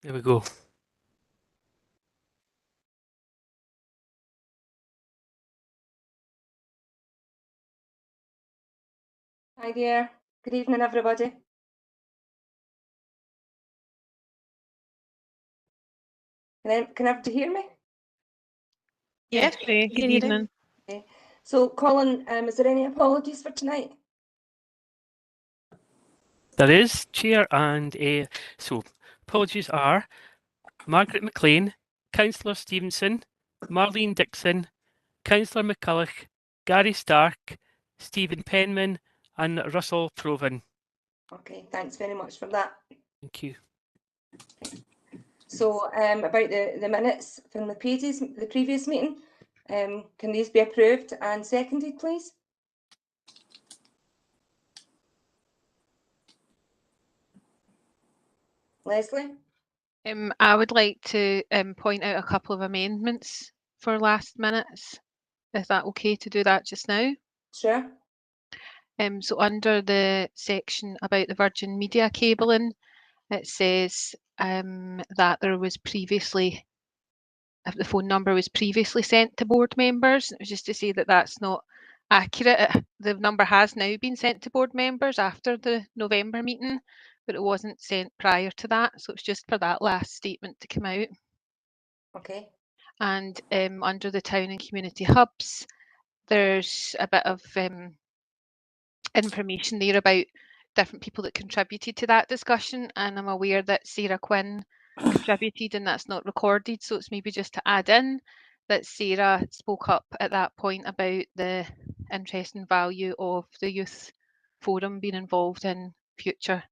There we go. Hi there. Good evening, everybody. Can everybody hear me? Yes, Good evening. Okay. So, Colin, is there any apologies for tonight? There is, Chair, and so apologies are Margaret McLean, Councillor Stevenson, Marlene Dixon, Councillor McCulloch, Gary Stark, Stephen Penman, and Russell Proven. Okay, thanks very much for that. Thank you. So, about the minutes from the previous meeting, can these be approved and seconded, please? Leslie? I would like to point out a couple of amendments for last minutes. Is that okay to do that just now? Sure. So under the section about the Virgin Media cabling, it says that there was previously, if the phone number was previously sent to board members. It was just to say that that's not accurate. The number has now been sent to board members after the November meeting, but it wasn't sent prior to that. So it's just for that last statement to come out. Okay. And under the town and community hubs, there's a bit of information there about different people that contributed to that discussion, and I'm aware that Sarah Quinn contributed and that's not recorded, so it's maybe just to add in that Sarah spoke up at that point about the interest and value of the youth forum being involved in future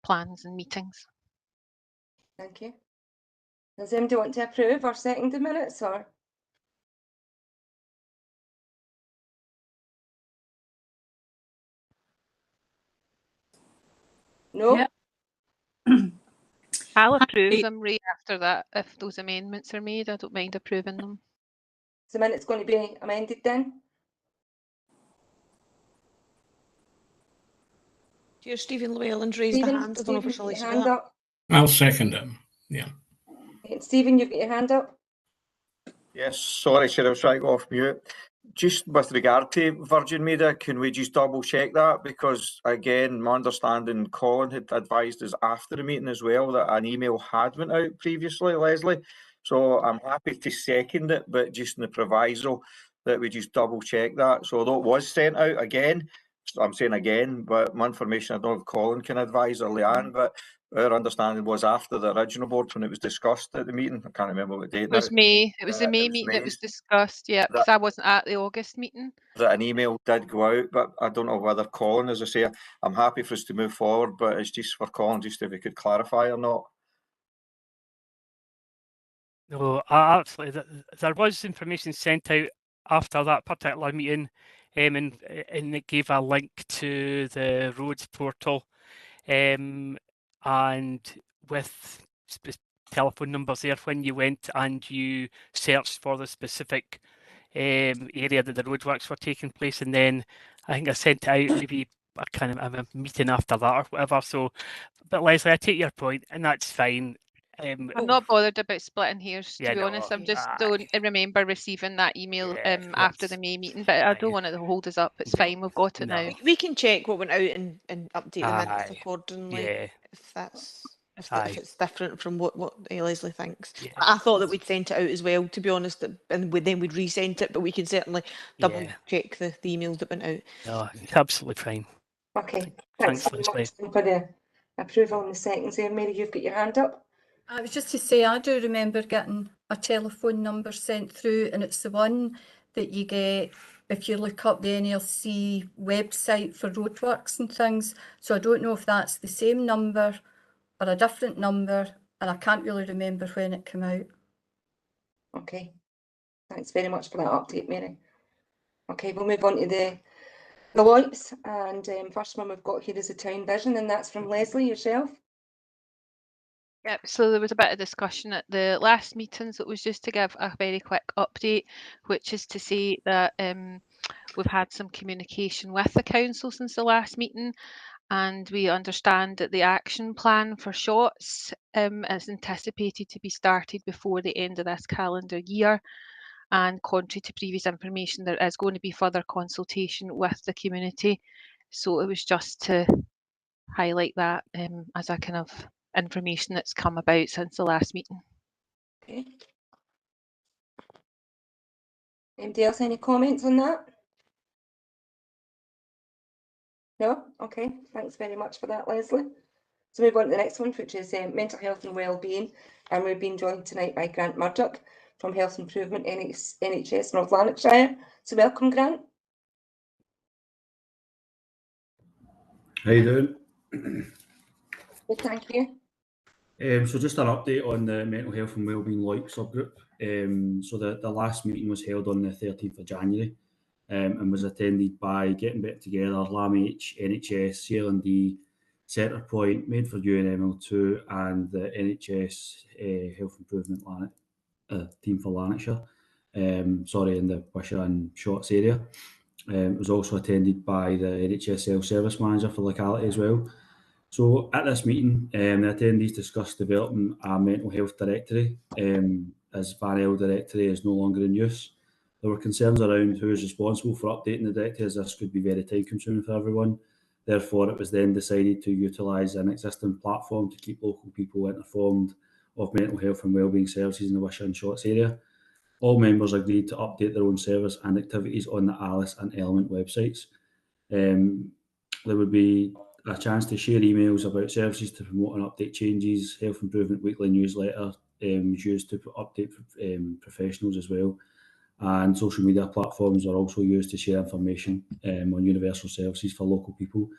plans and meetings. Thank you. Does anybody want to approve or second the minutes, or? No? Yeah. I'll approve them right after that if those amendments are made. I don't mind approving them. Is the minutes going to be amended then? Chair Stephen Llewellyn's raised a hand. I don't know if Stephen, it's your hand up. I'll second it. Yeah. Okay, Stephen, you've got your hand up. Yes, sorry, Chair, I was trying to go off mute. Just with regard to Virgin Media, can we just double check that? Because again, my understanding, Colin had advised us after the meeting as well that an email had went out previously, Leslie. So I'm happy to second it, but just in the proviso that we just double check that. So although it was sent out again, I'm saying again, but my information, I don't know if Colin can advise or Leanne, but our understanding was after the original board when it was discussed at the meeting. I can't remember what date. It was May. It was the May meeting that was discussed. Yeah, because I wasn't at the August meeting. That an email did go out, but I don't know whether Colin, as I say, I'm happy for us to move forward, but it's just for Colin, just if we could clarify or not. No, absolutely. There was information sent out after that particular meeting, and it gave a link to the roads portal, and with telephone numbers there when you went and you searched for the specific area that the roadworks were taking place, and then I think I sent it out maybe a kind of a meeting after that or whatever. So, but Leslie, I take your point, and that's fine. I'm not bothered about splitting hairs, to Yeah, be no, honest. I'm just don't remember receiving that email Yeah, after the May meeting, but I don't want it to hold us up. It's fine, we've got it No. now. We can check what went out and update the minutes Aye. accordingly Yeah. if that's if Aye. it's different from what Leslie thinks. Yeah. I thought that we'd sent it out as well, to be honest, and then we'd resent it, but we can certainly double check the emails that went out. No, it's absolutely fine. Okay, Thanks, very Leslie. much for the approval and the seconds there. Mary, you've got your hand up. I was just to say, I do remember getting a telephone number sent through, and it's the one that you get if you look up the NLC website for roadworks and things. So I don't know if that's the same number or a different number, and I can't really remember when it came out. Okay, thanks very much for that update, Mary. Okay, we'll move on to the LOIPs, and first one we've got here is the Town Vision, and that's from Leslie, yourself. Yep, so there was a bit of discussion at the last meeting, so it was just to give a very quick update, which is to say that we've had some communication with the council since the last meeting, and we understand that the action plan for shots is anticipated to be started before the end of this calendar year. And contrary to previous information, there is going to be further consultation with the community. So it was just to highlight that as a kind of information that's come about since the last meeting. Okay. Anybody else, any comments on that? No? Okay, thanks very much for that, Leslie. So move on to the next one, which is mental health and wellbeing. And we've been joined tonight by Grant Murdoch from Health Improvement NHS North Lanarkshire. So welcome, Grant. How you doing? Good, thank you. So just an update on the mental health and wellbeing LOIC subgroup. So the last meeting was held on the 13th of January and was attended by Getting Better Together, LAMH, NHS, CLND, Centrepoint, Made for You and ML2, and the NHS Health Improvement team for Lanarkshire. In the Wishaw and Shotts area. It was also attended by the NHS Self-Service Manager for locality as well. So at this meeting, the attendees discussed developing a mental health directory as VANL directory is no longer in use. There were concerns around who is responsible for updating the directory, as this could be very time consuming for everyone. Therefore, it was then decided to utilise an existing platform to keep local people informed of mental health and wellbeing services in the Wishaw and Shotts area. All members agreed to update their own service and activities on the Alice and Element websites. There would be a chance to share emails about services to promote and update changes. Health Improvement weekly newsletter was used to update professionals as well. And social media platforms are also used to share information on universal services for local people,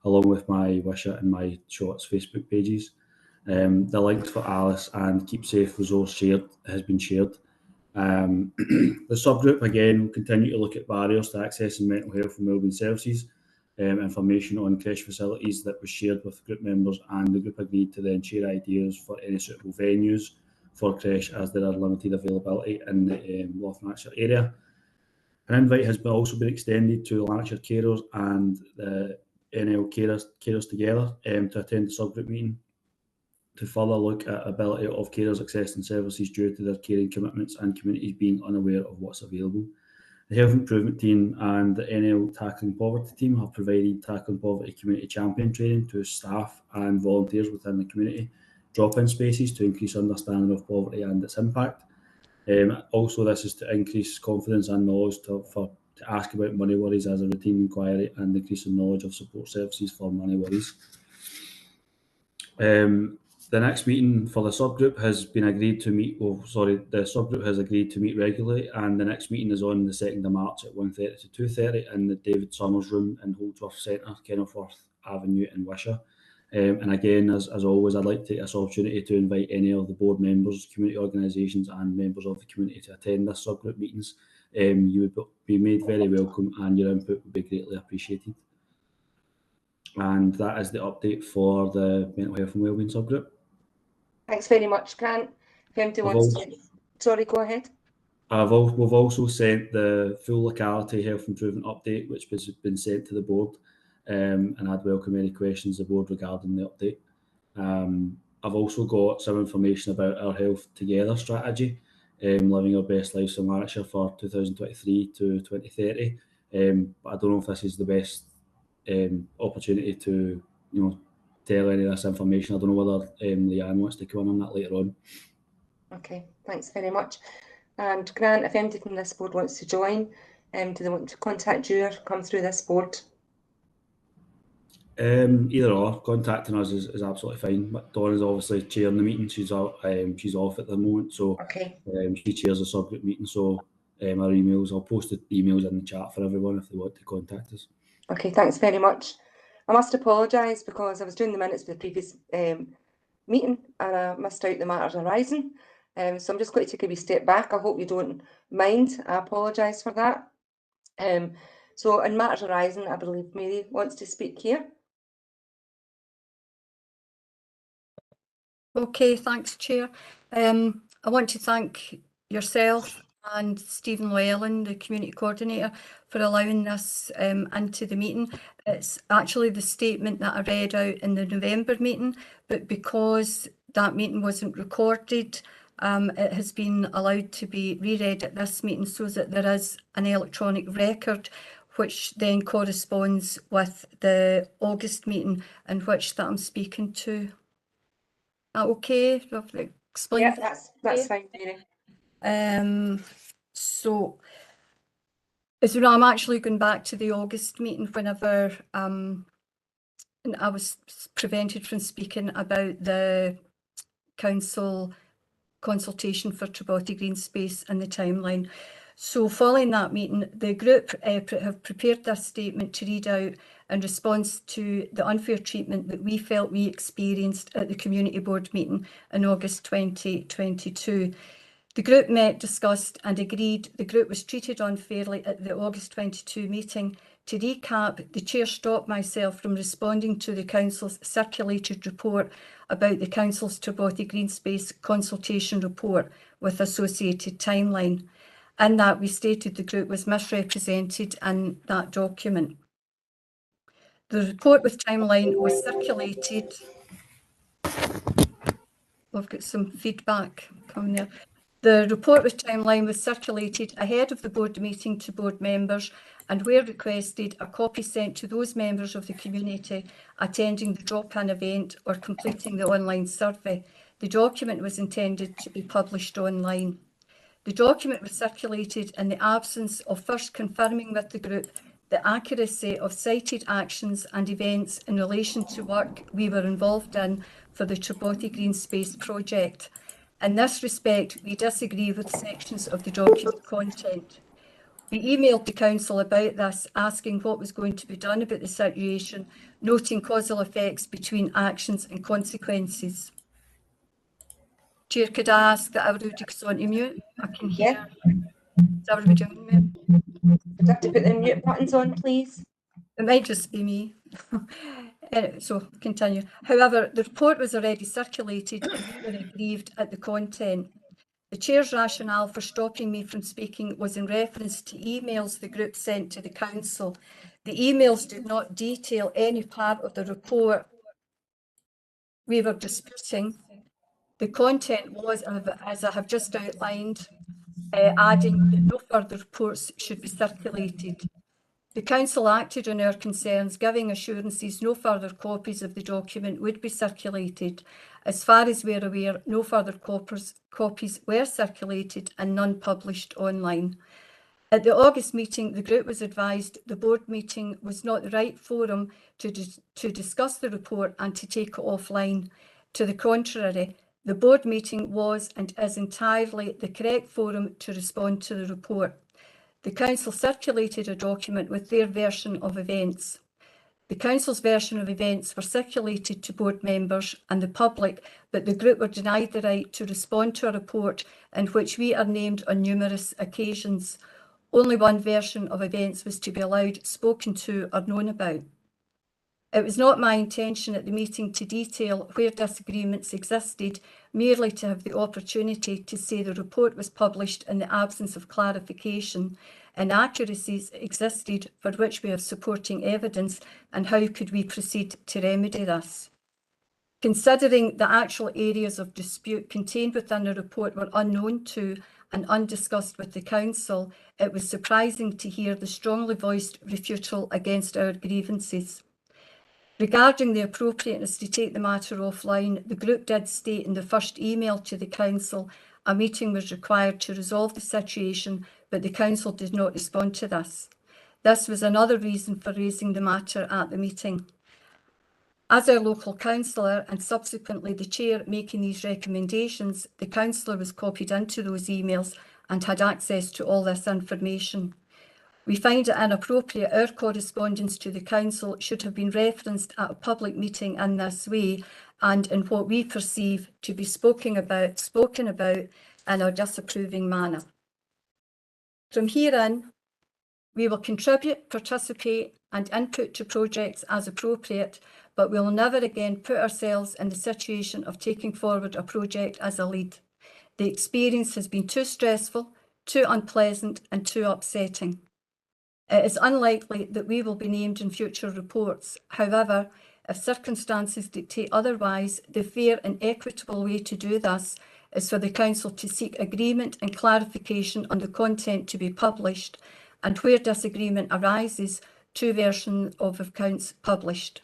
along with my Wishaw and my Shotts Facebook pages. The links for Alice and Keep Safe resource shared has been shared. The subgroup again will continue to look at barriers to accessing mental health and wellbeing services. Information on creche facilities that was shared with group members, and the group agreed to then share ideas for any suitable venues for creche as there are limited availability in the North Lanarkshire area. An invite has also been extended to the Lanarkshire carers and the NL carers together to attend the subgroup meeting to further look at ability of carers accessing services due to their caring commitments and communities being unaware of what's available. The Health Improvement team and the NL Tackling Poverty team have provided Tackling Poverty Community Champion training to staff and volunteers within the community drop-in spaces to increase understanding of poverty and its impact. Also, this is to increase confidence and knowledge to ask about money worries as a routine inquiry and increasing knowledge of support services for money worries. The next meeting for the subgroup has been agreed to meet. The subgroup has agreed to meet regularly, and the next meeting is on the 2nd of March at 1:30 to 2:30 in the David Summers Room in Holdsworth Centre, Kenilworth Avenue in Wishaw. And again, as always, I'd like to take this opportunity to invite any of the board members, community organisations, and members of the community to attend this subgroup meetings. You would be made very welcome, and your input would be greatly appreciated. And that is the update for the mental health and wellbeing subgroup. Thanks very much, Grant. If anybody wants to... Sorry, go ahead. We've also sent the full locality health improvement update, which has been sent to the board, and I'd welcome any questions the board regarding the update. I've also got some information about our Health Together strategy, living our best lives in Lanarkshire for 2023 to 2030. But I don't know if this is the best opportunity to, tell any of this information. I don't know whether Leanne wants to come on that later on. Okay, thanks very much. And Grant, if anybody from this board wants to join, do they want to contact you or come through this board? Either or. Contacting us is absolutely fine. But Dawn is obviously chairing the meeting. She's off at the moment, so she chairs the subgroup meeting. So our emails, I'll post the emails in the chat for everyone if they want to contact us. Okay, thanks very much. I must apologise because I was doing the minutes for the previous meeting and I missed out the Matters Arising. So I'm just going to take a wee step back. I hope you don't mind. I apologise for that. So in Matters Arising, I believe Mary wants to speak here. Okay, thanks, Chair. I want to thank yourself and Stephen Llewellyn, the community coordinator, for allowing this into the meeting. It's actually the statement that I read out in the November meeting, but because that meeting wasn't recorded, it has been allowed to be reread at this meeting so that there is an electronic record which then corresponds with the August meeting in which that I'm speaking to. Okay? Explain. Yeah, that's fine, Mary. So as well, I'm actually going back to the August meeting whenever I was prevented from speaking about the council consultation for Treborty Green Space and the timeline. So following that meeting, the group have prepared this statement to read out in response to the unfair treatment that we felt we experienced at the community board meeting in August 2022. The group met, discussed and agreed the group was treated unfairly at the August 22 meeting. To recap, the chair stopped myself from responding to the council's circulated report about the council's Treborty Green Space consultation report with associated timeline. In that, we stated the group was misrepresented in that document. The report with timeline was circulated. We've got some feedback coming there. The report with timeline was circulated ahead of the board meeting to board members, and where requested, a copy sent to those members of the community attending the drop-in event or completing the online survey. The document was intended to be published online. The document was circulated in the absence of first confirming with the group the accuracy of cited actions and events in relation to work we were involved in for the Treborty Green Space project. In this respect, we disagree with sections of the document content. We emailed the council about this, asking what was going to be done about the situation, noting causal effects between actions and consequences. Chair, could I ask that everybody goes on to mute? I can hear. Is everybody on mute? Would have to put the mute buttons on, please. It might just be me. So continue. However, the report was already circulated and we were aggrieved at the content. The chair's rationale for stopping me from speaking was in reference to emails the group sent to the council. The emails did not detail any part of the report we were disputing. The content was, as I have just outlined, adding that no further reports should be circulated. The council acted on our concerns, giving assurances no further copies of the document would be circulated. As far as we are aware, no further copies were circulated and none published online. At the August meeting, the group was advised the board meeting was not the right forum to discuss the report and to take it offline. To the contrary, the board meeting was and is entirely the correct forum to respond to the report. The council circulated a document with their version of events. The council's version of events were circulated to board members and the public, but the group were denied the right to respond to a report in which we are named on numerous occasions. Only one version of events was to be allowed, spoken to or known about. It was not my intention at the meeting to detail where disagreements existed, merely to have the opportunity to say the report was published in the absence of clarification. Inaccuracies existed for which we have supporting evidence, and how could we proceed to remedy this? Considering the actual areas of dispute contained within the report were unknown to and undiscussed with the council, it was surprising to hear the strongly voiced refutal against our grievances. Regarding the appropriateness to take the matter offline, the group did state in the first email to the council a meeting was required to resolve the situation, but the council did not respond to this. This was another reason for raising the matter at the meeting. As our local councillor and subsequently the chair making these recommendations, the councillor was copied into those emails and had access to all this information. We find it inappropriate our correspondence to the council should have been referenced at a public meeting in this way and in what we perceive to be spoken about in a disapproving manner. From here on, we will contribute, participate and input to projects as appropriate, but we will never again put ourselves in the situation of taking forward a project as a lead. The experience has been too stressful, too unpleasant and too upsetting. It is unlikely that we will be named in future reports. However, if circumstances dictate otherwise, the fair and equitable way to do this is for the Council to seek agreement and clarification on the content to be published, and where disagreement arises, 2 versions of accounts published.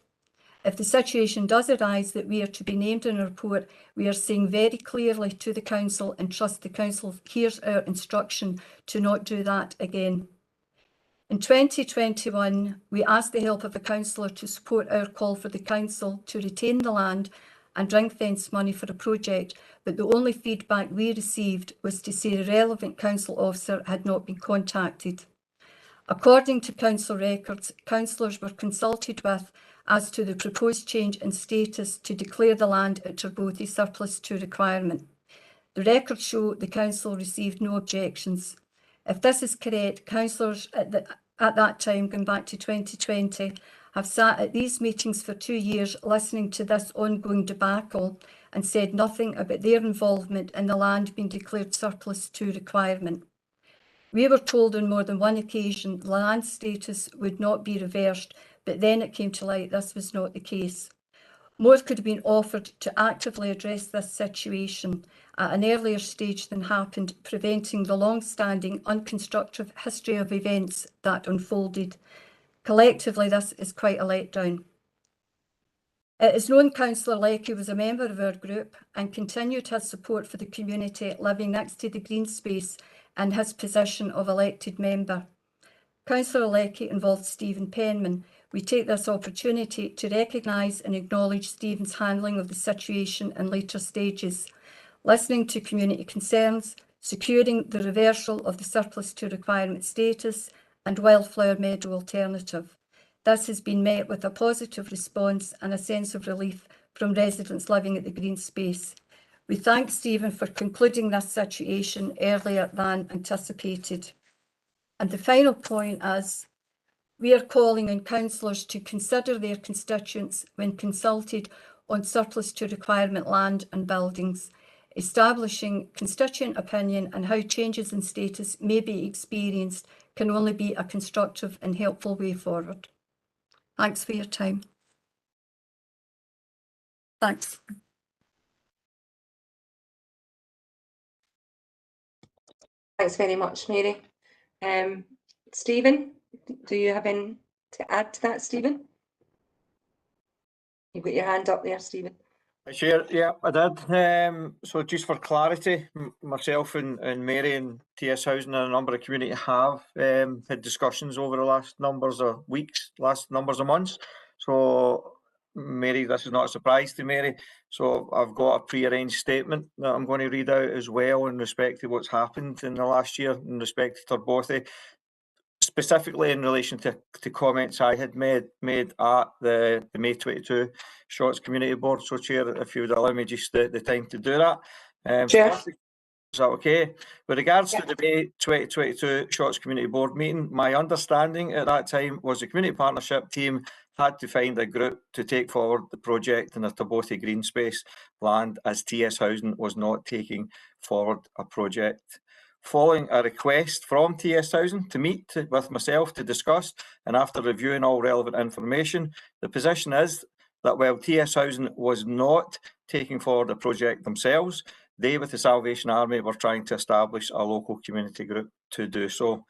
If the situation does arise that we are to be named in a report, we are saying very clearly to the Council and trust the Council hears our instruction to not do that again. In 2021, we asked the help of a councillor to support our call for the Council to retain the land and ring-fence money for a project, but the only feedback we received was to say the relevant council officer had not been contacted. According to council records, councillors were consulted with as to the proposed change in status to declare the land at Tarbothy surplus to requirement. The records show the council received no objections. If this is correct, councillors at that time, going back to 2020, have sat at these meetings for 2 years listening to this ongoing debacle and said nothing about their involvement in the land being declared surplus to requirement. We were told on more than one occasion the land status would not be reversed, but then it came to light this was not the case. More could have been offered to actively address this situation at an earlier stage than happened, preventing the long-standing unconstructive history of events that unfolded. Collectively, this is quite a letdown. It is known Councillor Leckie was a member of our group and continued his support for the community living next to the green space in his position of elected member. Councillor Leckie involved Stephen Penman. We take this opportunity to recognise and acknowledge Stephen's handling of the situation in later stages, listening to community concerns, securing the reversal of the surplus to requirement status and Wildflower Meadow alternative. This has been met with a positive response and a sense of relief from residents living at the green space. We thank Stephen for concluding this situation earlier than anticipated. And the final point is, we are calling on councillors to consider their constituents when consulted on surplus to requirement land and buildings, establishing constituent opinion and how changes in status may be experienced can only be a constructive and helpful way forward. Thanks for your time. Thanks. Thanks very much, Mary. Stephen, do you have anything to add to that, Stephen? You've got your hand up there, Stephen. Chair, yeah, I did. So just for clarity, myself and Mary and TS Housing and a number of community have had discussions over the last numbers of weeks, last numbers of months. So Mary, this is not a surprise to Mary. So I've got a pre-arranged statement that I'm going to read out as well in respect to what's happened in the last year in respect to Tarbothy, specifically in relation to comments I had made at the May 22 Shorts Community Board. So, Chair, if you would allow me just the time to do that. Chair. Is that okay? With regards to the May 2022 Shorts Community Board meeting, my understanding at that time was the community partnership team had to find a group to take forward the project in the Tarbothy Green Space land, as TS Housing was not taking forward a project. Following a request from TS Housing to meet with myself to discuss, and after reviewing all relevant information, the position is that while TS Housing was not taking forward a project themselves, they, with the Salvation Army, were trying to establish a local community group to do so.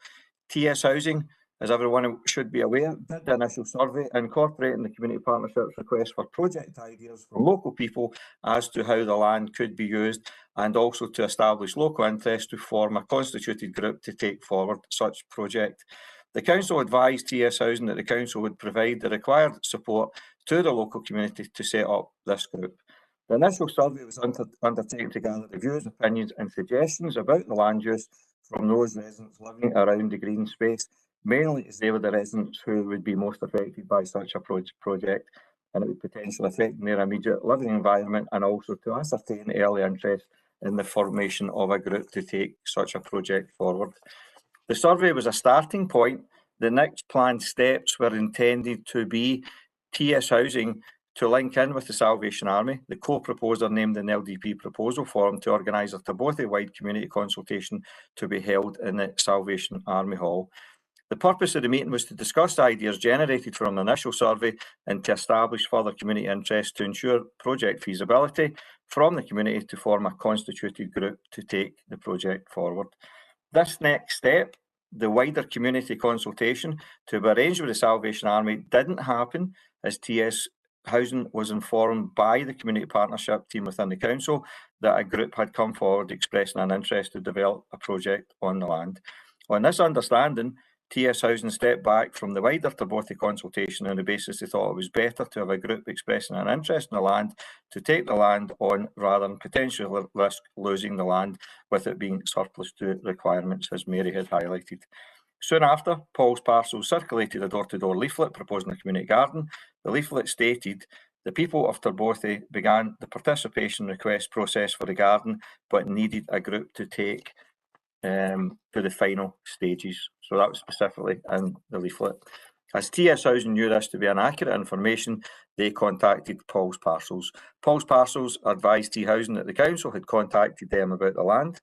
TS Housing, as everyone should be aware, did the initial survey incorporating the community partnership's request for project ideas from local people as to how the land could be used, and also to establish local interest to form a constituted group to take forward such project. The council advised TS Housing that the council would provide the required support to the local community to set up this group. The initial survey was undertaken to gather the views, opinions and suggestions about the land use from those residents living around the green space, mainly as they were the residents who would be most affected by such a project, and it would potentially affect their immediate living environment, and also to ascertain early interest in the formation of a group to take such a project forward. The survey was a starting point. The next planned steps were intended to be TS Housing to link in with the Salvation Army. The co-proposer named an LDP proposal forum to organise a Tarbotha-wide community consultation to be held in the Salvation Army Hall. The purpose of the meeting was to discuss ideas generated from the initial survey and to establish further community interest to ensure project feasibility from the community to form a constituted group to take the project forward. This next step, the wider community consultation to be arranged with the Salvation Army, didn't happen as TS Housing was informed by the community partnership team within the council that a group had come forward expressing an interest to develop a project on the land. On this understanding, TS Housing stepped back from the wider Tarbotha consultation on the basis they thought it was better to have a group expressing an interest in the land to take the land on rather than potentially risk losing the land with it being surplus to requirements, as Mary had highlighted. Soon after, Paul's Parcels circulated a door-to-door leaflet proposing a community garden. The leaflet stated, the people of Tarbotha began the participation request process for the garden, but needed a group to take to the final stages. So that was specifically in the leaflet. As TS Housing knew this to be inaccurate information, they contacted Paul's Parcels. Paul's Parcels advised T Housing that the council had contacted them about the land.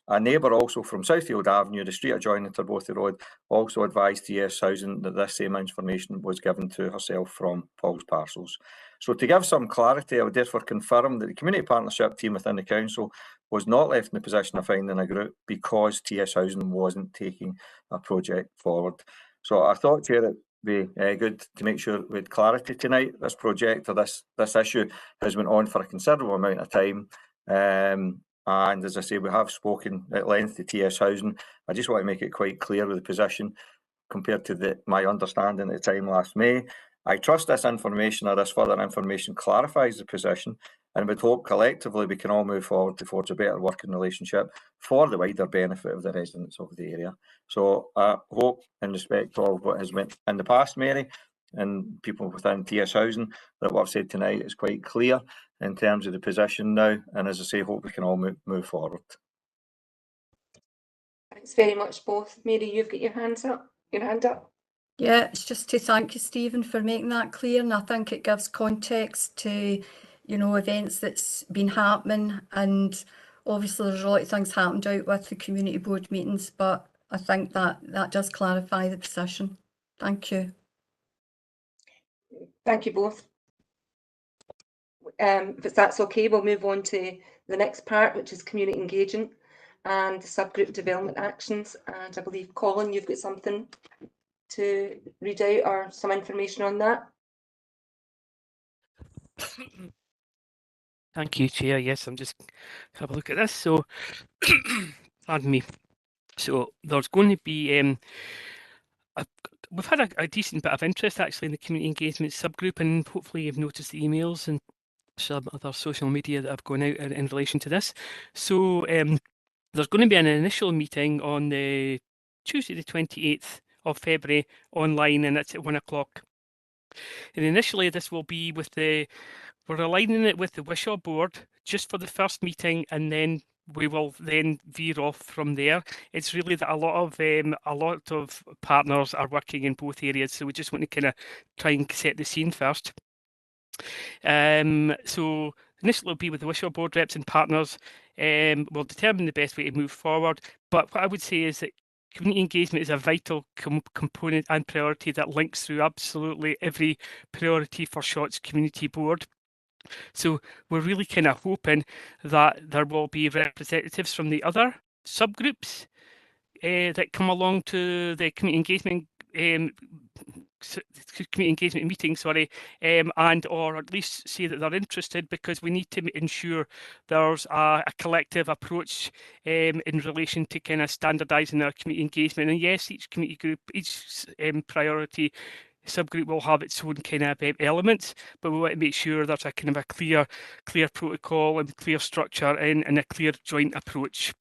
A neighbour also from Southfield Avenue, the street adjoining Tarbotha Road, also advised TS Housing that this same information was given to herself from Paul's Parcels. So to give some clarity, I would therefore confirm that the community partnership team within the council was not left in the position of finding a group because TS Housing wasn't taking a project forward. So I thought, Chair, it'd be good to make sure we had clarity tonight. This project or this issue has been on for a considerable amount of time. And as I say, we have spoken at length to TS Housing. I just want to make it quite clear with the position compared to my understanding at the time last May. I trust this information or this further information clarifies the position and would hope collectively we can all move forward to forge a better working relationship for the wider benefit of the residents of the area. So I hope in respect of what has went in the past, Mary, and people within TS Housing, that what I've said tonight is quite clear in terms of the position now. And as I say, hope we can all move forward. Thanks very much, both. Mary, you've got your hand up. Yeah, it's just to thank you, Stephen, for making that clear. And I think it gives context to, you know, events that's been happening. And obviously there's a lot of things happened out with the community board meetings, but I think that does clarify the position. Thank you. Thank you both. If that's okay, we'll move on to the next part, which is community engagement and subgroup development actions. And I believe, Colin, you've got something to read out or some information on that. Thank you, Chair. Yes, I'm just have a look at this. So, pardon me. So there's going to be we've had a decent bit of interest actually in the community engagement subgroup, and hopefully you've noticed the emails and some other social media that have gone out in relation to this. So there's going to be an initial meeting on the Tuesday the 28th of February online, and it's at 1 o'clock. And initially this will be with we're aligning it with the Wishaw board just for the first meeting, and then we will then veer off from there. It's really that a lot of partners are working in both areas, so we just want to kind of try and set the scene first. So initially it'll be with the Wishaw board reps and partners. We'll determine the best way to move forward. But what I would say is that community engagement is a vital component and priority that links through absolutely every priority for Shot's community board. So we're really kind of hoping that there will be representatives from the other subgroups that come along to the community engagement meeting, and or at least say that they're interested, because we need to ensure there's a collective approach in relation to kind of standardising our community engagement. And yes, each community group, each priority subgroup will have its own kind of elements, but we want to make sure there's a kind of a clear protocol and clear structure and a clear joint approach.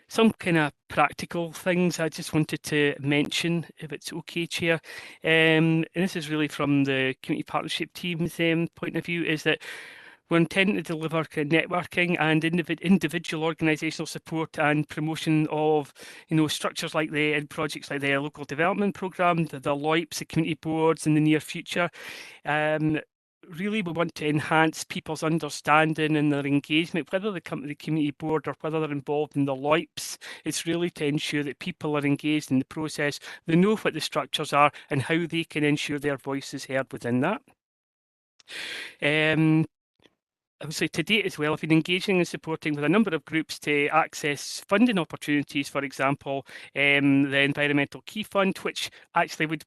Some kind of practical things I just wanted to mention, if it's okay, Chair. And this is really from the community partnership team's point of view, is that we're intending to deliver kind of networking and individual organisational support and promotion of, you know, structures like and projects like the local development programme, the LOIPs, the community boards in the near future. really we want to enhance people's understanding and their engagement, whether they come to the community board or whether they're involved in the LOIPs. It's really to ensure that people are engaged in the process, they know what the structures are and how they can ensure their voice is heard within that. I would say to date as well, I've been engaging and supporting with a number of groups to access funding opportunities, for example, the Environmental Key Fund, which actually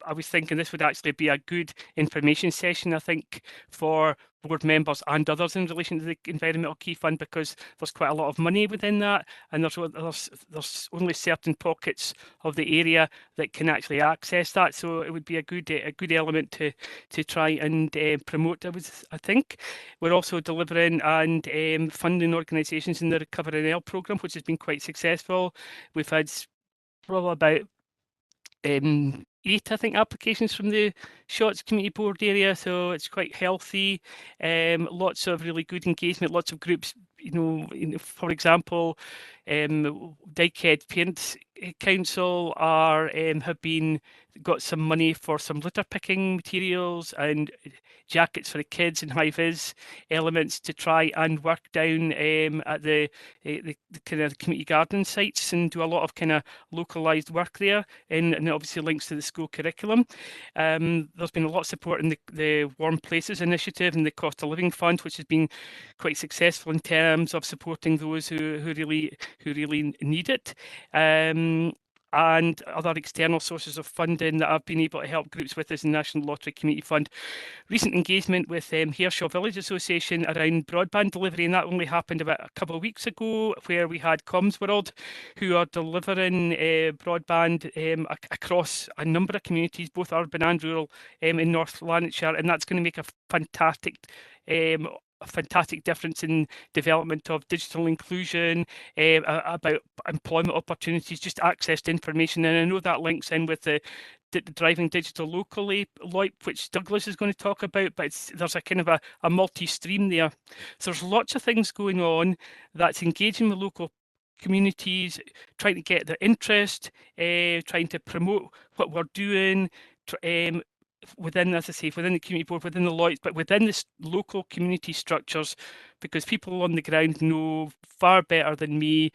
I was thinking this would actually be a good information session, I think, for board members and others in relation to the Environmental Key Fund, because there's quite a lot of money within that, and there's only certain pockets of the area that can actually access that. So it would be a good element to try and promote. I think we're also delivering and funding organisations in the Recover NL programme, which has been quite successful. We've had probably about 8, I think, applications from the Shotts Community Board area, so it's quite healthy. Lots of really good engagement, lots of groups, for example, Dykehead Parents Council have got some money for some litter picking materials and jackets for the kids and high-vis elements to try and work down at the kind of community garden sites and do a lot of kind of localised work there, and it obviously links to the school curriculum. There's been a lot of support in the Warm Places initiative and the Cost of Living Fund, which has been quite successful in terms of supporting those who really need it. And other external sources of funding that I've been able to help groups with is the National Lottery Community Fund. Recent engagement with Hareshaw Village Association around broadband delivery, and that only happened about a couple of weeks ago, where we had Comms World, who are delivering broadband across a number of communities, both urban and rural, in North Lanarkshire, and that's going to make a fantastic difference in development of digital inclusion, about employment opportunities, just access to information. And I know that links in with the Driving Digital Locally LOIP, which Douglas is going to talk about, but there's a kind of a multi-stream there. So there's lots of things going on that's engaging with local communities, trying to get their interest, trying to promote what we're doing, within, as I say, within the community board, within the LOIPs, but within the local community structures, because people on the ground know far better than me,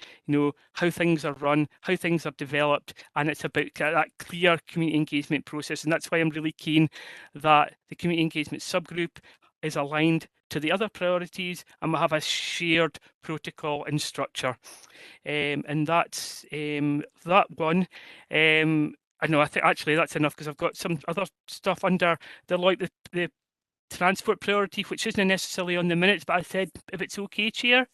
how things are run, how things are developed, and it's about that clear community engagement process. And that's why I'm really keen that the community engagement subgroup is aligned to the other priorities, and we'll have a shared protocol and structure. And that's that one. I think actually that's enough, because I've got some other stuff under the LOIP, the transport priority, which isn't necessarily on the minutes, but I said if it's okay, Chair,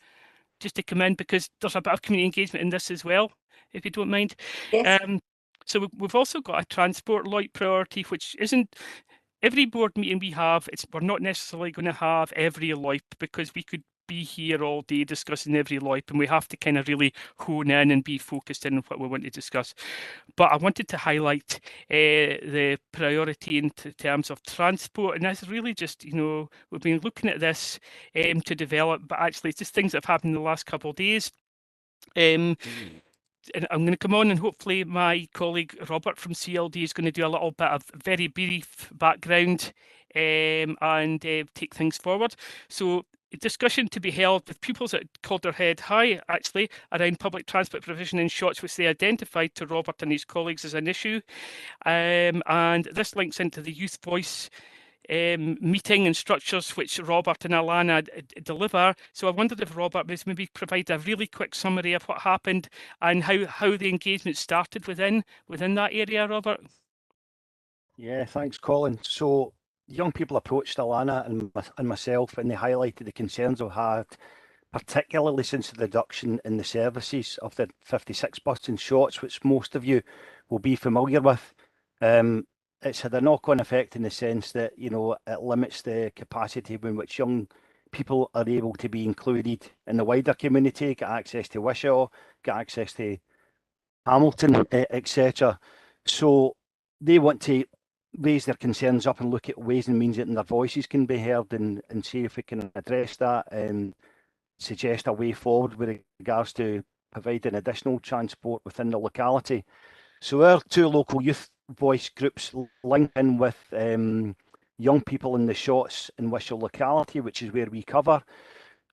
just to come in, because there's a bit of community engagement in this as well, if you don't mind. Yes. So we've also got a transport LOIP priority, which isn't every board meeting we have. We're not necessarily going to have every LOIP, because we could be here all day discussing every LOIP, and we have to kind of really hone in and be focused in on what we want to discuss. But I wanted to highlight the priority in terms of transport, and that's really just, we've been looking at this to develop, but actually it's just things that have happened in the last couple of days. And I'm going to come on, and hopefully my colleague Robert from CLD is going to do a little bit of very brief background and take things forward. So a discussion to be held with pupils at Calderhead High, actually, around public transport provision in Shotts, which they identified to Robert and his colleagues as an issue. And this links into the Youth Voice meeting and structures which Robert and Alana deliver. So I wondered if Robert was maybe provide a really quick summary of what happened and how the engagement started within that area, Robert. Yeah, thanks, Colin. So young people approached Alana and myself, and they highlighted the concerns I've had, particularly since the reduction in the services of the 56 bus in Shotts, which most of you will be familiar with. It's had a knock-on effect in the sense that, it limits the capacity in which young people are able to be included in the wider community, get access to Wishaw, get access to Hamilton, etc. So they want to raise their concerns up and look at ways and means that their voices can be heard, and see if we can address that and suggest a way forward with regards to providing additional transport within the locality. So our two local youth voice groups link in with the young people in the Shotts and Wishaw locality, which is where we cover.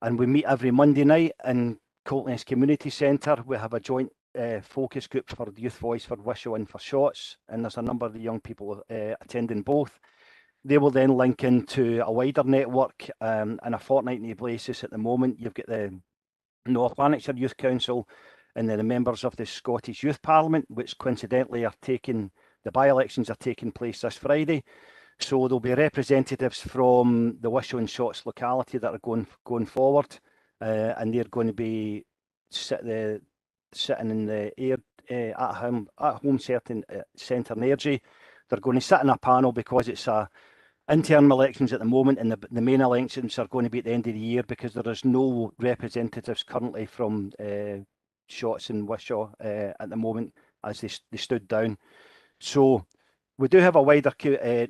And we meet every Monday night in Coltness Community Centre. We have a joint focus group for the Youth Voice for Wishaw and for Shotts, and there's a number of the young people attending both. They will then link into a wider network on a fortnightly basis. At the moment, you've got the North Lanarkshire Youth Council and then the members of the Scottish Youth Parliament, which coincidentally are taking, the by-elections are taking place this Friday. So there'll be representatives from the Wishaw and Shotts locality that are going forward, and they're going to be sitting in the at-home centre in Airdrie. They're going to sit in a panel because it's interim elections at the moment, and the main elections are going to be at the end of the year because there is no representatives currently from Shotts and Wishaw at the moment as they stood down. So we do have a wider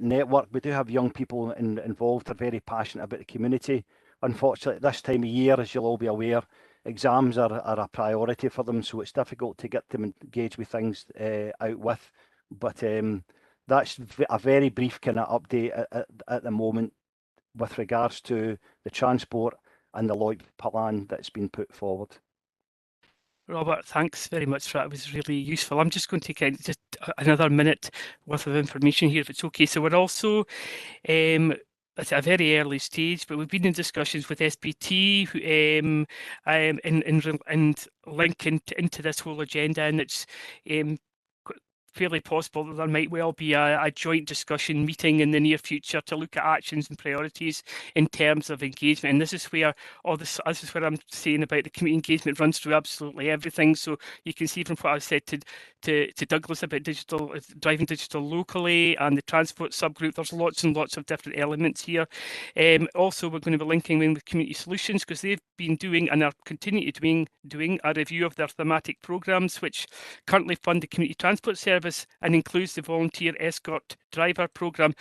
network. We do have young people involved. They're very passionate about the community. Unfortunately, this time of year, as you'll all be aware, exams are a priority for them, so it's difficult to get them engaged with things out with. But that's a very brief kind of update at the moment with regards to the transport and the LOIP plan that's been put forward. Robert, thanks very much for that. It was really useful. I'm just going to take just another minute worth of information here, if it's okay. So we're also at a very early stage, but we've been in discussions with SPT and link into this whole agenda, and it's fairly possible that there might well be a joint discussion meeting in the near future to look at actions and priorities in terms of engagement. And this is where this is where I'm saying about the community engagement runs through absolutely everything. So you can see from what I said to Douglas about driving digital locally and the transport subgroup, there's lots and lots of different elements here. Also, we're going to be linking in with Community Solutions because they've been doing and are continuing to doing a review of their thematic programmes, which currently fund the community transport service and includes the volunteer escort driver programme.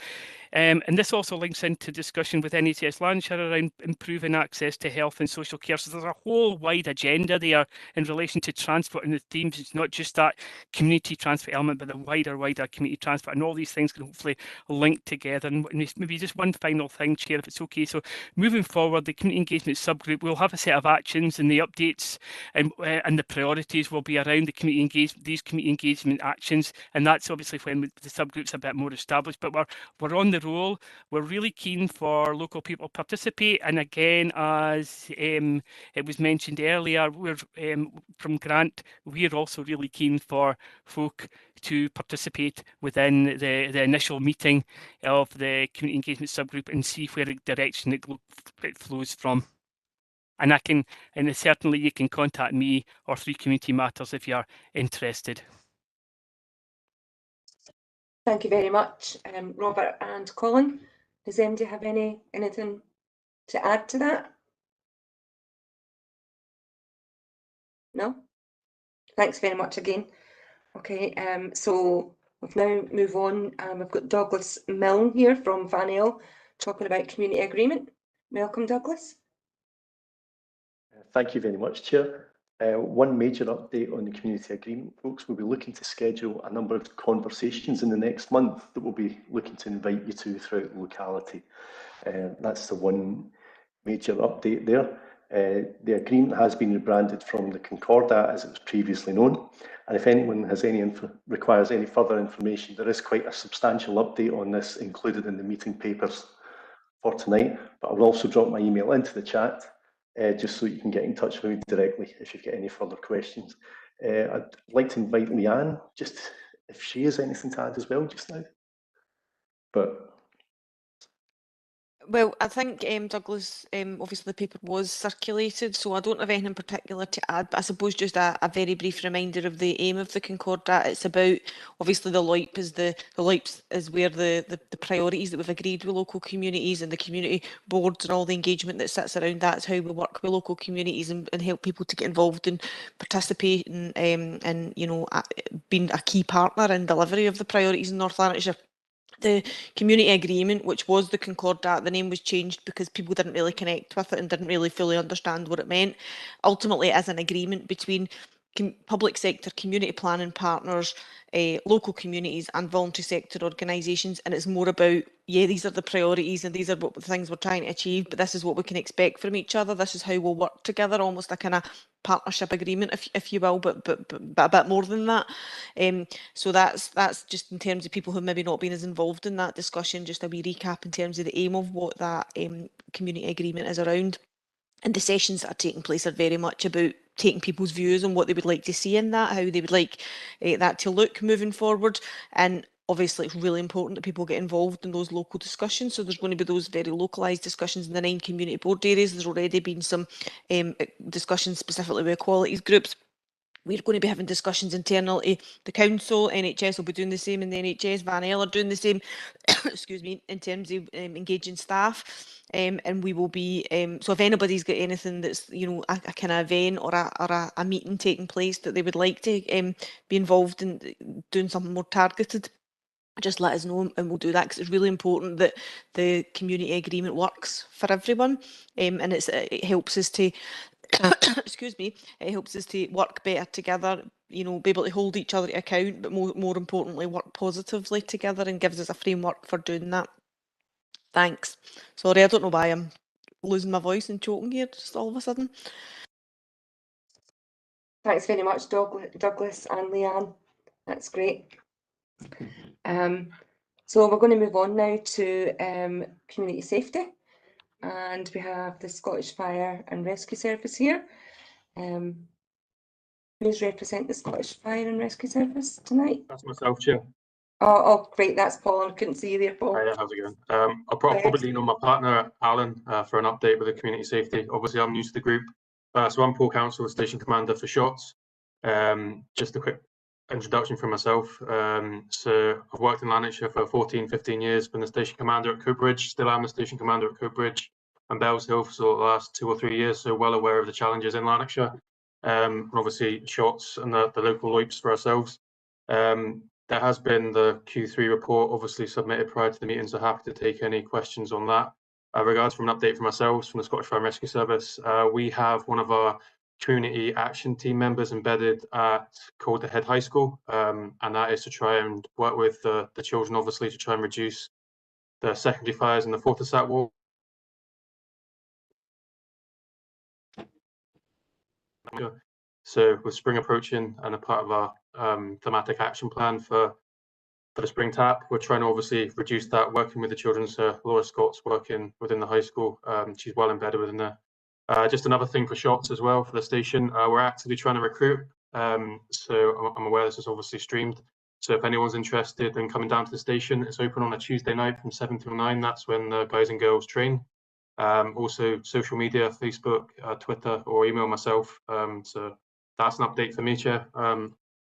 And this also links into discussion with NHS Lanarkshire around improving access to health and social care. So there's a whole wide agenda there in relation to transport and the themes. It's not just that community transport element, but the wider community transport, and all these things can hopefully link together. And maybe just one final thing, Chair, if it's okay. So moving forward, the community engagement subgroup will have a set of actions, and the updates and the priorities will be around these community engagement actions. And that's obviously when the subgroup's a bit more established. But we're on the roll. We're really keen for local people to participate. And again, as it was mentioned earlier, we're from Grant, we're also really keen for folk to participate within the initial meeting of the community engagement subgroup and see where direction it flows from. And certainly you can contact me or through Community Matters if you're interested. Thank you very much, Robert and Colin. Does anybody have anything to add to that? No? Thanks very much again. Okay, so we'll now move on. We've got Douglas Milne here from Faneuil talking about community agreement. Welcome, Douglas. Thank you very much, Chair. One major update on the community agreement, folks. We'll be looking to schedule a number of conversations in the next month that we'll be looking to invite you to throughout the locality. That's the one major update there. The agreement has been rebranded from the Concordat as it was previously known. And if anyone has requires any further information, there is quite a substantial update on this included in the meeting papers for tonight. But I will also drop my email into the chat. Just so you can get in touch with me directly if you've got any further questions. I'd like to invite Leanne, just if she has anything to add as well just now. Well, I think, Douglas, obviously the paper was circulated, so I don't have anything in particular to add, but I suppose just a very brief reminder of the aim of the Concordat. It's about, obviously the LOIP is the LOIP is where the priorities that we've agreed with local communities and the community boards and all the engagement that sits around that is how we work with local communities and help people to get involved and participate and you know, being a key partner in delivery of the priorities in North Lanarkshire. The community agreement, which was the Concordat, the name was changed because people didn't really connect with it and didn't really fully understand what it meant. Ultimately, it is an agreement between public sector, community planning partners, local communities and voluntary sector organisations, and it's more about, yeah, these are the priorities and these are what the things we're trying to achieve, but this is what we can expect from each other, this is how we'll work together, almost a kind of partnership agreement, if you will, but a bit more than that. So that's just in terms of people who maybe not been as involved in that discussion, just a wee recap in terms of the aim of what that community agreement is around. And the sessions that are taking place are very much about taking people's views on what they would like to see in that, how they would like that to look moving forward. And obviously, it's really important that people get involved in those local discussions. So there's going to be those very localised discussions in the 9 community board areas. There's already been some discussions specifically with equalities groups. We're going to be having discussions internally. The council, NHS will be doing the same in the NHS. Van L are doing the same, excuse me, in terms of engaging staff. And we will be, so if anybody's got anything that's, you know, a kind of event or a meeting taking place that they would like to be involved in doing something more targeted, just let us know and we'll do that, because it's really important that the community agreement works for everyone. And it helps us to excuse me, it helps us to work better together, you know, be able to hold each other to account, but more importantly, work positively together, and gives us a framework for doing that. Thanks. Sorry, I don't know why I'm losing my voice and choking here just all of a sudden. Thanks very much, Douglas and Leanne. That's great. So we're going to move on now to community safety. And we have the Scottish Fire and Rescue Service here. Who's represent the Scottish Fire and Rescue Service tonight? That's myself, Chair. Oh, great, that's Paul. I couldn't see you there, Paul. Hi, how's it going? I'll probably lean on my partner, Alan, for an update with the community safety. Obviously, I'm new to the group. So I'm Paul Council, Station Commander for Shotts. Just a quick introduction from myself. So I've worked in Lanarkshire for 14, 15 years, been the Station Commander at Coatbridge, still am the Station Commander at Coatbridge and Bellshill for the last 2 or 3 years, so well aware of the challenges in Lanarkshire. And obviously Shotts and the local LOIPs for ourselves. There has been the Q3 report obviously submitted prior to the meeting, so happy to take any questions on that. Regards from an update from ourselves from the Scottish Fire and Rescue Service, we have one of our community action team members embedded at Calder Head High School, and that is to try and work with the children, obviously, to try and reduce the secondary fires in the Fortissat ward. So with spring approaching and a part of our thematic action plan for the spring tap, we're trying to obviously reduce that, working with the children. So Laura Scott's working within the high school. She's well embedded within there. Just another thing for Shotts as well, for the station, we're actively trying to recruit. So I'm aware this is obviously streamed. So if anyone's interested in coming down to the station, it's open on a Tuesday night from 7 till 9. That's when the guys and girls train. Also social media, Facebook, Twitter, or email myself. So that's an update for me, Chair.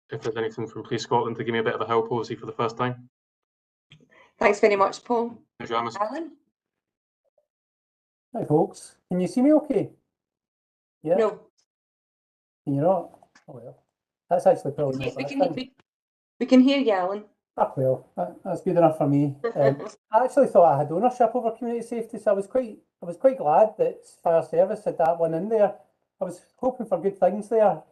If there's anything from Police Scotland to give me a bit of a help, obviously, for the first time. Thanks very much, Paul. Pajamas. Alan? Hi folks, can you see me okay? Yeah? No. Can you not? Oh well, that's actually probably not We can hear you, Alan. Ah well, that's good enough for me. I actually thought I had ownership over community safety, so I was quite glad that Fire Service had that one in there. I was hoping for good things there.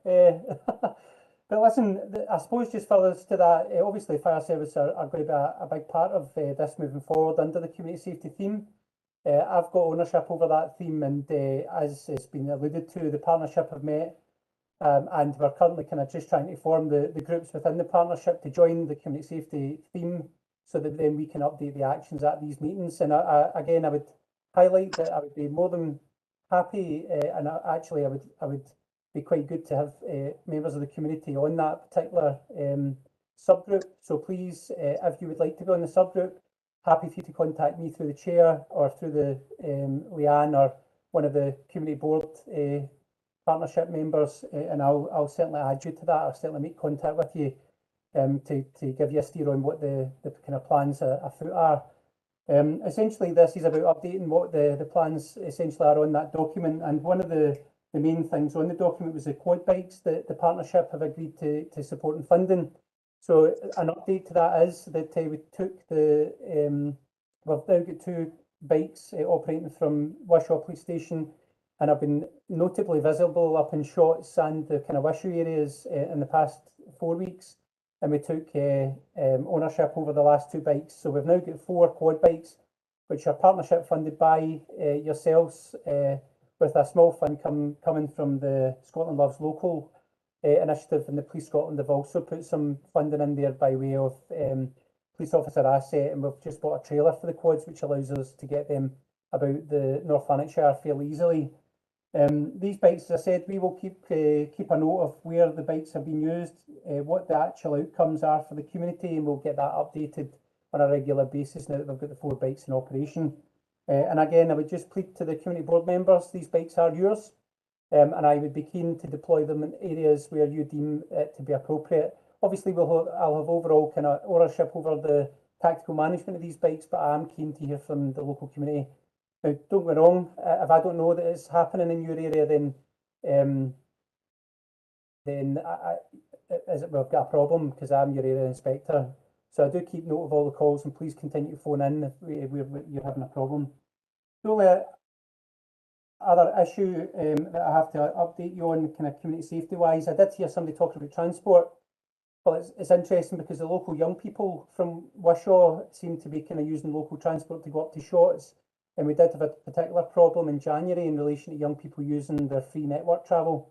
But listen, I suppose just further to that, obviously Fire Service are going to be a big part of this moving forward under the community safety theme. I've got ownership over that theme, and as it's been alluded to, the partnership have met, and we're currently kind of just trying to form the groups within the partnership to join the community safety theme, so that then we can update the actions at these meetings. And again, I would highlight that I would be more than happy, and actually I would be quite good to have members of the community on that particular subgroup. So please, if you would like to be on the subgroup, happy for you to contact me through the chair or through the Leanne or one of the community board partnership members, and I'll certainly add you to that. I'll certainly make contact with you to give you a steer on what the kind of plans afoot are. Essentially, this is about updating what the plans essentially are on that document, and one of the main things on the document was the quad bikes that the partnership have agreed to support and funding. So an update to that is that we took we've now got 2 bikes operating from Wishaw Police Station and I've been notably visible up in Shotts and the kind of Wishaw areas in the past 4 weeks. And we took ownership over the last 2 bikes. So we've now got 4 quad bikes, which are partnership funded by yourselves, with a small fund coming from the Scotland Loves Local initiative, and the Police Scotland have also put some funding in there by way of police officer asset, and we've just bought a trailer for the quads, which allows us to get them about the North Lanarkshire fairly easily. These bikes, as I said, we will keep a note of where the bikes have been used, what the actual outcomes are for the community, and we'll get that updated on a regular basis now that we've got the 4 bikes in operation. And again, I would just plead to the community board members, these bikes are yours, and I would be keen to deploy them in areas where you deem it to be appropriate. Obviously, I'll have overall kind of ownership over the tactical management of these bikes, but I am keen to hear from the local community. Now, don't get me wrong, if I don't know that it's happening in your area, then we've got a problem, because I'm your area inspector. So I do keep note of all the calls, and please continue to phone in if you're having a problem. The only other issue that I have to update you on, kind of community safety wise, I did hear somebody talking about transport. Well, it's interesting because the local young people from Wishaw seem to be kind of using local transport to go up to Shotts. And we did have a particular problem in January in relation to young people using their free network travel,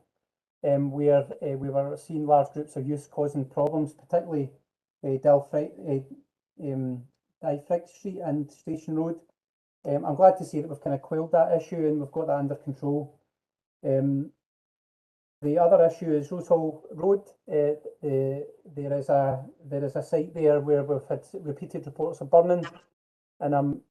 where we were seeing large groups of youth causing problems, particularly Dyfrig Street and Station Road. I'm glad to see that we've kind of quelled that issue and we've got that under control. The other issue is Rosehall Road. There is a site there where we've had repeated reports of burning, and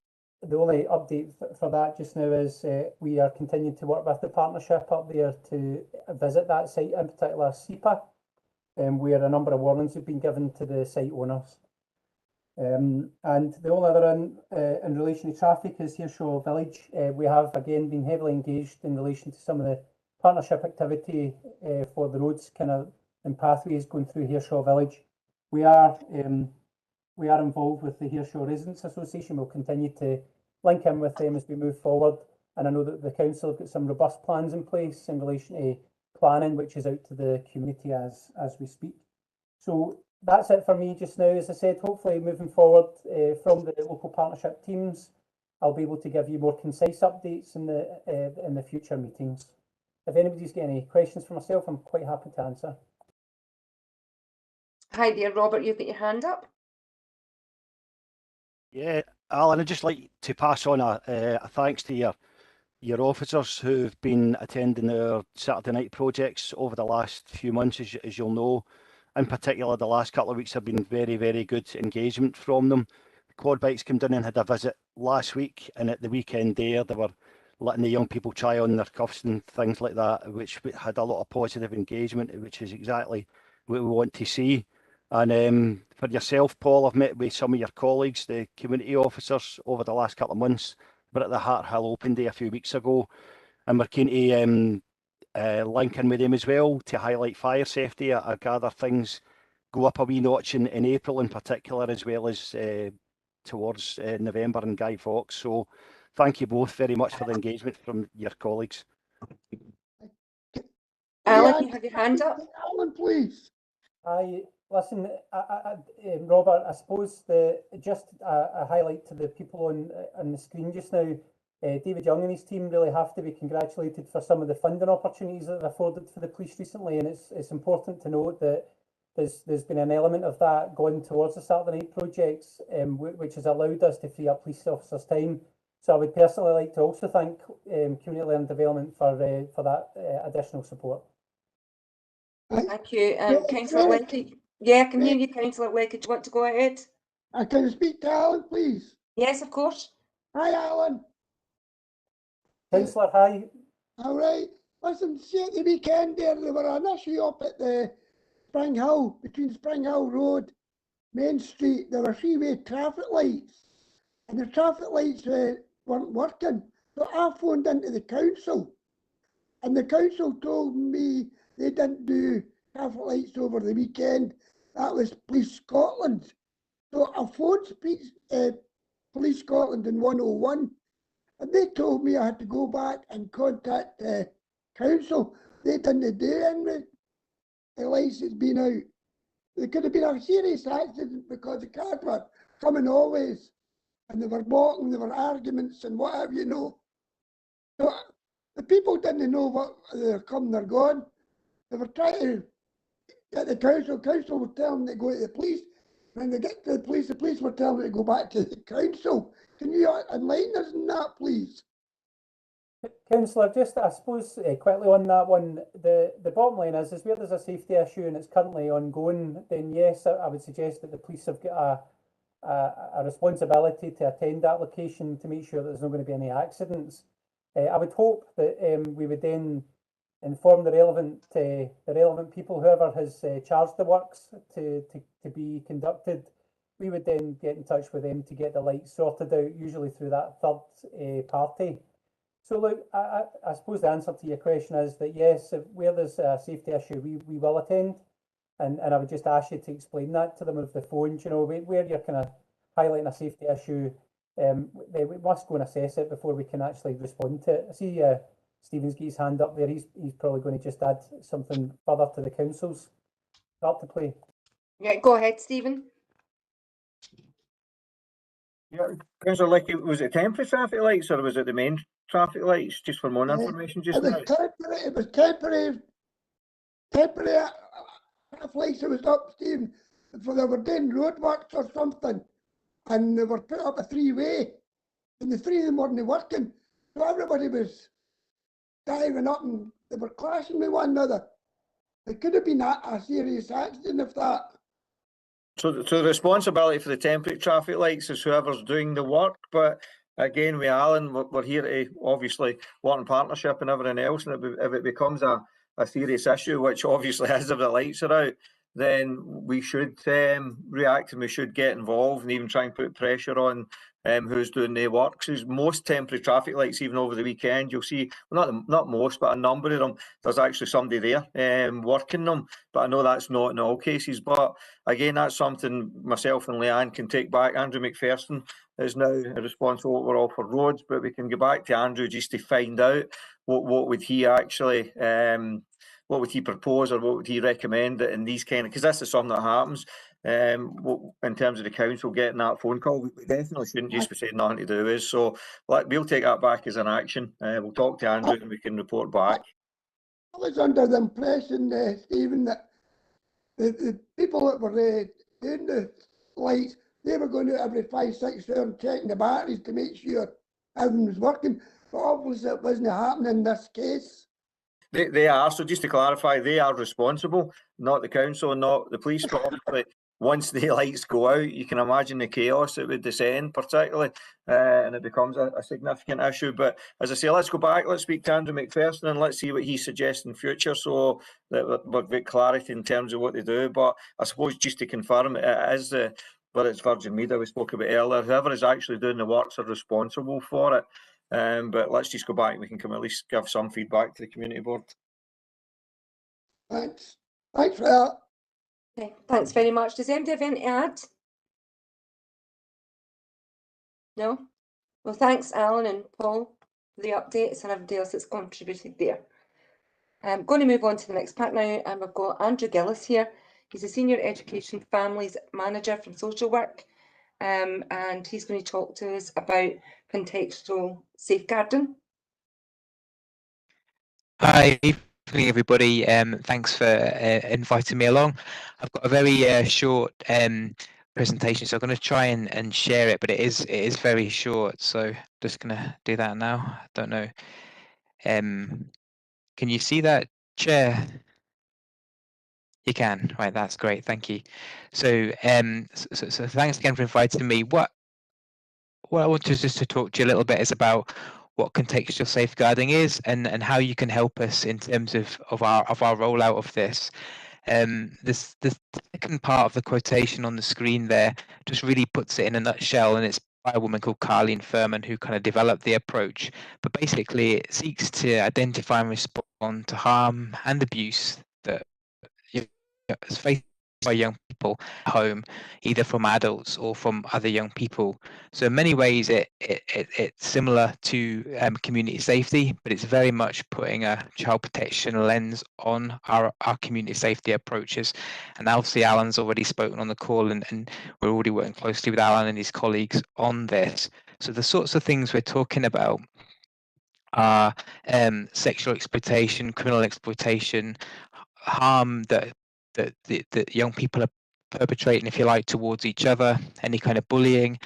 the only update for that just now is we are continuing to work with the partnership up there to visit that site, in particular SEPA, where a number of warnings have been given to the site owners. And the only other in relation to traffic is Hirshaw Village. We have again been heavily engaged in relation to some of the partnership activity for the roads kind of and pathways going through Hirshaw Village. We are involved with the Hirshaw Residents Association. We'll continue to link in with them as we move forward. And I know that the council have got some robust plans in place in relation to planning, which is out to the community as we speak. So that's it for me just now. As I said, hopefully moving forward from the local partnership teams, I'll be able to give you more concise updates in the future meetings. If anybody's got any questions for myself, I'm quite happy to answer. Hi there, Robert, you've got your hand up. Yeah, Alan, I'd just like to pass on a thanks to your officers who've been attending our Saturday night projects over the last few months, as you'll know. In particular, the last couple of weeks have been very, very good engagement from them. The quad bikes came down and had a visit last week, and at the weekend there, they were letting the young people try on their cuffs and things like that, which had a lot of positive engagement, which is exactly what we want to see. And for yourself, Paul, I've met with some of your colleagues, the community officers, over the last couple of months. We're at the Hart Hill Open Day a few weeks ago, and we're keen to link in with them as well to highlight fire safety. I gather things go up a wee notch in April in particular, as well as towards November and Guy Fawkes. So thank you both very much for the engagement from your colleagues. Alan, you have your hand up. Alan, please. Listen, Robert, I suppose just a highlight to the people on the screen just now. David Young and his team really have to be congratulated for some of the funding opportunities that they've afforded for the police recently, and it's important to note that there's been an element of that going towards the Saturday night projects, which has allowed us to free up police officers' time. So I would personally like to also thank Community Learning Development for that additional support. Thank you. Councillor Leckett. Yeah, I can hear you, Councillor Leckett. Do you want to go ahead? Can I speak to Alan, please? Yes, of course. Hi, Alan. Councillor, hi. All right. Listen, see at the weekend there were an issue up at the Spring Hill, between Spring Hill Road, Main Street. There were three-way traffic lights, and the traffic lights weren't working. So I phoned into the council, and the council told me they didn't do traffic lights over the weekend. That was Police Scotland. So I phoned Police Scotland in 101, And they told me I had to go back and contact the council. They didn't do anything. The lights had been out. There could have been a serious accident because the cars were coming always, and they were walking, there were arguments and what have you know. So the people didn't know what they're coming or gone. They were trying to get the council. Council were telling them to go to the police. When they get to the police were telling them to go back to the council. Can you enlighten us on that, please? Councillor, just I suppose quickly on that one, the bottom line is where there's a safety issue and it's currently ongoing, then yes, I would suggest that the police have got a responsibility to attend that location to make sure that there's not going to be any accidents. I would hope that we would then inform the relevant people, whoever has charged the works to be conducted. We would then get in touch with them to get the lights sorted out, usually through that third party. So look, I suppose the answer to your question is that yes, where there's a safety issue, we will attend, and I would just ask you to explain that to them over the phone. You know, where you're kind of highlighting a safety issue, we must go and assess it before we can actually respond to it. I see Stephen's got his hand up there. He's probably going to just add something further to the council's part to play. Yeah, go ahead, Stephen. Yeah, Councillor Leckie, was it temporary traffic lights or was it the main traffic lights? Just for more information, just now. It was temporary traffic lights that was up, Stephen. For they were doing roadworks or something, and they were put up a three-way, and the three of them weren't working. So everybody was diving up and they were clashing with one another. It could have been a serious accident if that. So the responsibility for the temporary traffic lights is whoever's doing the work, but again, with Alan, we're here to obviously work in partnership and everything else, and if it becomes a serious issue, which obviously is if the lights are out, then we should react and we should get involved and even try and put pressure on who's doing the work. Because most temporary traffic lights, even over the weekend, you'll see, well, not most, but a number of them, there's actually somebody there working them. But I know that's not in all cases. But again, that's something myself and Leanne can take back. Andrew McPherson is now responsible overall for roads, but we can go back to Andrew just to find out what would he actually what would he propose or what would he recommend that in these kind of, because this is something that happens in terms of the council getting that phone call. We definitely shouldn't just be saying nothing to do is. So we'll take that back as an action. We'll talk to Andrew and we can report back. I was under the impression, Stephen, that the people that were doing the lights, they were going out every 5-6 hours and checking the batteries to make sure everything was working. But obviously it wasn't happening in this case. They are, so just to clarify, they are responsible, not the council, not the police, but obviously once the lights go out, you can imagine the chaos it would descend, particularly, and it becomes a significant issue. But as I say, let's go back, let's speak to Andrew McPherson and let's see what he suggests in future so that we've got clarity in terms of what they do. But I suppose just to confirm, it is whether it's Virgin Media we spoke about earlier, whoever is actually doing the works are responsible for it. But let's just go back and we can come at least give some feedback to the community board. Thanks for that. Okay, thanks very much. Does anybody have anything to add? No? Well, thanks, Alan and Paul, for the updates and everybody else that's contributed there. I'm going to move on to the next part now, and we've got Andrew Gillis here. He's a Senior Education Families Manager from Social Work, and he's going to talk to us about contextual safeguarding. Hi, evening everybody. Thanks for inviting me along. I've got a very short presentation, so I'm going to try and share it, but it is very short, so just going to do that now. I don't know. Can you see that, Chair? You can, right? That's great. Thank you. So, so thanks again for inviting me. What I want to just to talk to you a little bit is about what contextual safeguarding is and how you can help us in terms of our rollout of this. The second part of the quotation on the screen there just really puts it in a nutshell, and it's by a woman called Carleen Furman who kind of developed the approach. But basically, it seeks to identify and respond to harm and abuse that is faced by young people home, either from adults or from other young people. So in many ways it's similar to community safety, but it's very much putting a child protection lens on our community safety approaches. And obviously Alan's already spoken on the call, and we're already working closely with Alan and his colleagues on this. So the sorts of things we're talking about are sexual exploitation, criminal exploitation, harm that young people are perpetrating, if you like, towards each other, any kind of bullying,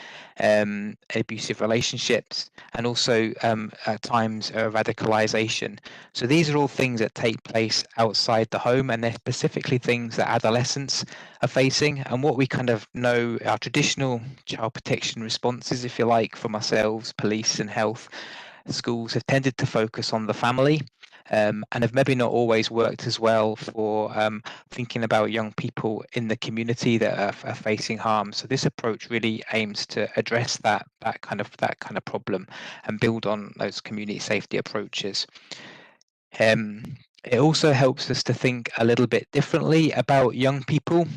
abusive relationships, and also at times radicalization. So these are all things that take place outside the home, and they're specifically things that adolescents are facing. And what we kind of know, our traditional child protection responses, if you like, from ourselves, police and health, schools have tended to focus on the family, and have maybe not always worked as well for thinking about young people in the community that are facing harm. So this approach really aims to address that kind of problem and build on those community safety approaches. It also helps us to think a little bit differently about young people.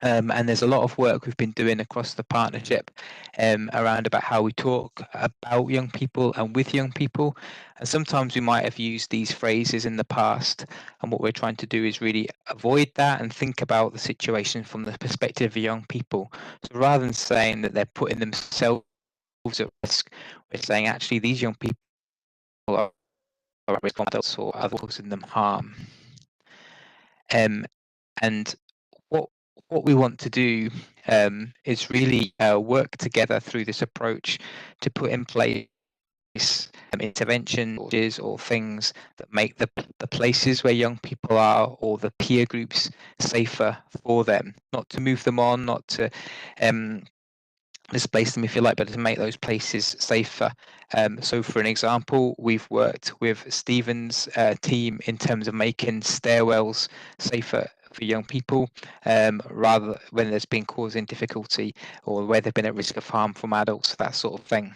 And there's a lot of work we've been doing across the partnership around about how we talk about young people and with young people. And sometimes we might have used these phrases in the past, and what we're trying to do is really avoid that and think about the situation from the perspective of young people. So rather than saying that they're putting themselves at risk, we're saying actually these young people are at risk of adults or others causing them harm. And what we want to do is really work together through this approach to put in place interventions or things that make the places where young people are or the peer groups safer for them, not to move them on, not to displace them, if you like, but to make those places safer. So for an example, we've worked with Stephen's team in terms of making stairwells safer for young people, rather when there's been causing difficulty or where they've been at risk of harm from adults, that sort of thing.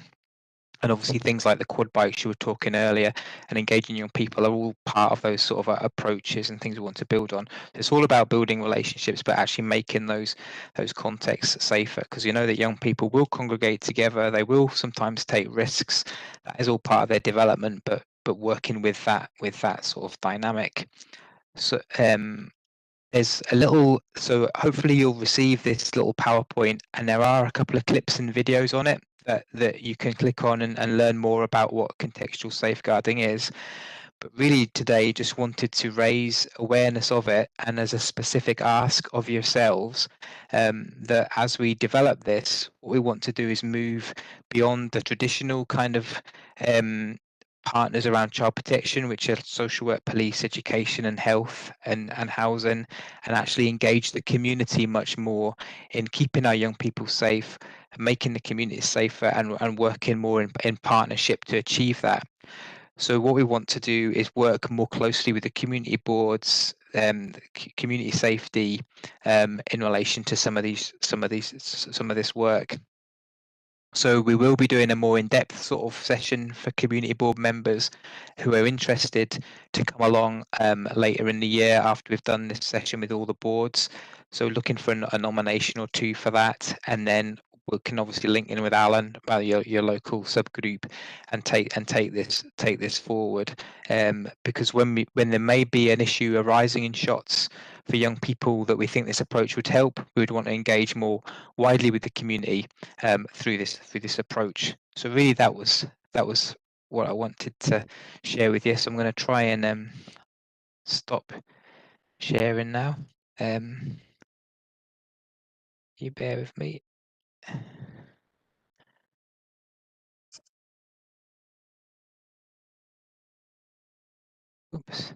And obviously things like the quad bikes you were talking earlier and engaging young people are all part of those sort of approaches and things we want to build on. It's all about building relationships, but actually making those contexts safer, because you know that young people will congregate together, they will sometimes take risks. That is all part of their development, but working with that sort of dynamic. So there's a little, so hopefully you'll receive this little PowerPoint, and there are a couple of clips and videos on it that you can click on and learn more about what contextual safeguarding is. But really today just wanted to raise awareness of it, and as a specific ask of yourselves, that as we develop this, what we want to do is move beyond the traditional kind of partners around child protection, which are social work, police, education and health and housing, and actually engage the community much more in keeping our young people safe, making the community safer, and working more in partnership to achieve that. So what we want to do is work more closely with the community boards, community safety, in relation to some of this work. So we will be doing a more in-depth sort of session for community board members who are interested to come along later in the year after we've done this session with all the boards. So looking for a nomination or two for that, and then we can obviously link in with Alan about your local subgroup and take this forward. Because when there may be an issue arising in shots for young people that we think this approach would help, we would want to engage more widely with the community through this approach. So really that was what I wanted to share with you. So I'm going to try and stop sharing now. You bear with me. Oops.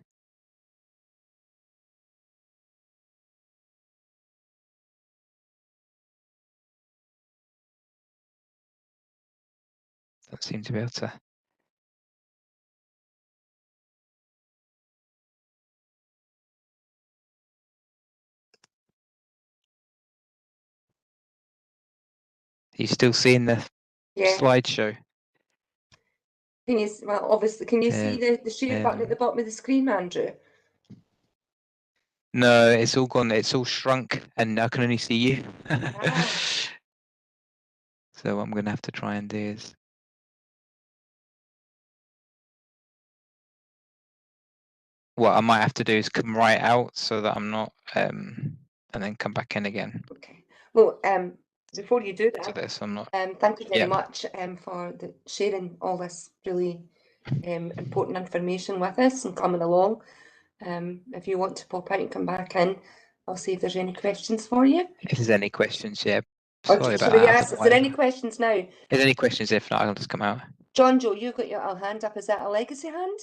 Don't seem to be able to. Are you still seeing the slideshow? Can you, well, obviously, can you see the share button at the bottom of the screen, Andrew? No, it's all gone. It's all shrunk, and I can only see you. So what I'm going to have to try and do is. What I might have to do is come right out so that I'm not, and then come back in again. Okay. Well, before you do To that, this, I'm not. thank you very Yeah. much for sharing all this really important information with us and coming along. If you want to pop out and come back in, I'll see if there's any questions for you. If there's any questions, yeah. Or Sorry should about we that. ask, is there any questions now? If there's any questions, if not, I'll just come out. John Joe, you've got your hand up. Is that a legacy hand?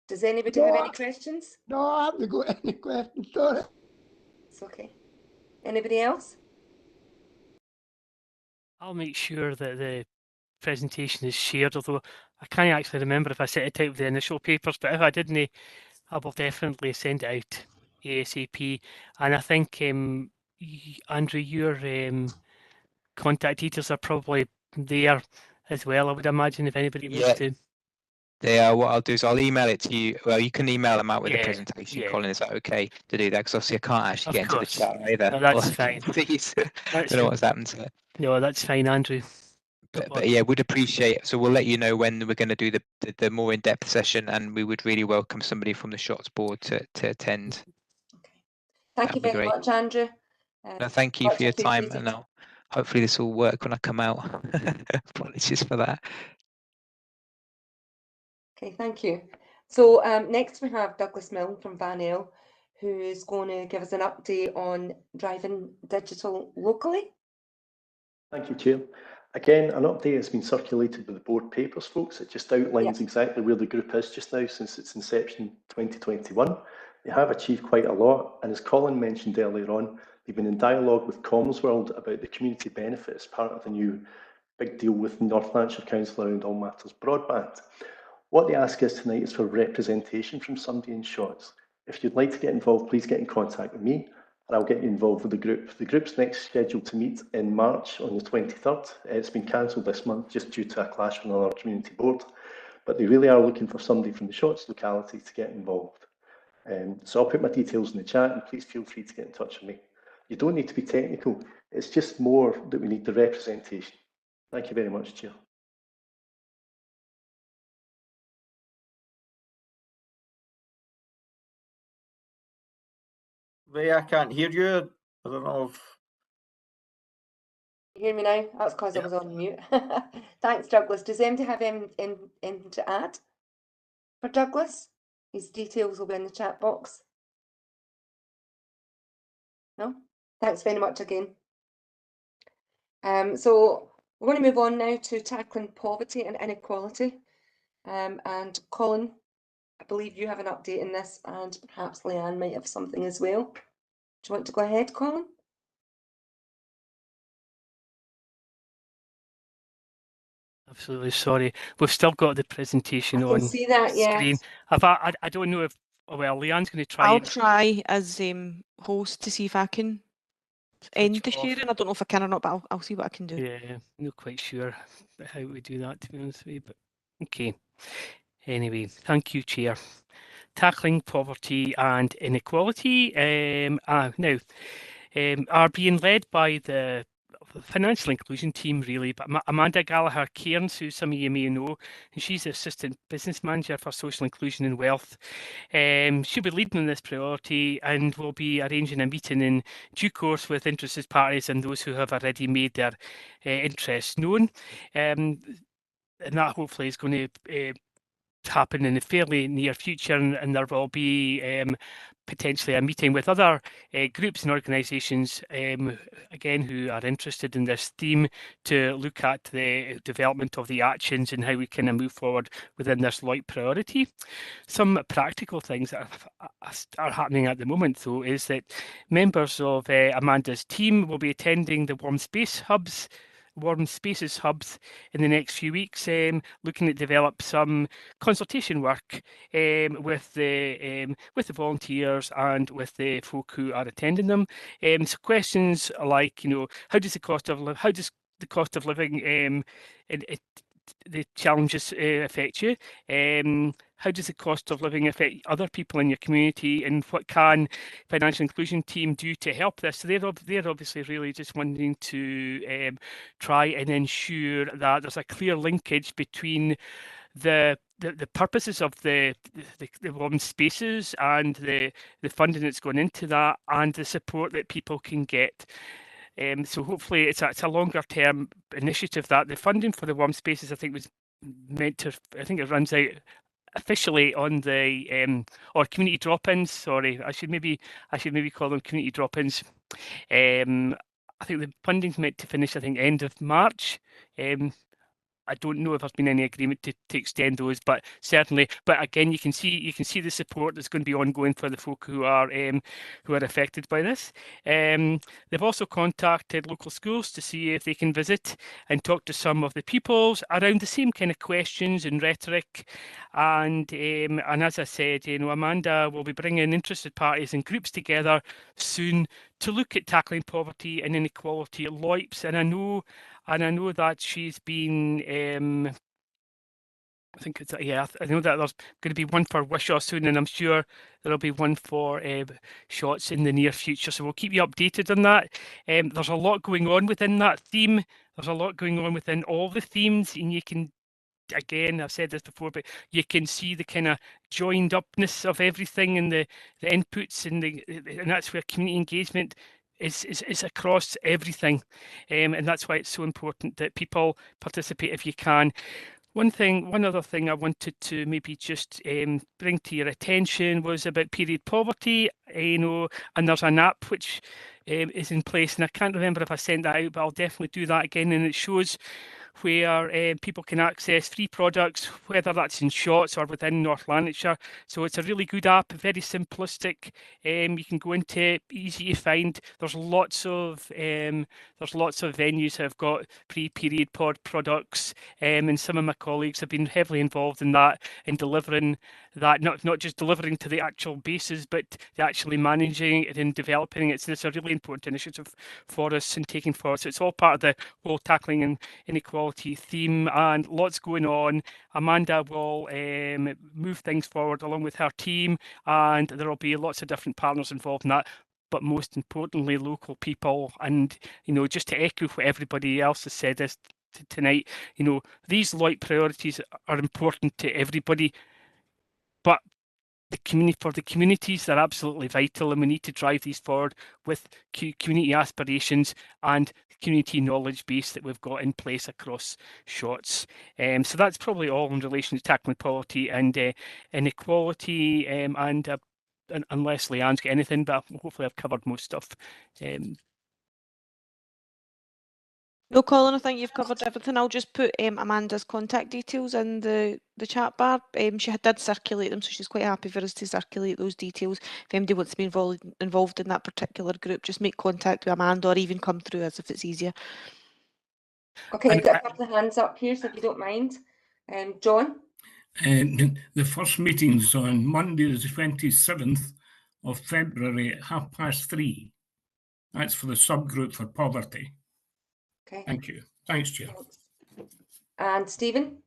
Does anybody have any questions? No, I haven't got any questions, sorry. It's okay. Anybody else? I'll make sure that the presentation is shared, although I can't actually remember if I set it out with the initial papers, but if I didn't, I will definitely send it out ASAP. And I think, Andrew, your contact details are probably there as well, I would imagine, if anybody wants to. They are. What I'll do is I'll email it to you. Well, you can email them out with the Yeah, presentation, yeah. Colin. Is that okay to do that? Because obviously I can't actually Of get into the course. chat either. No, that's fine. Please. That's Don't know fine. what's happened to it. No, that's fine, Andrew. But yeah, would appreciate. So we'll let you know when we're going to do the more in-depth session, and we would really welcome somebody from the Shots board to attend. Thank you very much, Andrew. No, thank you much for your time, appreciated. and hopefully this will work when I come out. Apologies for that. Okay, thank you. So next we have Douglas Milne from Vanel, who is going to give us an update on driving digital locally. Thank you, Chair. Again, an update has been circulated with the board papers, folks. It just outlines exactly where the group is just now since its inception 2021. They have achieved quite a lot, and as Colin mentioned earlier on, they've been in dialogue with CommsWorld about the community benefit as part of the new big deal with North Lanarkshire Council around all matters broadband. What they ask us tonight is for representation from somebody in Shots. If you'd like to get involved, please get in contact with me, and I'll get you involved with the group. The group's next scheduled to meet in March on the 23rd. It's been cancelled this month just due to a clash with another community board, but they really are looking for somebody from the Shots locality to get involved. So I'll put my details in the chat, and please feel free to get in touch with me. You don't need to be technical. It's just more that we need the representation. Thank you very much, Chair. Ray, I can't hear you. I don't know if... You hear me now? That's because I was on mute. Thanks, Douglas. Does anybody have anything to add for Douglas? His details will be in the chat box. No? Thanks very much again. So we're going to move on now to tackling poverty and inequality. And Colin, I believe you have an update in this, and perhaps Leanne might have something as well. Do you want to go ahead, Colin? Absolutely sorry. We've still got the presentation I can on see that, yeah. screen. I don't know if, well, Leanne's going to try. I'll try as host to see if I can end the sharing. I don't know if I can or not, but I'll see what I can do. Yeah, not quite sure how we do that, to be honest with you, but okay. Anyway, thank you, Chair. Tackling poverty and inequality now are being led by the financial inclusion team, really, but Amanda Gallagher Cairns, who some of you may know, and she's the Assistant Business Manager for Social Inclusion and Wealth. She'll be leading on this priority and will be arranging a meeting in due course with interested parties and those who have already made their interests known. And that hopefully is going to happen in the fairly near future, and there will be potentially a meeting with other groups and organisations, again, who are interested in this theme, to look at the development of the actions and how we can move forward within this light priority. Some practical things that are happening at the moment, though, is that members of Amanda's team will be attending the Warm Spaces hubs in the next few weeks, looking at develop some consultation work with the volunteers and with the folk who are attending them. So questions like, how does the cost of living the challenges affect you? How does the cost of living affect other people in your community, and what can financial inclusion team do to help this? So they're obviously really just wanting to try and ensure that there's a clear linkage between the purposes of the warm spaces and the funding that's going into that, and the support that people can get. So hopefully it's a longer term initiative. That the funding for the warm spaces, I think, was meant to, I think it runs out officially on the or community drop-ins. Sorry, I should maybe call them community drop-ins. I think the funding's meant to finish, I think, end of March. I don't know if there's been any agreement to extend those, but certainly. But again, you can see the support that's going to be ongoing for the folk who are affected by this. They've also contacted local schools to see if they can visit and talk to some of the pupils around the same kind of questions and rhetoric. And as I said, Amanda will be bringing interested parties and groups together soon to look at tackling poverty and inequality at LOIPS. And I know that she's been, I think it's, yeah, I know that there's going to be one for Wishaw soon, and I'm sure there'll be one for Shotts in the near future. So we'll keep you updated on that. There's a lot going on within that theme. There's a lot going on within all the themes, and you can, again, I've said this before, but you can see the kind of joined upness of everything and the inputs, and that's where community engagement is across everything, and that's why it's so important that people participate if you can. One other thing I wanted to maybe just bring to your attention was about period poverty. And there's an app which is in place, and I can't remember if I sent that out, but I'll definitely do that again. And it shows where people can access free products, whether that's in Shotts or within North Lanarkshire. So it's a really good app, very simplistic. You can go into it, easy to find. There's lots of venues that have got pre-period pod products, and some of my colleagues have been heavily involved in that, in delivering that, not just delivering to the actual bases, but actually managing it and developing it. So it's a really important initiative for us and taking forward. So it's all part of the whole tackling and inequality theme, and lots going on. Amanda will move things forward along with her team, and there will be lots of different partners involved in that, but most importantly local people. And just to echo what everybody else has said this tonight, these LOIP priorities are important to everybody, but for the communities, they're absolutely vital, and we need to drive these forward with community aspirations and community knowledge base that we've got in place across Shotts. So that's probably all in relation to tackling poverty and inequality, and unless Leanne's got anything, but hopefully I've covered most stuff. No, Colin, I think you've covered everything. I'll just put Amanda's contact details in the chat bar. She did circulate them, so she's quite happy for us to circulate those details. If anybody wants to be involved in that particular group, just make contact with Amanda, or even come through us if it's easier. Okay, I've got a couple of hands up here, so if you don't mind. John? The first meeting's on Monday, the 27th of February at 3:30. That's for the subgroup for poverty. Okay. Thank you. Thanks, Chair. And Stephen?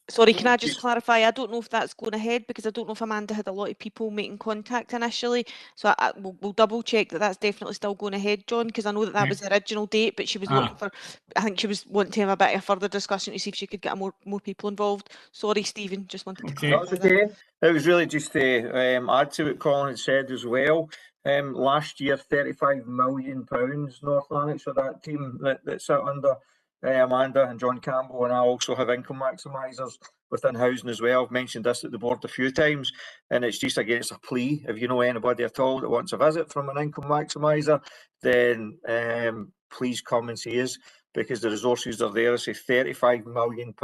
Sorry, can I just clarify? I don't know if that's going ahead, because I don't know if Amanda had a lot of people making contact initially. So we'll double check that that's definitely still going ahead, John, because I know that was the original date, but she was looking for, I think she was wanting to have a bit of further discussion to see if she could get more people involved. Sorry, Stephen, just wanted to clarify that. It was really just to add to what Colin had said as well. Last year, £35 million, North Lanarkshire, that team that sat under Amanda and John Campbell, and I also have income maximisers within housing as well. I've mentioned this at the board a few times, and it's just against a plea. If you know anybody at all that wants a visit from an income maximiser, then please come and see us, because the resources are there. I say £35 million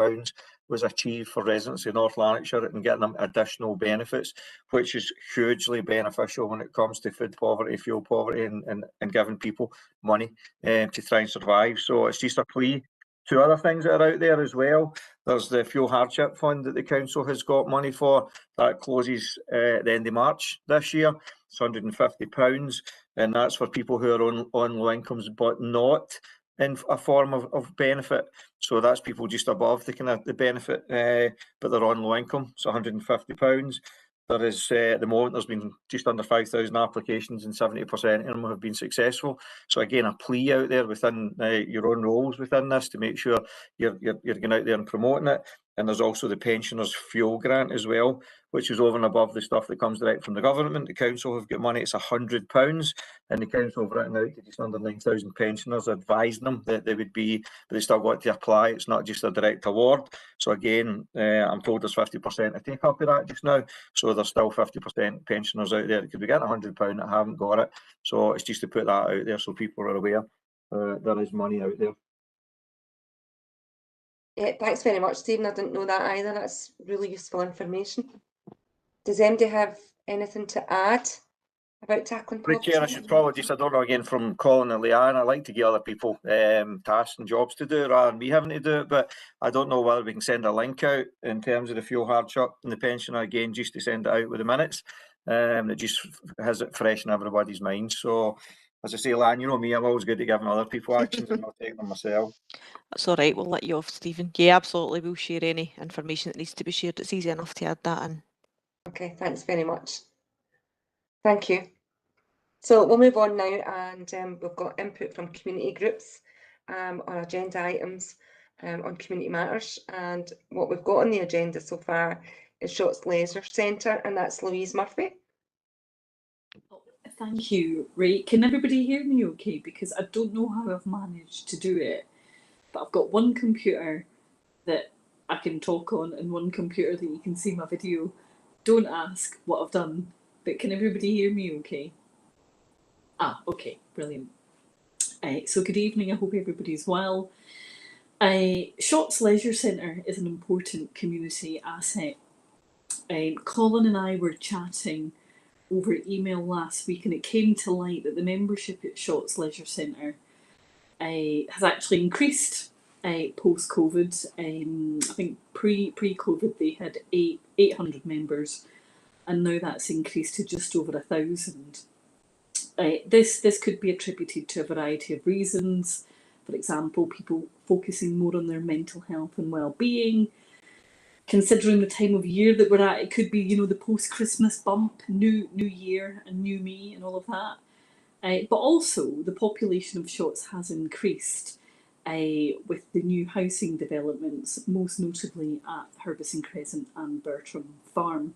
was achieved for residents in North Lanarkshire and getting them additional benefits, which is hugely beneficial when it comes to food poverty, fuel poverty, and giving people money to try and survive. So it's just a plea. Two other things that are out there as well. There's the Fuel Hardship Fund that the council has got money for. That closes at the end of March this year. It's £150, and that's for people who are on low incomes but not in a form of benefit. So that's people just above the kind of the benefit, but they're on low income, so £150. There is, at the moment, there's been just under 5,000 applications and 70% of them have been successful. So again, a plea out there within your own roles within this to make sure you're going out there and promoting it. And there's also the pensioners' fuel grant as well, which is over and above the stuff that comes direct from the government. The council have got money, it's £100, and the council have written out to just under 9,000 pensioners, advising them that they would be, but they still got to apply. It's not just a direct award. So again, I'm told there's 50% to take up of that just now. So there's still 50% pensioners out there that could be getting £100 that haven't got it. So it's just to put that out there so people are aware there is money out there. Yeah, thanks very much, Stephen. I didn't know that either. That's really useful information. Does anybody have anything to add about tackling poverty? Chair, I should probably just, I don't know, again, from Colin and Leanne, I like to give other people tasks and jobs to do rather than me having to do it, but I don't know whether we can send a link out in terms of the fuel hardship and the pensioner, again, just to send it out with the minutes. That just has it fresh in everybody's mind. So, as I say, Leanne, you know me, I'm always good at giving other people actions and not taking them myself. That's all right, we'll let you off, Stephen. Yeah, absolutely, we'll share any information that needs to be shared. It's easy enough to add that in. Okay, thanks very much. Thank you. So we'll move on now, and we've got input from community groups on agenda items on community matters. And what we've got on the agenda so far is Shotts Leisure Centre, and that's Louise Murphy. Thank you. Right, can everybody hear me okay? Because I don't know how I've managed to do it, but I've got one computer that I can talk on and one computer that you can see my video. Don't ask what I've done, but can everybody hear me okay? Ah, okay, brilliant. So good evening, I hope everybody's well. Shotts Leisure Centre is an important community asset. Colin and I were chatting over email last week, and it came to light that the membership at Shotts Leisure Centre has actually increased post-COVID. I think pre-COVID they had 800 members, and now that's increased to just over 1,000. This could be attributed to a variety of reasons. For example, people focusing more on their mental health and well-being. Considering the time of year that we're at, it could be, you know, the post-Christmas bump, new year and new me and all of that. But also the population of Shotts has increased with the new housing developments, most notably at Herbison Crescent and Bertram Farm.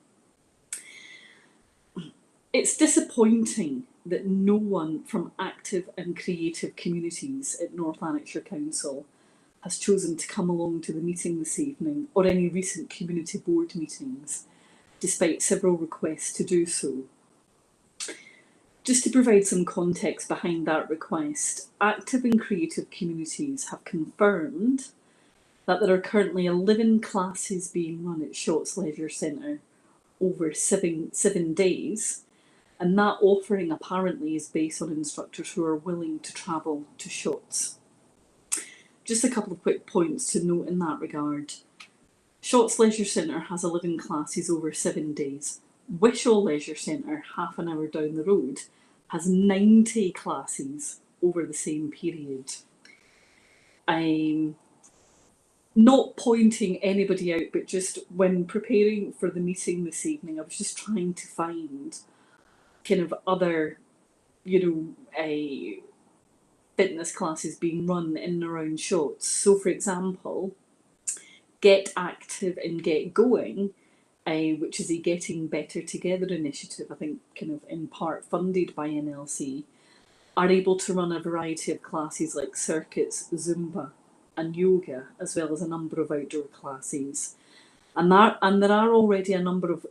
It's disappointing that no one from active and creative communities at North Lanarkshire Council has chosen to come along to the meeting this evening or any recent community board meetings, despite several requests to do so. Just to provide some context behind that request, active and creative communities have confirmed that there are currently 11 classes being run at Shotts Leisure Centre over seven days, and that offering apparently is based on instructors who are willing to travel to Shotts. Just a couple of quick points to note in that regard. Shotts Leisure Centre has 11 classes over 7 days. Wishaw Leisure Centre, half an hour down the road, has 90 classes over the same period. I'm not pointing anybody out, but just when preparing for the meeting this evening, I was just trying to find kind of other, you know, fitness classes being run in and around Shotts. So, for example, Get Active and Get Going, which is a Getting Better Together initiative, I think kind of in part funded by NLC, are able to run a variety of classes like circuits, Zumba and yoga, as well as a number of outdoor classes. And there are already a number of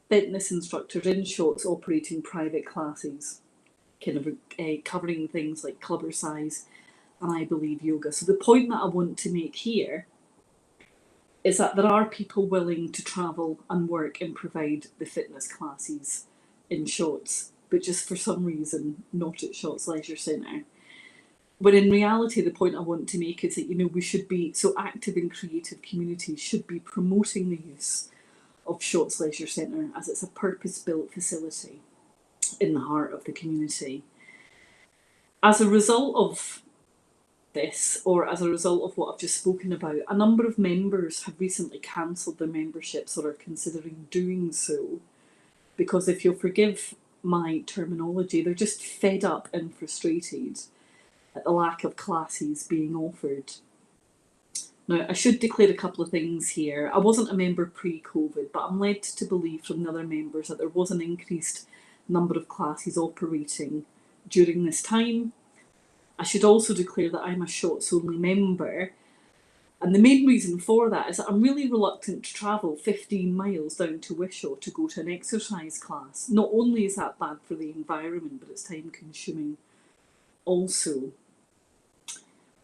fitness instructors in Shotts operating private classes, kind of covering things like clubber size and I believe yoga. So the point that I want to make here is that there are people willing to travel and work and provide the fitness classes in Shotts, but just for some reason not at Shotts Leisure Centre. When in reality, the point I want to make is that, you know, we should be, so active and creative communities should be promoting the use of Shotts Leisure Centre as it's a purpose-built facility in the heart of the community. As a result of this, or as a result of what I've just spoken about, a number of members have recently cancelled their memberships or are considering doing so, because if you'll forgive my terminology, they're just fed up and frustrated at the lack of classes being offered. Now, I should declare a couple of things here. I wasn't a member pre-COVID, but I'm led to believe from the other members that there was an increased number of classes operating during this time. I should also declare that I'm a Shotts only member, and the main reason for that is that I'm really reluctant to travel 15 miles down to Wishaw to go to an exercise class. Not only is that bad for the environment, but it's time consuming also.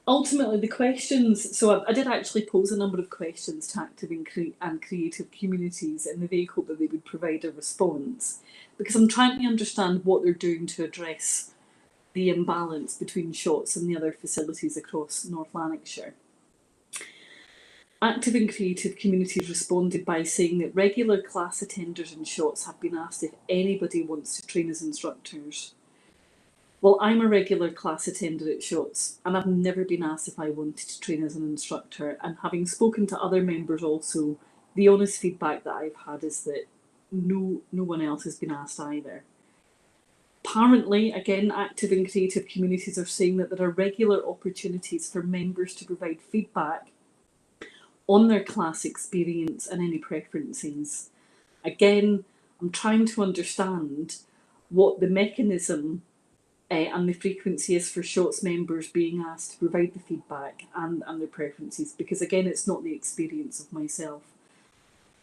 Ultimately, the questions, so I did actually pose a number of questions to active and creative communities in the vague hope that they would provide a response, because I'm trying to understand what they're doing to address the imbalance between Shotts and the other facilities across North Lanarkshire. Active and creative communities responded by saying that regular class attenders in Shotts have been asked if anybody wants to train as instructors. Well, I'm a regular class attender at Shotts, and I've never been asked if I wanted to train as an instructor, and having spoken to other members also, the honest feedback that I've had is that no one else has been asked either. Apparently, again, active and creative communities are saying that there are regular opportunities for members to provide feedback on their class experience and any preferences. Again, I'm trying to understand what the mechanism and the frequency is for Shotts members being asked to provide the feedback and their preferences, because again, it's not the experience of myself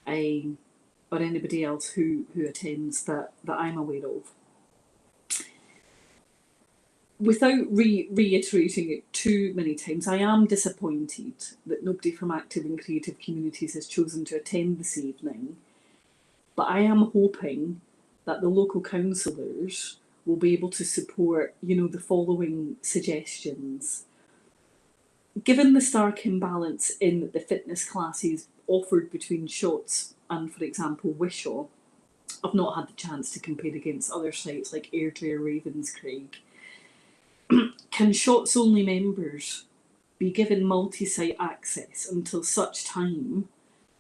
or anybody else who attends that I'm aware of. Without reiterating it too many times, I am disappointed that nobody from active and creative communities has chosen to attend this evening, but I am hoping that the local councillors will be able to support, the following suggestions. Given the stark imbalance in the fitness classes offered between Shotts and, for example, Wishaw, I've not had the chance to compare against other sites like Airdrie or Ravenscraig. Can Shotts only members be given multi-site access until such time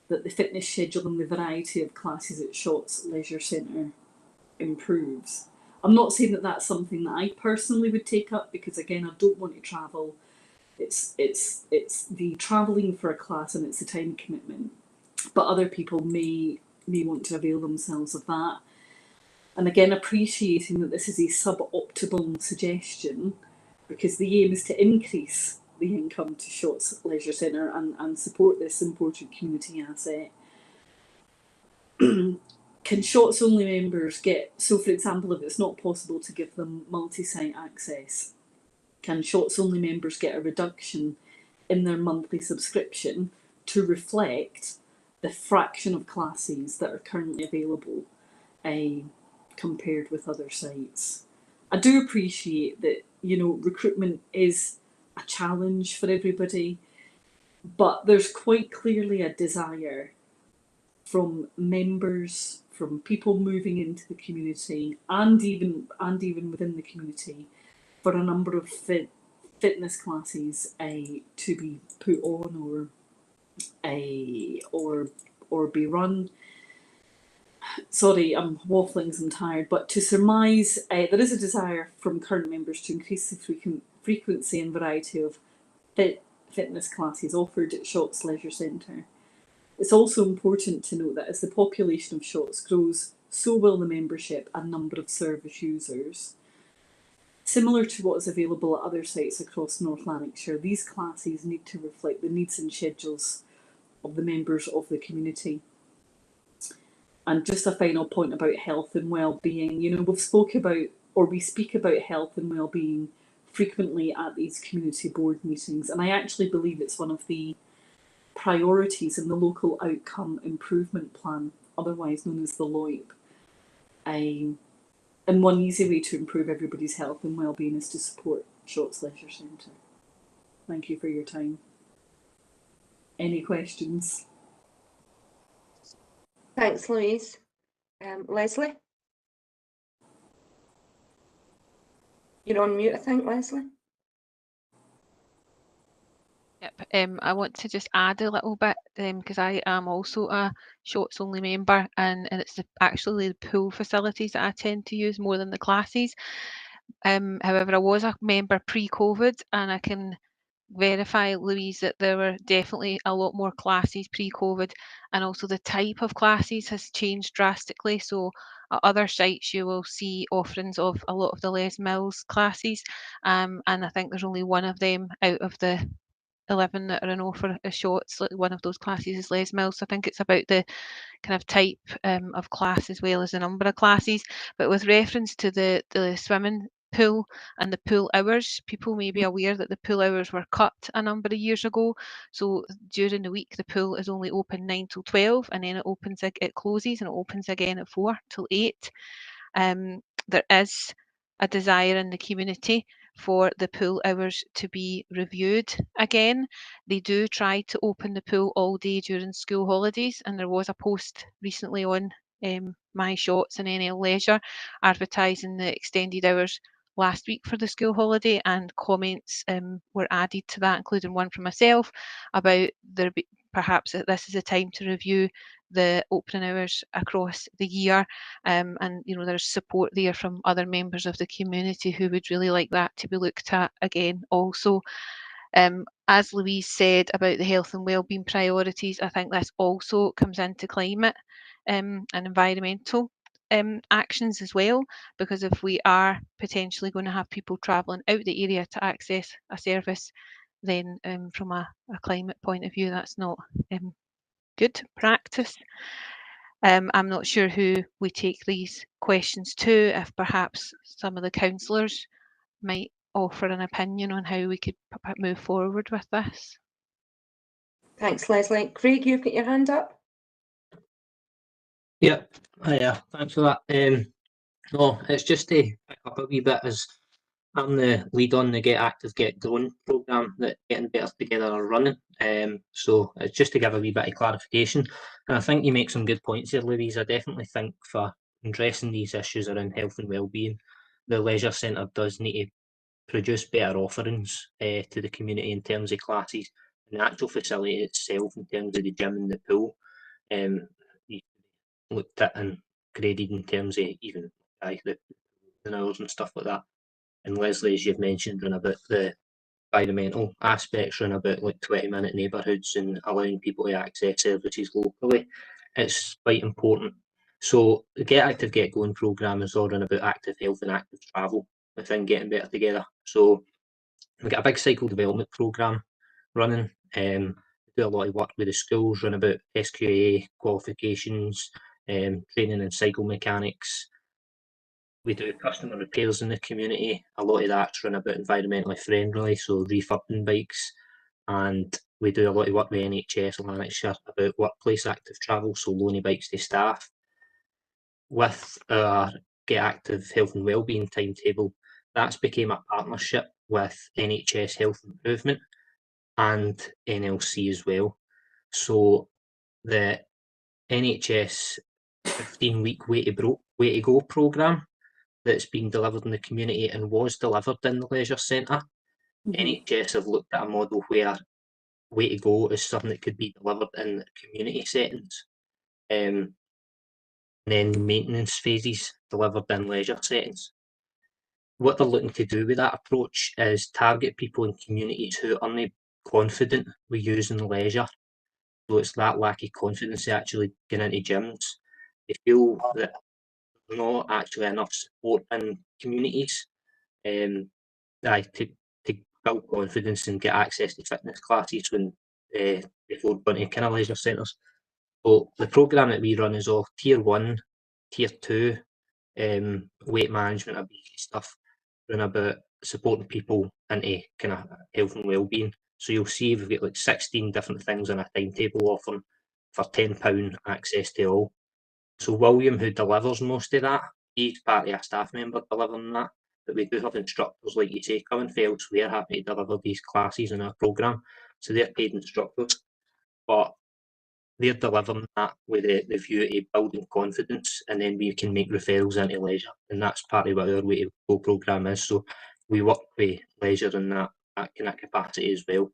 that the fitness schedule and the variety of classes at Shotts Leisure Centre improves? I'm not saying that that's something that I personally would take up, because again, I don't want to travel. It's the travelling for a class and it's the time commitment. But other people may want to avail themselves of that. And again, appreciating that this is a suboptimal suggestion, because the aim is to increase the income to Shotts Leisure Centre and support this important community asset. Can Shotts only members get, so for example, if it's not possible to give them multi-site access, can Shotts only members get a reduction in their monthly subscription to reflect the fraction of classes that are currently available compared with other sites? I do appreciate that, recruitment is a challenge for everybody, but there's quite clearly a desire from members, from people moving into the community, and even within the community, for a number of fitness classes to be put on or be run. Sorry, I'm waffling as I'm tired, but to surmise, there is a desire from current members to increase the frequency and variety of fitness classes offered at Shotts Leisure Centre. It's also important to note that as the population of Shotts grows, so will the membership and number of service users. Similar to what is available at other sites across North Lanarkshire, these classes need to reflect the needs and schedules of the members of the community. And just a final point about health and well-being. We speak about health and well-being frequently at these community board meetings, and I actually believe it's one of the priorities in the local outcome improvement plan, otherwise known as the LOIP. And one easy way to improve everybody's health and well-being is to support Shotts Leisure Centre. Thank you for your time. Any questions? Thanks, Louise. Leslie? You're on mute, I think, Leslie. I want to just add a little bit because I am also a Shots Only member, and it's actually the pool facilities that I tend to use more than the classes. However, I was a member pre-COVID, and I can verify, Louise, that there were definitely a lot more classes pre-COVID, and also the type of classes has changed drastically. So at other sites you will see offerings of a lot of the Les Mills classes, and I think there's only one of them out of the 11 that are on offer as Shots. One of those classes is Les Mills. So I think it's about the kind of type of class as well as the number of classes. But with reference to the swimming pool and the pool hours, people may be aware that the pool hours were cut a number of years ago. So during the week the pool is only open 9 till 12, and then it closes and it opens again at 4 till 8. There is a desire in the community for the pool hours to be reviewed again. They do try to open the pool all day during school holidays, and there was a post recently on My Shots and NL Leisure advertising the extended hours last week for the school holiday, and comments were added to that, including one from myself about perhaps that this is a time to review the opening hours across the year, and there's support there from other members of the community who would really like that to be looked at again also. As Louise said about the health and wellbeing priorities, I think this also comes into climate and environmental actions as well, because if we are potentially going to have people travelling out the area to access a service, then from a climate point of view, that's not good practice. I'm not sure who we take these questions to, if perhaps some of the councillors might offer an opinion on how we could move forward with this. Thanks, Leslie. Craig, you've got your hand up. Yeah, thanks for that. No, it's just to pick up a wee bit, as I'm the lead on the Get Active, Get Going programme that Getting Better Together are running. So it's just to give a wee bit of clarification. And I think you make some good points here, Louise. I definitely think for addressing these issues around health and wellbeing, the Leisure Centre does need to produce better offerings to the community in terms of classes, and the actual facility itself in terms of the gym and the pool. Looked at and graded in terms of even the hours and stuff like that. And Leslie, as you've mentioned, run about the environmental aspects, run about like 20-minute neighbourhoods and allowing people to access services locally. It's quite important. So the Get Active, Get Going programme is all run about active health and active travel within Getting Better Together. So we've got a big cycle development programme running. We do a lot of work with the schools, run about SQA qualifications, training in cycle mechanics. We do customer repairs in the community. A lot of that's run about environmentally friendly, so refurbing bikes. And we do a lot of work with NHS and Lanarkshire about workplace active travel, so loaning bikes to staff. With our Get Active Health and Wellbeing timetable, that's became a partnership with NHS Health Improvement and NLC as well. So the NHS 15-week Way to Go programme that's been delivered in the community and was delivered in the Leisure Centre. NHS have looked at a model where Way to Go is something that could be delivered in community settings. And then maintenance phases delivered in leisure settings. What they're looking to do with that approach is target people in communities who aren't confident with using leisure. So it's that lack of confidence to actually get into gyms. They feel that there's not actually enough support in communities to build confidence and get access to fitness classes when before going to kind of leisure centres. So the programme that we run is all Tier 1, Tier 2, weight management, obesity stuff, and about supporting people into kind of health and wellbeing. So you'll see we've got like 16 different things on a timetable offering for £10 access to all. So William, who delivers most of that, he's part of a staff member delivering that, but we do have instructors, like you say, coming from elsewhere, happy to deliver these classes in our programme. So they're paid instructors, but they're delivering that with the view to building confidence, and then we can make referrals into leisure, and that's part of what our Way to Go programme is. So we work with leisure in that kind of capacity as well.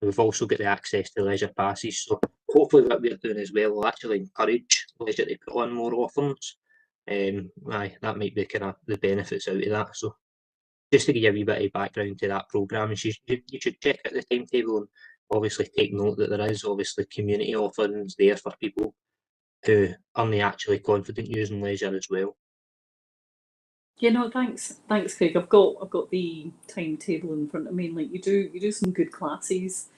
We've also got the access to leisure passes. So hopefully what we're doing as well will actually encourage leisure to put on more offerings. Aye, that might be kind of the benefits out of that. So just to give you a wee bit of background to that programme, you should check out the timetable and obviously take note that there is obviously community offerings there for people who aren't actually confident using leisure as well. Yeah, no, thanks, Craig. I've got the timetable in front of me. Like you do some good classes,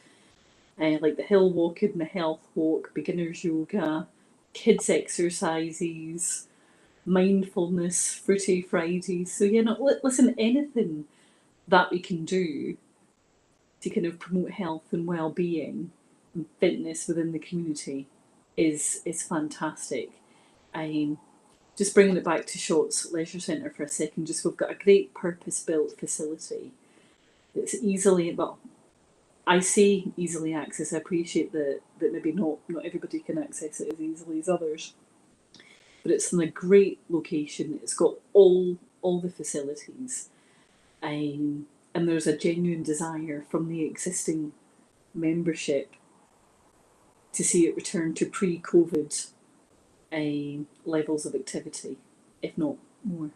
like the hill walking, the health walk, beginners yoga, kids exercises, mindfulness, fruity Fridays. So yeah, no, listen, anything that we can do to kind of promote health and well-being and fitness within the community is fantastic. Just bringing it back to Shotts Leisure Centre for a second, we've got a great purpose-built facility that's easily, well, I say easily accessed. I appreciate that maybe not everybody can access it as easily as others, but it's in a great location. It's got all the facilities, and there's a genuine desire from the existing membership to see it return to pre-COVID levels of activity, if not more.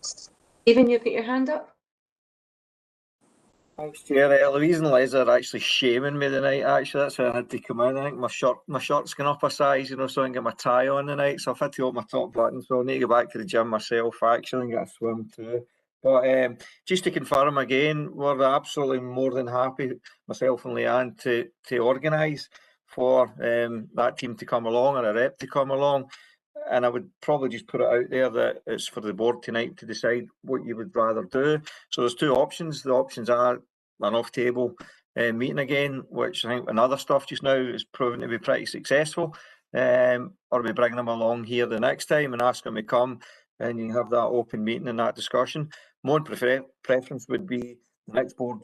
Stephen, you've got your hand up. Thanks, Chair. Louise and Liz are actually shaming me tonight. Actually, that's why I had to come in. I think my shirt's gone up a size, so I can get my tie on tonight. So I've had to open my top button. So I need to go back to the gym myself actually and get a swim too. But just to confirm again, we're absolutely more than happy, myself and Leanne, to organise for that team to come along or a rep to come along. And I would probably just put it out there that it's for the board tonight to decide what you would rather do. So there's two options. The options are an off-table meeting again, which I think and other stuff just now is proven to be pretty successful. Or we bring them along here the next time and ask them to come and you have that open meeting and that discussion. My own preference would be the next board,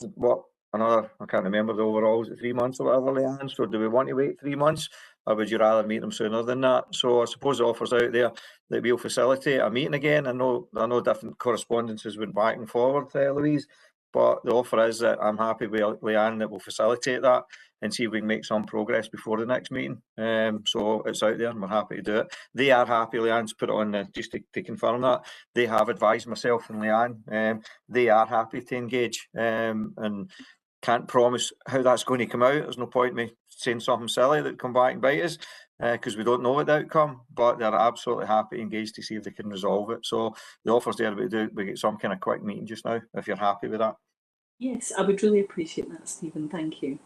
I can't remember the overall, is it 3 months or whatever, Leanne? So do we want to wait 3 months or would you rather meet them sooner than that? So I suppose the offer's out there that we'll facilitate a meeting again. I know different correspondences went back and forward, Louise, but the offer is that I'm happy with Leanne that we'll facilitate that and see if we can make some progress before the next meeting. So it's out there and we're happy to do it. They are happy, Leanne's put it on just to confirm that. They have advised myself and Leanne. They are happy to engage and can't promise how that's going to come out. There's no point in me saying something silly that come back and bite us because we don't know what the outcome, but they're absolutely happy to engage to see if they can resolve it. So the offer's there, we get some kind of quick meeting just now, if you're happy with that. Yes, I would really appreciate that, Stephen. Thank you.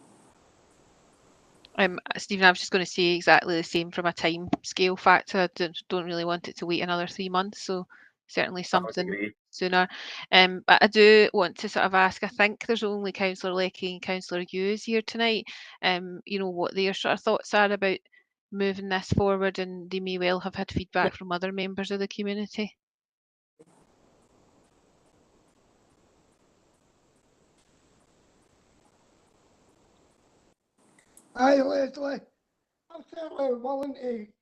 Stephen, I was just going to say exactly the same from a time scale factor. I don't really want it to wait another 3 months, so certainly something sooner. But I do want to sort of ask, I think there's only Councillor Leckie and Councillor Hughes here tonight, what their sort of thoughts are about moving this forward, and they may well have had feedback from other members of the community. Aye, Leslie, I'm certainly willing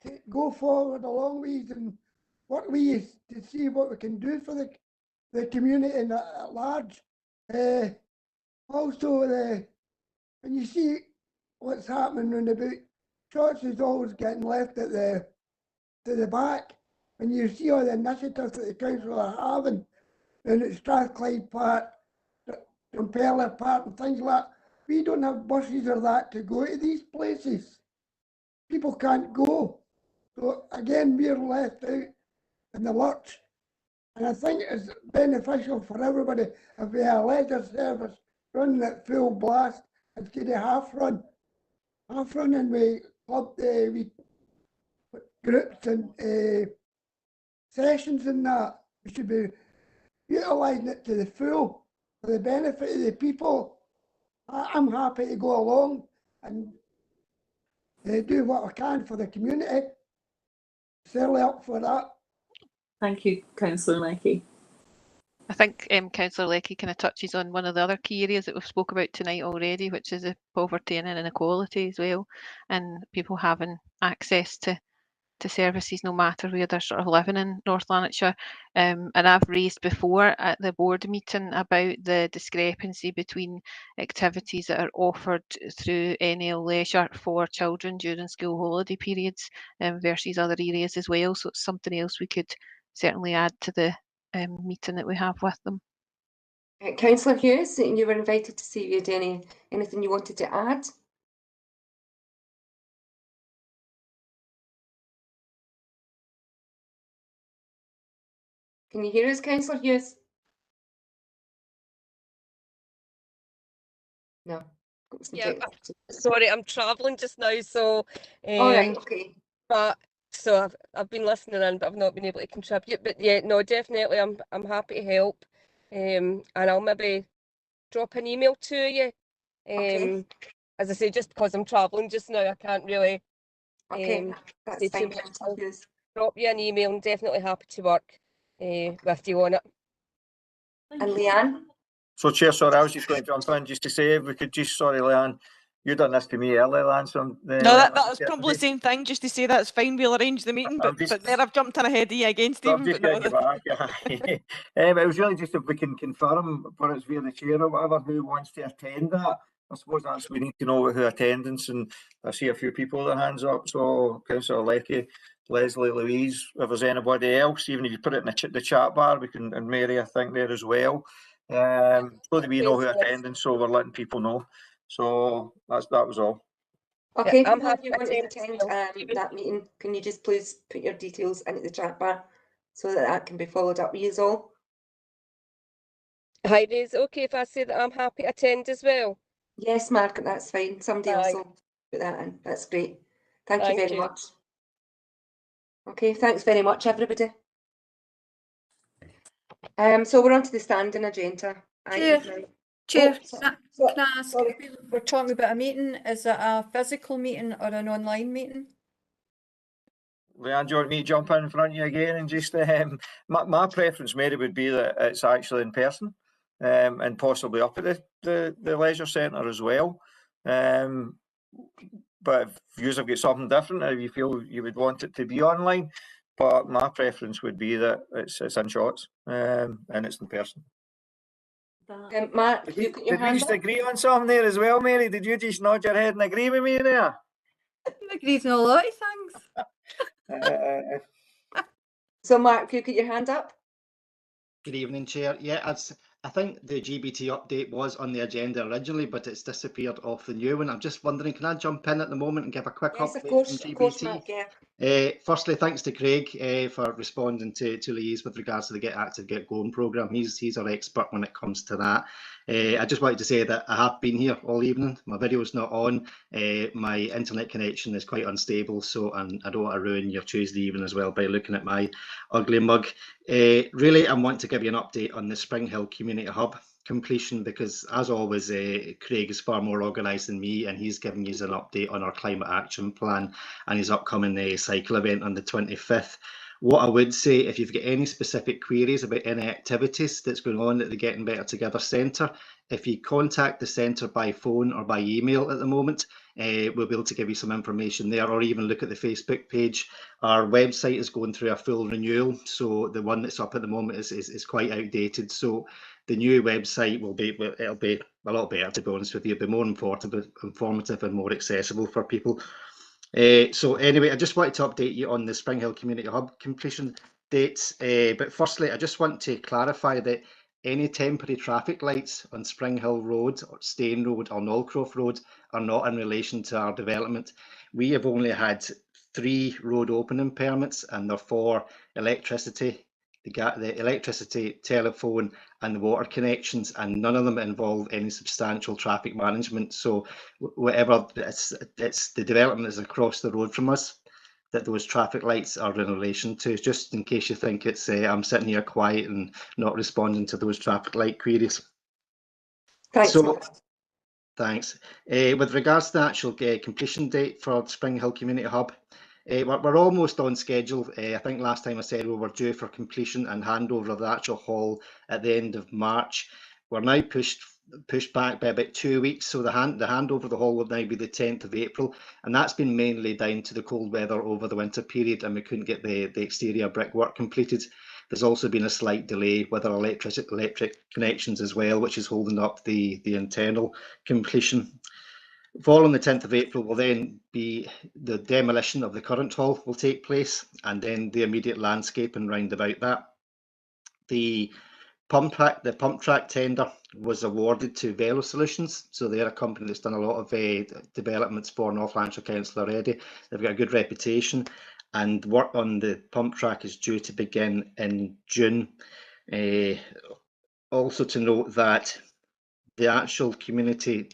to go forward along with you and work with you to see what we can do for the community at large. Also, when you see what's happening round about, Shotts is always getting left at to the back. When you see all the initiatives that the council are having, and it's Strathclyde Park, Propeller Park and things like that, we don't have buses or that to go to these places. People can't go. So again, we're left out in the lurch. And I think it's beneficial for everybody if we have a leisure service running at full blast instead of half run. Half run and we club we groups and sessions and that. We should be utilising it to the full for the benefit of the people. I'm happy to go along and do what I can for the community. Certainly up for that. Thank you, Councillor Leckie. I think Councillor Leckie kind of touches on one of the other key areas that we've spoke about tonight already, which is the poverty and inequality as well, and people having access to to services no matter where they're sort of living in North Lanarkshire. And I've raised before at the board meeting about the discrepancy between activities that are offered through NL Leisure for children during school holiday periods versus other areas as well. So it's something else we could certainly add to the meeting that we have with them. Councillor Hughes, you were invited to see if you had anything you wanted to add. Can you hear us, Councillor Hughes? No. Yeah, sorry, I'm travelling just now, so all right, okay. But so I've been listening in, but I've not been able to contribute. But yeah, no, definitely, I'm happy to help. And I'll maybe drop an email to you. Okay. As I say, just because I'm travelling just now, I can't really Okay, that's say fine, too much. Councillor Hughes. Drop you an email and definitely happy to work with you on it. And Leanne? So, Chair, sorry, I was just going to jump in just to say, if we could just, sorry, Leanne, you done this to me earlier, Leanne. So, No, that was probably the same thing, just to say that's fine, we'll arrange the meeting, but there I've jumped in ahead of you again, Stephen. Just getting you back. It was really just if we can confirm, whether it's via the chair or whatever, who wants to attend that. I suppose that's, we need to know who attendance, and I see a few people with their hands up. So, Councillor Leckie, Leslie, Louise, if there's anybody else, even if you put it in the chat bar, we can, and Mary, I think, there as well. So that we know who attendance, so we're letting people know. So that was all. Okay, yeah, I'm if happy you want to attend that meeting, can you just please put your details into the chat bar so that can be followed up with you all? Hi, is it okay if I say that I'm happy to attend as well? Yes, Margaret, that's fine. Somebody else will put that in. That's great. Thank you very much. Okay, thanks very much, everybody. So we're on to the standing agenda. Chair, can I ask, we're talking about a meeting, is it a physical meeting or an online meeting? Leanne, do you want me to jump in front of you again and just, my preference, Mary, would be that it's actually in person, and possibly up at the leisure centre as well. But if you have got something different, or if you feel you would want it to be online, but my preference would be that it's in Shotts, and it's in person. Mark, did we just agree on something there as well, Mary? Did you just nod your head and agree with me there? I agree on a lot of things. So, Mark, you get your hand up. Good evening, Chair. Yeah, I think the GBT update was on the agenda originally, but it's disappeared off the new one. I'm just wondering, can I jump in at the moment and give a quick update on GBT? Of course, Mark, yeah. Firstly, thanks to Craig for responding to Louise with regards to the Get Active, Get Going programme. He's our expert when it comes to that. I just wanted to say that I have been here all evening. My video's not on. My internet connection is quite unstable, so and I don't want to ruin your Tuesday evening as well by looking at my ugly mug. Really, I want to give you an update on the Spring Hill Community Hub completion, because as always, Craig is far more organised than me, and he's giving you an update on our climate action plan and his upcoming cycle event on the 25th. What I would say, if you've got any specific queries about any activities that's going on at the Getting Better Together Centre, if you contact the centre by phone or by email at the moment, we'll be able to give you some information there, or even look at the Facebook page. Our website is going through a full renewal, so the one that's up at the moment is quite outdated. So the new website it'll be a lot better, to be honest with you. It'll be more informative and more accessible for people. So anyway, I just wanted to update you on the Spring Hill Community Hub completion dates. But firstly, I just want to clarify that any temporary traffic lights on Spring Hill Road, or Stane Road, or Knollcroft Road are not in relation to our development. We have only had 3 road opening permits, and they're for electricity, the electricity, telephone, and the water connections, and none of them involve any substantial traffic management. So whatever, it's the development is across the road from us that those traffic lights are in relation to, just in case you think it's I'm sitting here quiet and not responding to those traffic light queries. Thanks. So, thanks. With regards to the actual completion date for Spring Hill Community Hub, we're almost on schedule. I think last time I said we were due for completion and handover of the actual hall at the end of March. We're now pushed pushed back by about 2 weeks. So the handover of the hall will now be the 10th of April, and that's been mainly down to the cold weather over the winter period, and we couldn't get the exterior brickwork completed. There's also been a slight delay with our electric connections as well, which is holding up the internal completion. Following the 10th of April will then be the demolition of the current hall will take place, and then the immediate landscaping round about that. The pump track tender was awarded to Velo Solutions, so they're a company that's done a lot of developments for North Lanarkshire Council already. They've got a good reputation, and work on the pump track is due to begin in June. Also to note that the actual community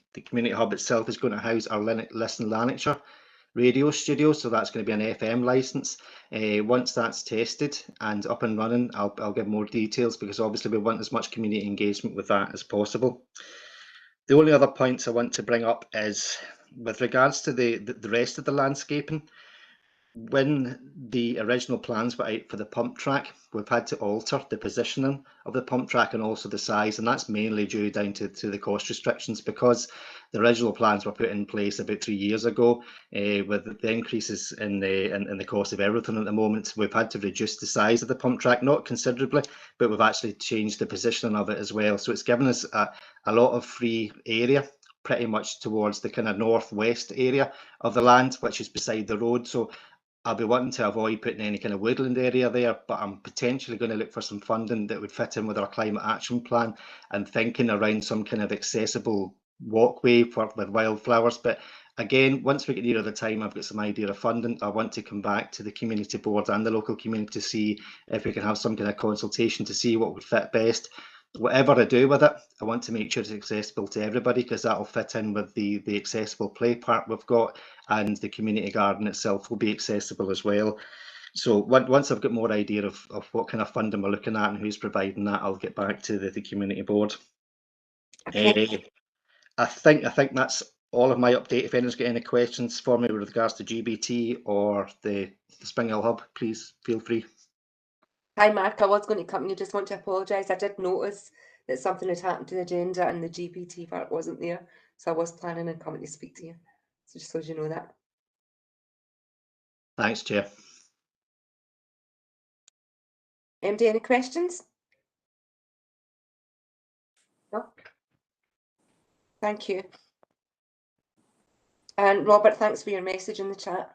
hub itself is going to house our Listen Lanarkshire radio studio, so that's going to be an FM license. Once that's tested and up and running, I'll give more details, because obviously we want as much community engagement with that as possible. The only other points I want to bring up is with regards to the rest of the landscaping. When the original plans were out for the pump track, we've had to alter the positioning of the pump track and also the size, and that's mainly due down to the cost restrictions, because the original plans were put in place about 3 years ago. With the increases in the cost of everything at the moment, we've had to reduce the size of the pump track, not considerably, but we've actually changed the positioning of it as well. So it's given us a lot of free area, pretty much towards the kind of northwest area of the land, which is beside the road. So I'll be wanting to avoid putting any kind of woodland area there, but I'm potentially going to look for some funding that would fit in with our climate action plan, and thinking around some kind of accessible walkway with wildflowers. But again, once we get nearer the time, I've got some idea of funding. I want to come back to the community board and the local community to see if we can have some kind of consultation to see what would fit best. Whatever I do with it, I want to make sure it's accessible to everybody, because that'll fit in with the accessible play park we've got, and the community garden itself will be accessible as well. So once I've got more idea of what kind of funding we're looking at and who's providing that, I'll get back to the community board. Okay. I think that's all of my update. If anyone's got any questions for me with regards to GBT or the Spring Hill Hub, please feel free. Hi Mark, I was going to come in. I just want to apologise. I did notice that something had happened to the agenda and the GPT part wasn't there. So I was planning on coming to speak to you. So just so you know that. Thanks, Chair. MD, any questions? No? Thank you. And Robert, thanks for your message in the chat.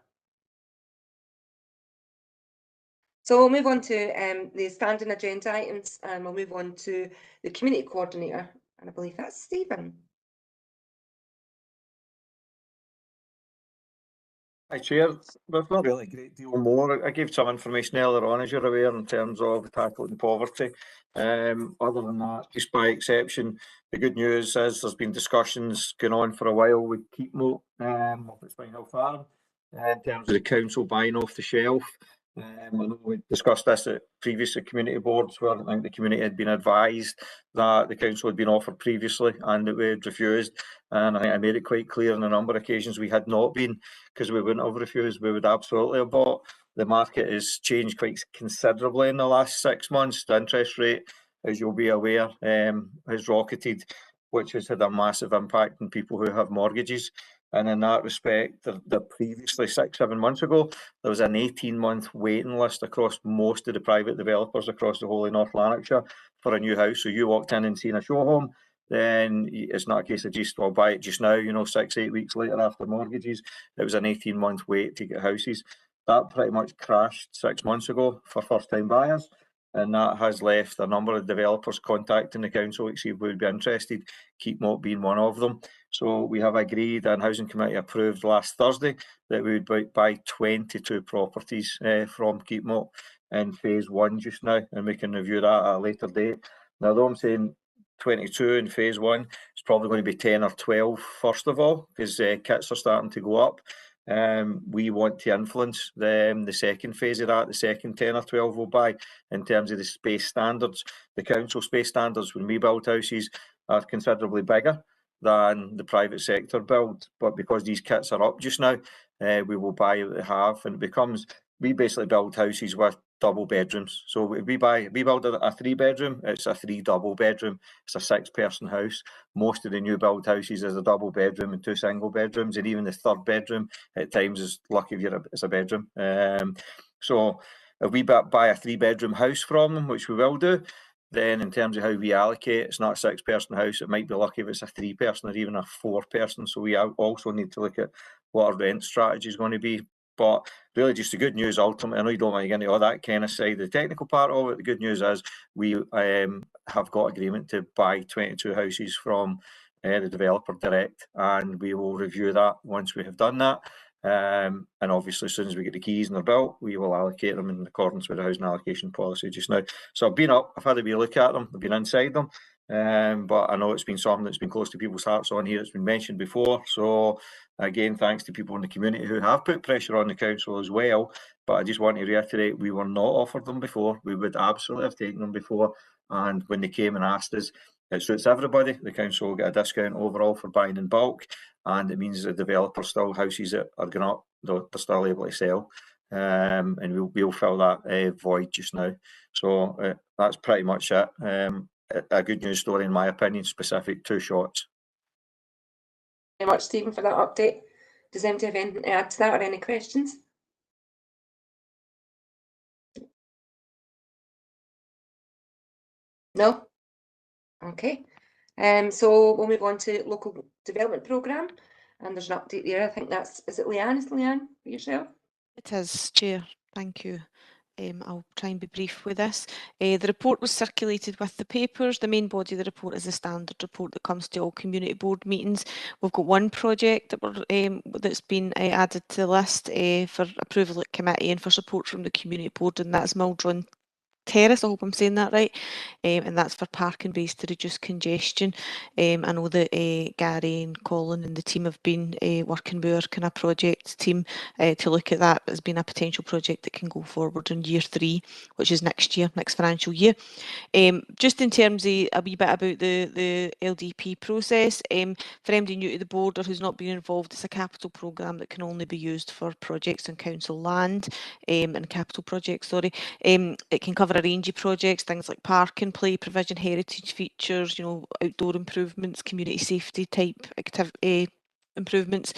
So we'll move on to the standing agenda items, and we'll move on to the community coordinator, and I believe that's Stephen. Hi Chair, there's not really a great deal more. I gave some information earlier on, as you're aware, in terms of tackling poverty. Other than that, just by exception, the good news is there's been discussions going on for a while with Keepmoat up at Spring Hill Farm in terms of the council buying off the shelf. I know we discussed this at previous community boards, where I think the community had been advised that the council had been offered previously and that we had refused. And I think I made it quite clear on a number of occasions we had not been, because we wouldn't have refused. We would absolutely have bought. The market has changed quite considerably in the last 6 months. The interest rate, as you'll be aware, has rocketed, which has had a massive impact on people who have mortgages. And in that respect, the previously 6-7 months ago, there was an 18-month waiting list across most of the private developers across the whole of North Lanarkshire for a new house. So you walked in and seen a show home, then it's not a case of just, well, buy it just now, 6-8 weeks later after mortgages. It was an 18-month wait to get houses. That pretty much crashed 6 months ago for first-time buyers. And that has left a number of developers contacting the council to see if we would be interested, Keepmoat being one of them. So we have agreed, and Housing Committee approved last Thursday, that we would buy 22 properties from Keepmoat in phase 1 just now, and we can review that at a later date. Now, though I'm saying 22 in phase 1, it's probably going to be 10 or 12 first of all, because kits are starting to go up. We want to influence the second phase of that, the second 10 or 12 we'll buy, in terms of the space standards. The council space standards when we build houses are considerably bigger than the private sector build, but because these kits are up just now, we will buy what they have, and it becomes, we basically build houses with double bedrooms. So we build a 3-bedroom, it's a 3 double bedroom, it's a 6-person house. Most of the new build houses is a double bedroom and 2 single bedrooms, and even the 3rd bedroom at times is lucky if it's a bedroom. So if we buy a 3-bedroom house from them, which we will do, then in terms of how we allocate, it's not a 6-person house, it might be lucky if it's a 3-person or even a 4-person. So we also need to look at what our rent strategy is going to be. But really just the good news ultimately, I know you don't want to get into all that kind of side, the technical part of it, the good news is we have got agreement to buy 22 houses from the developer direct, and we will review that once we have done that. And obviously as soon as we get the keys and they're built, we will allocate them in accordance with the housing allocation policy just now. So I've been up, I've had a wee look at them, I've been inside them, but I know it's been something that's been close to people's hearts on here. It's been mentioned before, so again, thanks to people in the community who have put pressure on the council as well. But I just want to reiterate, we were not offered them before. We would absolutely have taken them before. And when they came and asked us, it suits everybody. The council will get a discount overall for buying in bulk. And it means the developers still, houses that are going up, they're still able to sell. And we'll fill that void just now. So that's pretty much it. A good news story in my opinion, specific to Shotts. Very much, Stephen, for that update. Does anybody have anything to add to that or any questions? No? Okay. So we'll move on to local development programme, and there's an update there. I think that's, is it Leanne? Is it Leanne for yourself? It is, Chair. Thank you. I'll try and be brief with this. The report was circulated with the papers. The main body of the report is a standard report that comes to all community board meetings. We've got one project that that's been added to the list for approval at committee and for support from the community board, and that's Mildron Terrace, I hope I'm saying that right, and that's for parking bays to reduce congestion. I know that Gary and Colin and the team have been working with our kind of project team to look at that as being a potential project that can go forward in year 3, which is next year, next financial year. Just in terms of a wee bit about the LDP process, for anybody new to the board or who's not been involved, it's a capital programme that can only be used for projects on council land and capital projects, sorry. It can cover a range of projects, things like parking, play provision, heritage features, you know, outdoor improvements, community safety type improvements.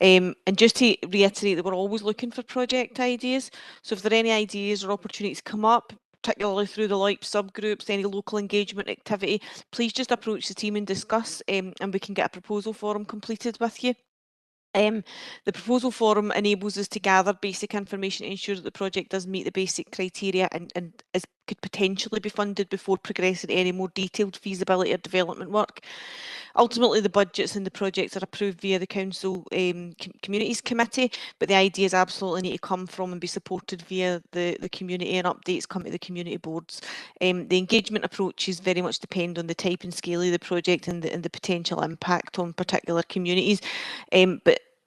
And just to reiterate that we're always looking for project ideas. So if there are any ideas or opportunities come up, particularly through the LIPE subgroups, any local engagement activity, please just approach the team and discuss, and we can get a proposal form completed with you. The proposal form enables us to gather basic information to ensure that the project does meet the basic criteria and could potentially be funded before progressing to any more detailed feasibility or development work. Ultimately, the budgets and the projects are approved via the Council Communities Committee, but the ideas absolutely need to come from and be supported via the community, and updates come to the community boards. The engagement approaches very much depend on the type and scale of the project and the potential impact on particular communities.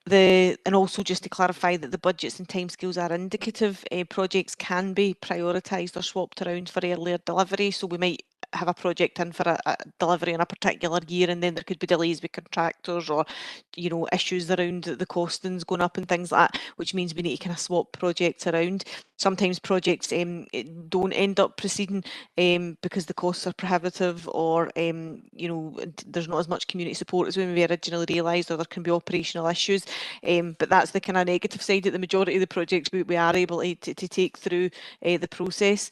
And also just to clarify that the budgets and timescales are indicative. Projects can be prioritised or swapped around for earlier delivery, so we might have a project in for a delivery in a particular year, and then there could be delays with contractors or, you know, issues around the costings going up and things like that, which means we need to kind of swap projects around. Sometimes projects don't end up proceeding because the costs are prohibitive, or you know, there's not as much community support as when we originally realised, or there can be operational issues. But that's the kind of negative side, that the majority of the projects we are able to take through the process.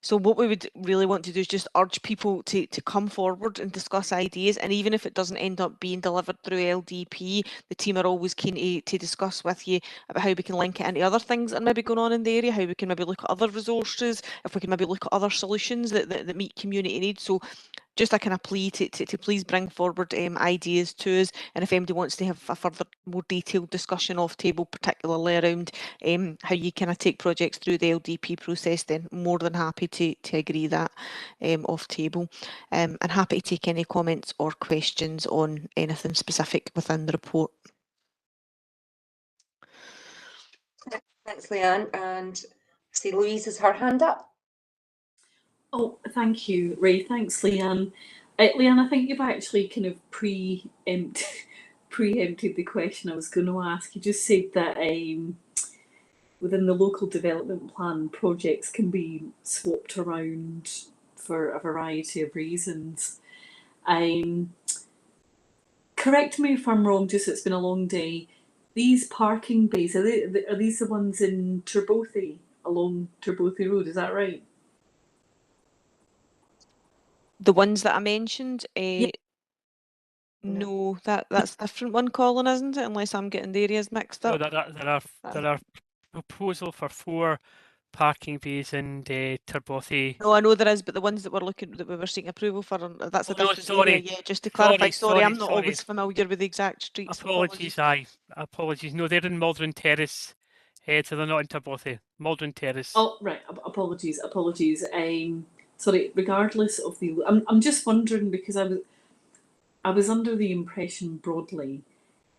So what we would really want to do is just urge people to come forward and discuss ideas, and even if it doesn't end up being delivered through LDP, the team are always keen to discuss with you about how we can link it into other things that are maybe going on in the area, how we can maybe look at other resources, if we can maybe look at other solutions that meet community needs. So just a kind of plea to please bring forward ideas to us, and if anybody wants to have a further more detailed discussion off table, particularly around how you kind of take projects through the LDP process, then more than happy to agree that off table, and happy to take any comments or questions on anything specific within the report. Thanks, Leanne. And see, Louise has her hand up. Oh, thank you, Ray. Thanks, Leanne. Leanne, I think you've actually kind of preempted the question I was going to ask. You just said that within the local development plan, projects can be swapped around for a variety of reasons. Correct me if I'm wrong, just it's been a long day. These parking bays, are these the ones in Turbothi, along Turbothi Road, is that right? The ones that I mentioned, no, that's a different one, Colin, isn't it? Unless I'm getting the areas mixed No, up. there are proposal for 4 parking bays in Turbothi. No, I know there is, but the ones that we were seeking approval for, that's a Oh, no, different area. sorry. Yeah, just to clarify. Sorry, I'm not sorry. always familiar with the exact streets. Apologies, apologies. No, they're in Maldron Terrace, so they're not in Turbothi. Maldron Terrace. Oh, right. Apologies. Sorry. Regardless of the, I'm just wondering because I was under the impression broadly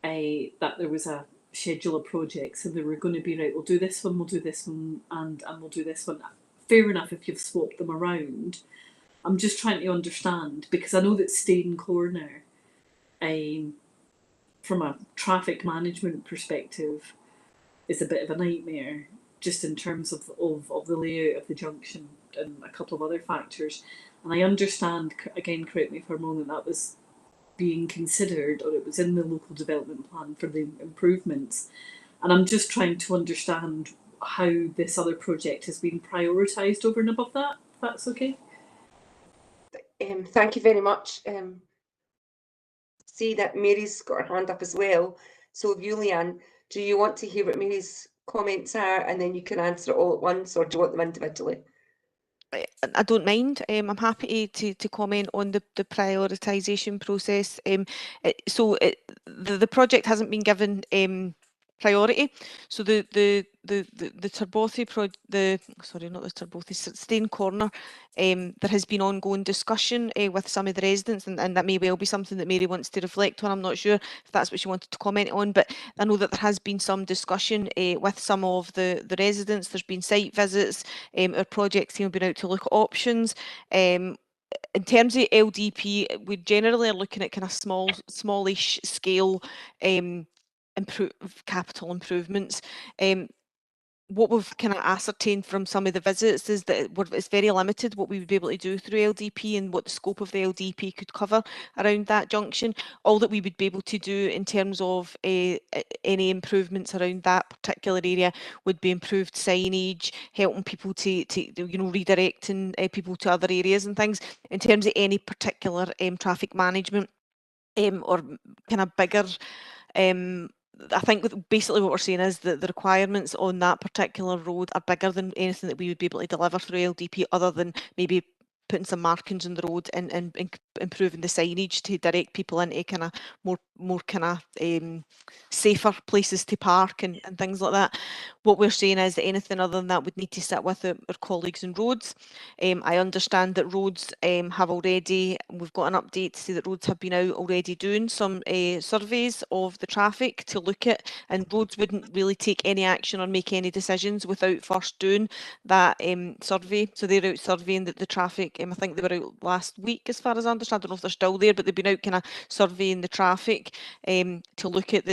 that there was a schedule of projects and they were going to be right. We'll do this one, we'll do this one, and we'll do this one. Fair enough if you've swapped them around. I'm just trying to understand because I know that Stane Corner, from a traffic management perspective, is a bit of a nightmare, just in terms of the layout of the junction and a couple of other factors. And I understand, again, correct me if I'm wrong, that was being considered, or it was in the local development plan for the improvements. And I'm just trying to understand how this other project has been prioritised over and above that, if that's okay. Thank you very much. See that Mary's got her hand up as well. So Julian, do you want to hear what Mary's comments are and then you can answer it all at once, or do you want them individually? I don't mind. I'm happy to comment on the prioritisation process. The project hasn't been given priority. So the Turbothi Stane Corner, there has been ongoing discussion with some of the residents, and that may well be something that Mary wants to reflect on. I'm not sure if that's what she wanted to comment on, but I know that there has been some discussion with some of the residents. There's been site visits. Our project team have been out to look at options. In terms of LDP, we generally are looking at kind of smallish scale capital improvements. What we've kind of ascertained from some of the visits is that it's very limited what we would be able to do through LDP and what the scope of the LDP could cover around that junction. All that we would be able to do in terms of any improvements around that particular area would be improved signage, helping people to redirecting people to other areas and things. In terms of any particular traffic management or kind of bigger I think basically what we're saying is that the requirements on that particular road are bigger than anything that we would be able to deliver through LDP, other than maybe putting some markings on the road and improving the signage to direct people into kind of more kind of safer places to park and things like that. What we're saying is that anything other than that would need to sit with our colleagues in roads. I understand that roads have already, we've got an update to say that roads have been out already doing some surveys of the traffic to look at, and roads wouldn't really take any action or make any decisions without first doing that survey. So they're out surveying the traffic. I think they were out last week, as far as I understand. I don't know if they're still there, but they've been out kind of surveying the traffic to look at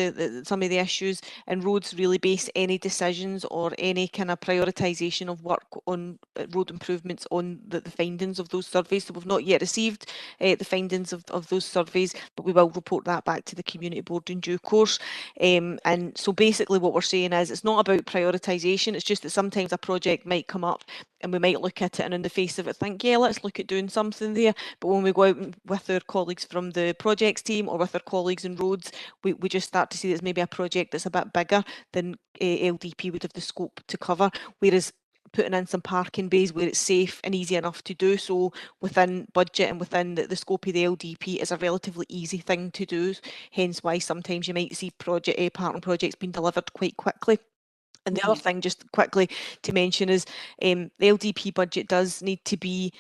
some of the issues. And roads really base any decisions or any kind of prioritisation of work on road improvements on the findings of those surveys. So we've not yet received the findings of those surveys, but we will report that back to the community board in due course. And so basically what we're saying is it's not about prioritisation, it's just that sometimes a project might come up and we might look at it and in the face of it think, yeah, let's look at doing something there. But when we go out with our colleagues from the projects team or with our colleagues in roads, we just start to see there's maybe a project that's a bit bigger than LDP would have the scope to cover. Whereas putting in some parking bays where it's safe and easy enough to do so within budget and within the scope of the LDP is a relatively easy thing to do. Hence why sometimes you might see parking projects being delivered quite quickly. And the other thing, just quickly to mention, is the LDP budget does need to be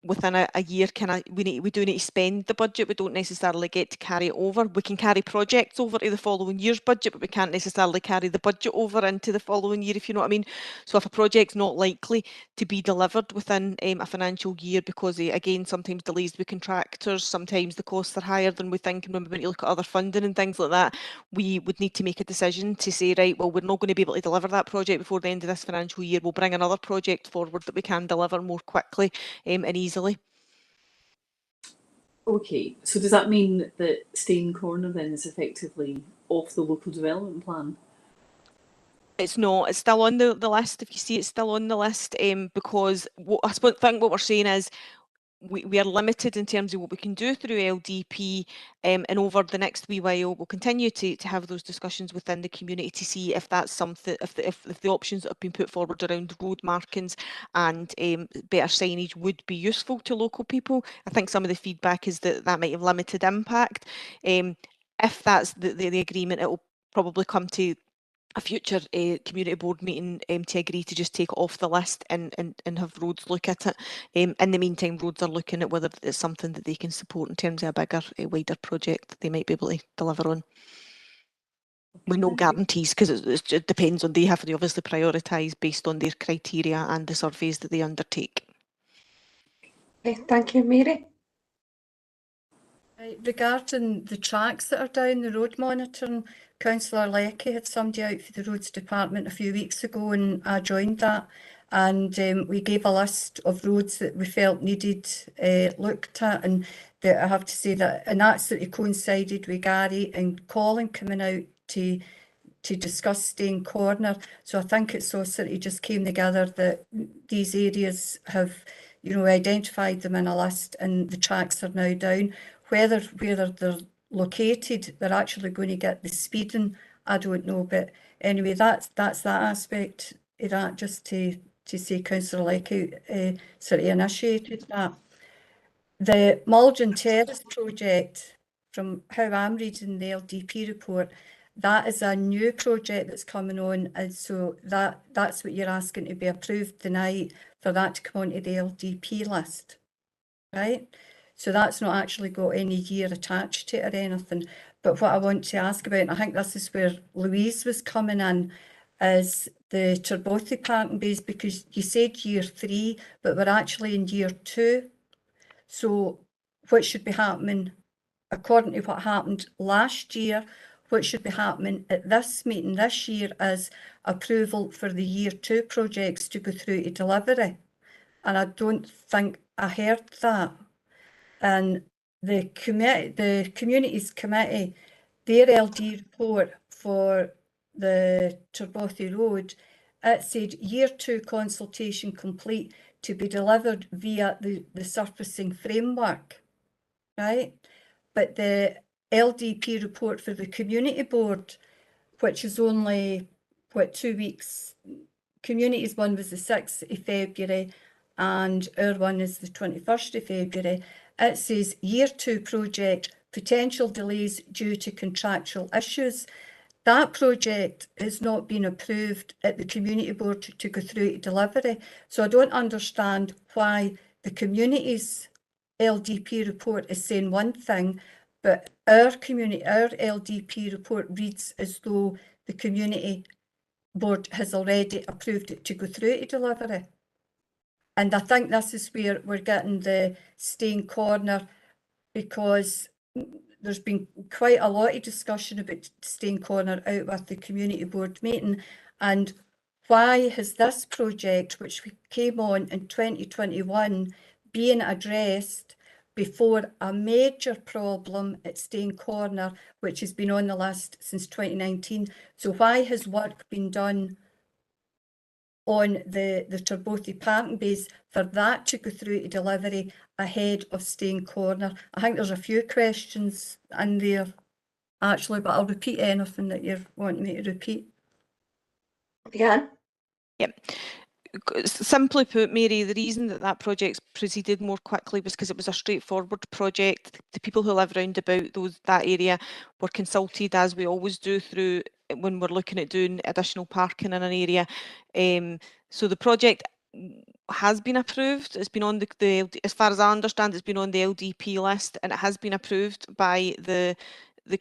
within a year, we do need to spend the budget. We don't necessarily get to carry it over. We can carry projects over to the following year's budget, but we can't necessarily carry the budget over into the following year, if you know what I mean. So if a project's not likely to be delivered within a financial year because again, sometimes delays with contractors, sometimes the costs are higher than we think, and when we look at other funding and things like that, we would need to make a decision to say, right, well, we're not going to be able to deliver that project before the end of this financial year. We'll bring another project forward that we can deliver more quickly and easily. Okay, so does that mean that Staying Corner then is effectively off the local development plan? It's not. It's still on the list. If you see, it's still on the list because I think what we're saying is we are limited in terms of what we can do through LDP, and over the next wee while we'll continue to have those discussions within the community to see if that's something, if the options that have been put forward around road markings and better signage would be useful to local people. I think some of the feedback is that might have limited impact. If that's the agreement, it will probably come to a future community board meeting to agree to just take it off the list and have roads look at it. In the meantime, roads are looking at whether it's something that they can support in terms of a bigger, wider project that they might be able to deliver on. With no guarantees, because it depends on, they have to obviously prioritise based on their criteria and the surveys that they undertake. Okay, thank you, Mary. Regarding the tracks that are down the road monitoring, Councillor Leckie had somebody out for the roads department a few weeks ago, and I joined that, and we gave a list of roads that we felt needed looked at, and that I have to say that, and that sort of coincided with Gary and Colin coming out to discuss Staying Corner. So I think it's all sort of just came together that these areas have, you know, identified them in a list, and the tracks are now down. Whether they're located, they're actually going to get the speeding, I don't know. But anyway, that's that aspect of that, just to say Councillor Leckie sort of initiated that. The Muldron Terrace project, from how I'm reading the LDP report, that is a new project that's coming on, and so that's what you're asking to be approved tonight, for that to come onto the LDP list, right? So that's not actually got any year attached to it or anything. But what I want to ask about, and I think this is where Louise was coming in, is the Turbothi parking bays, because you said year 3, but we're actually in year 2. So what should be happening, according to what happened last year, what should be happening at this meeting this year is approval for the year 2 projects to go through to delivery. And I don't think I heard that. And the Communities Committee, their LD report for the Turbothi Road, it said year 2 consultation complete to be delivered via the surfacing framework, right? But the LDP report for the community board, which is only, 2 weeks, communities one was the 6th of February and our one is the 21st of February, it says year 2 project, potential delays due to contractual issues. That project has not been approved at the community board to go through to delivery. So I don't understand why the community's LDP report is saying one thing, but our LDP report reads as though the community board has already approved it to go through to delivery. And I think this is where we're getting the Staying Corner, because there's been quite a lot of discussion about Staying Corner out with the community board meeting. And why has this project, which came on in 2021, being addressed before a major problem at Staying Corner, which has been on the list since 2019? So why has work been done on the Turbothi parking bays for that to go through to delivery ahead of Staying Corner? I think there's a few questions in there, actually, but I'll repeat anything that you're wanting me to repeat. Yeah. Yep. Simply put, Mary, the reason that project proceeded more quickly was because it was a straightforward project. The people who live around about that area were consulted, as we always do, through when we're looking at doing additional parking in an area. So the project has been approved. It's been on the as far as I understand, it's been on the LDP list and it has been approved by the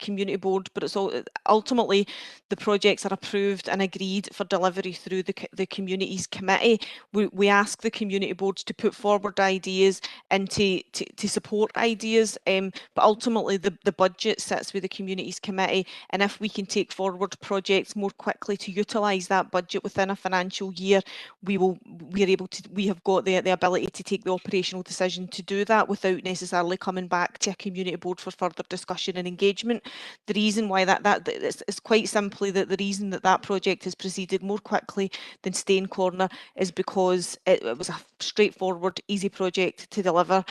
community board, but it's all ultimately the projects are approved and agreed for delivery through the communities committee. We ask the community boards to put forward ideas and to support ideas, but ultimately the budget sits with the communities committee, and if we can take forward projects more quickly to utilise that budget within a financial year, we have got the ability to take the operational decision to do that without necessarily coming back to a community board for further discussion and engagement. The reason why that is quite simply that the reason that project has proceeded more quickly than Staying Corner is because it was a straightforward, easy project to deliver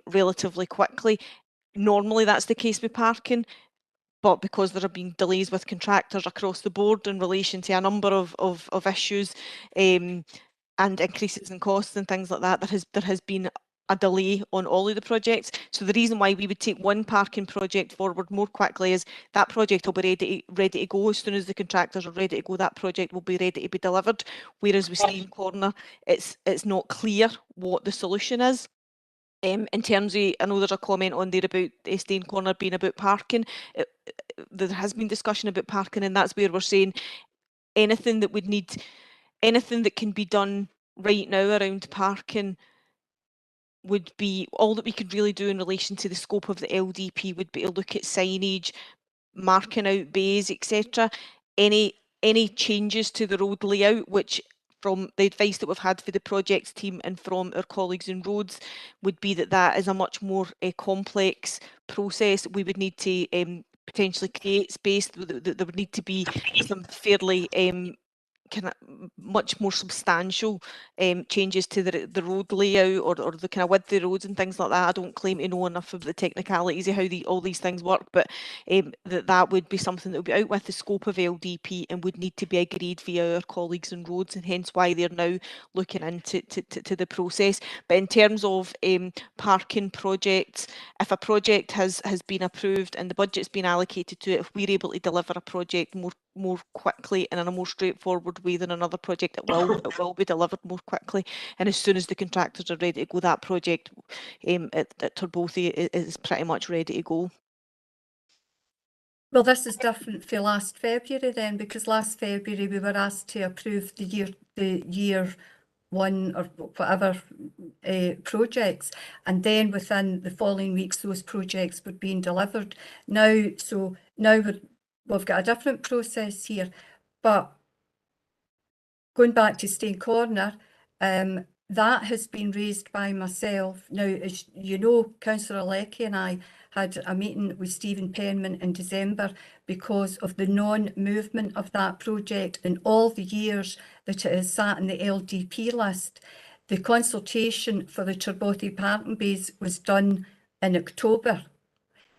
relatively quickly. Normally that's the case with parking, but because there have been delays with contractors across the board in relation to a number of issues and increases in costs and things like that, there has been a delay on all of the projects. So the reason why we would take one parking project forward more quickly is that project will be ready to go as soon as the contractors are ready to go. That project will be ready to be delivered. Whereas with Staying Corner, it's not clear what the solution is. In terms of, I know there's a comment on there about Staying Corner being about parking. There has been discussion about parking, and that's where we're saying anything that can be done right now around parking would be all that we could really do in relation to the scope of the LDP would be to look at signage, marking out bays, etc. Any changes to the road layout, which from the advice that we've had for the projects team and from our colleagues in roads, would be that is a much more complex process. We would need to potentially create space. There would need to be some fairly kind of much more substantial changes to the road layout or the kind of width of the roads and things like that. I don't claim to know enough of the technicalities of how all these things work, but that would be something that would be out with the scope of LDP and would need to be agreed via our colleagues in roads, and hence why they're now looking into to the process. But in terms of parking projects, if a project has been approved and the budget's been allocated to it, if we're able to deliver a project more quickly and in a more straightforward way than another project, it will be delivered more quickly. And as soon as the contractors are ready to go, that project at Torbothy is pretty much ready to go. Well, this is different for last February then, because last February we were asked to approve the year one or whatever projects, and then within the following weeks those projects were being delivered. Now we've got a different process here, but going back to Staying Corner, that has been raised by myself. Now, as you know, Councillor Leckie and I had a meeting with Stephen Penman in December because of the non-movement of that project in all the years that it has sat in the LDP list. The consultation for the Torbothy parking bays was done in October.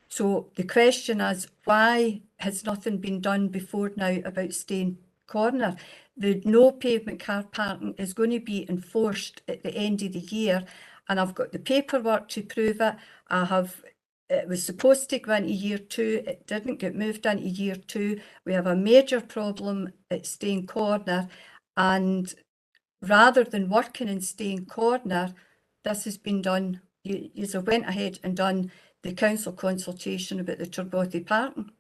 So the question is, why has nothing been done before now about Staying Corner? The no pavement car parking is going to be enforced at the end of the year, and I've got the paperwork to prove it. It was supposed to go into year 2, it didn't get moved into year 2. We have a major problem at Staying Corner, and rather than working in Staying Corner, this has been done. You went ahead and done the council consultation about the Torbothy parking.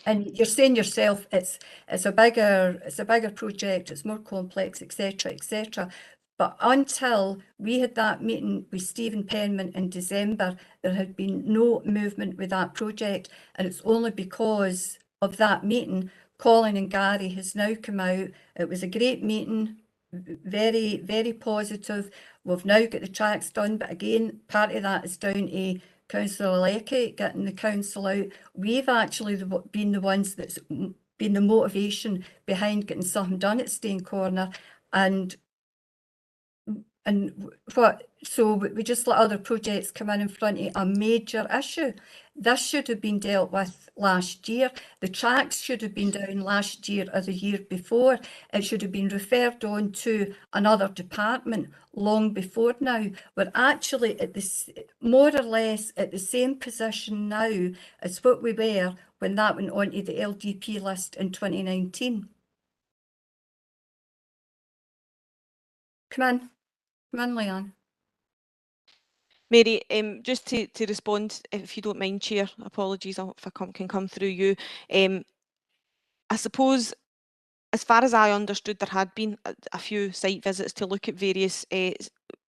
And you're saying yourself it's a bigger project, it's more complex, etc., etc. But until we had that meeting with Stephen Penman in December, there had been no movement with that project, and it's only because of that meeting Colin and Gary has now come out. It was a great meeting, very, very positive. We've now got the tracks done, but again, part of that is down to Councillor Leckie getting the council out. We've actually been the ones that's been the motivation behind getting something done at Staying Corner, and so we just let other projects come in front of a major issue. This should have been dealt with last year. The tracks should have been down last year or the year before. It should have been referred on to another department long before now. We're actually at this more or less at the same position now as what we were when that went onto the LDP list in 2019. Come in, Leanne. Mary, just to respond, if you don't mind, Chair, apologies if I can come through you. I suppose, as far as I understood, there had been a few site visits to look at various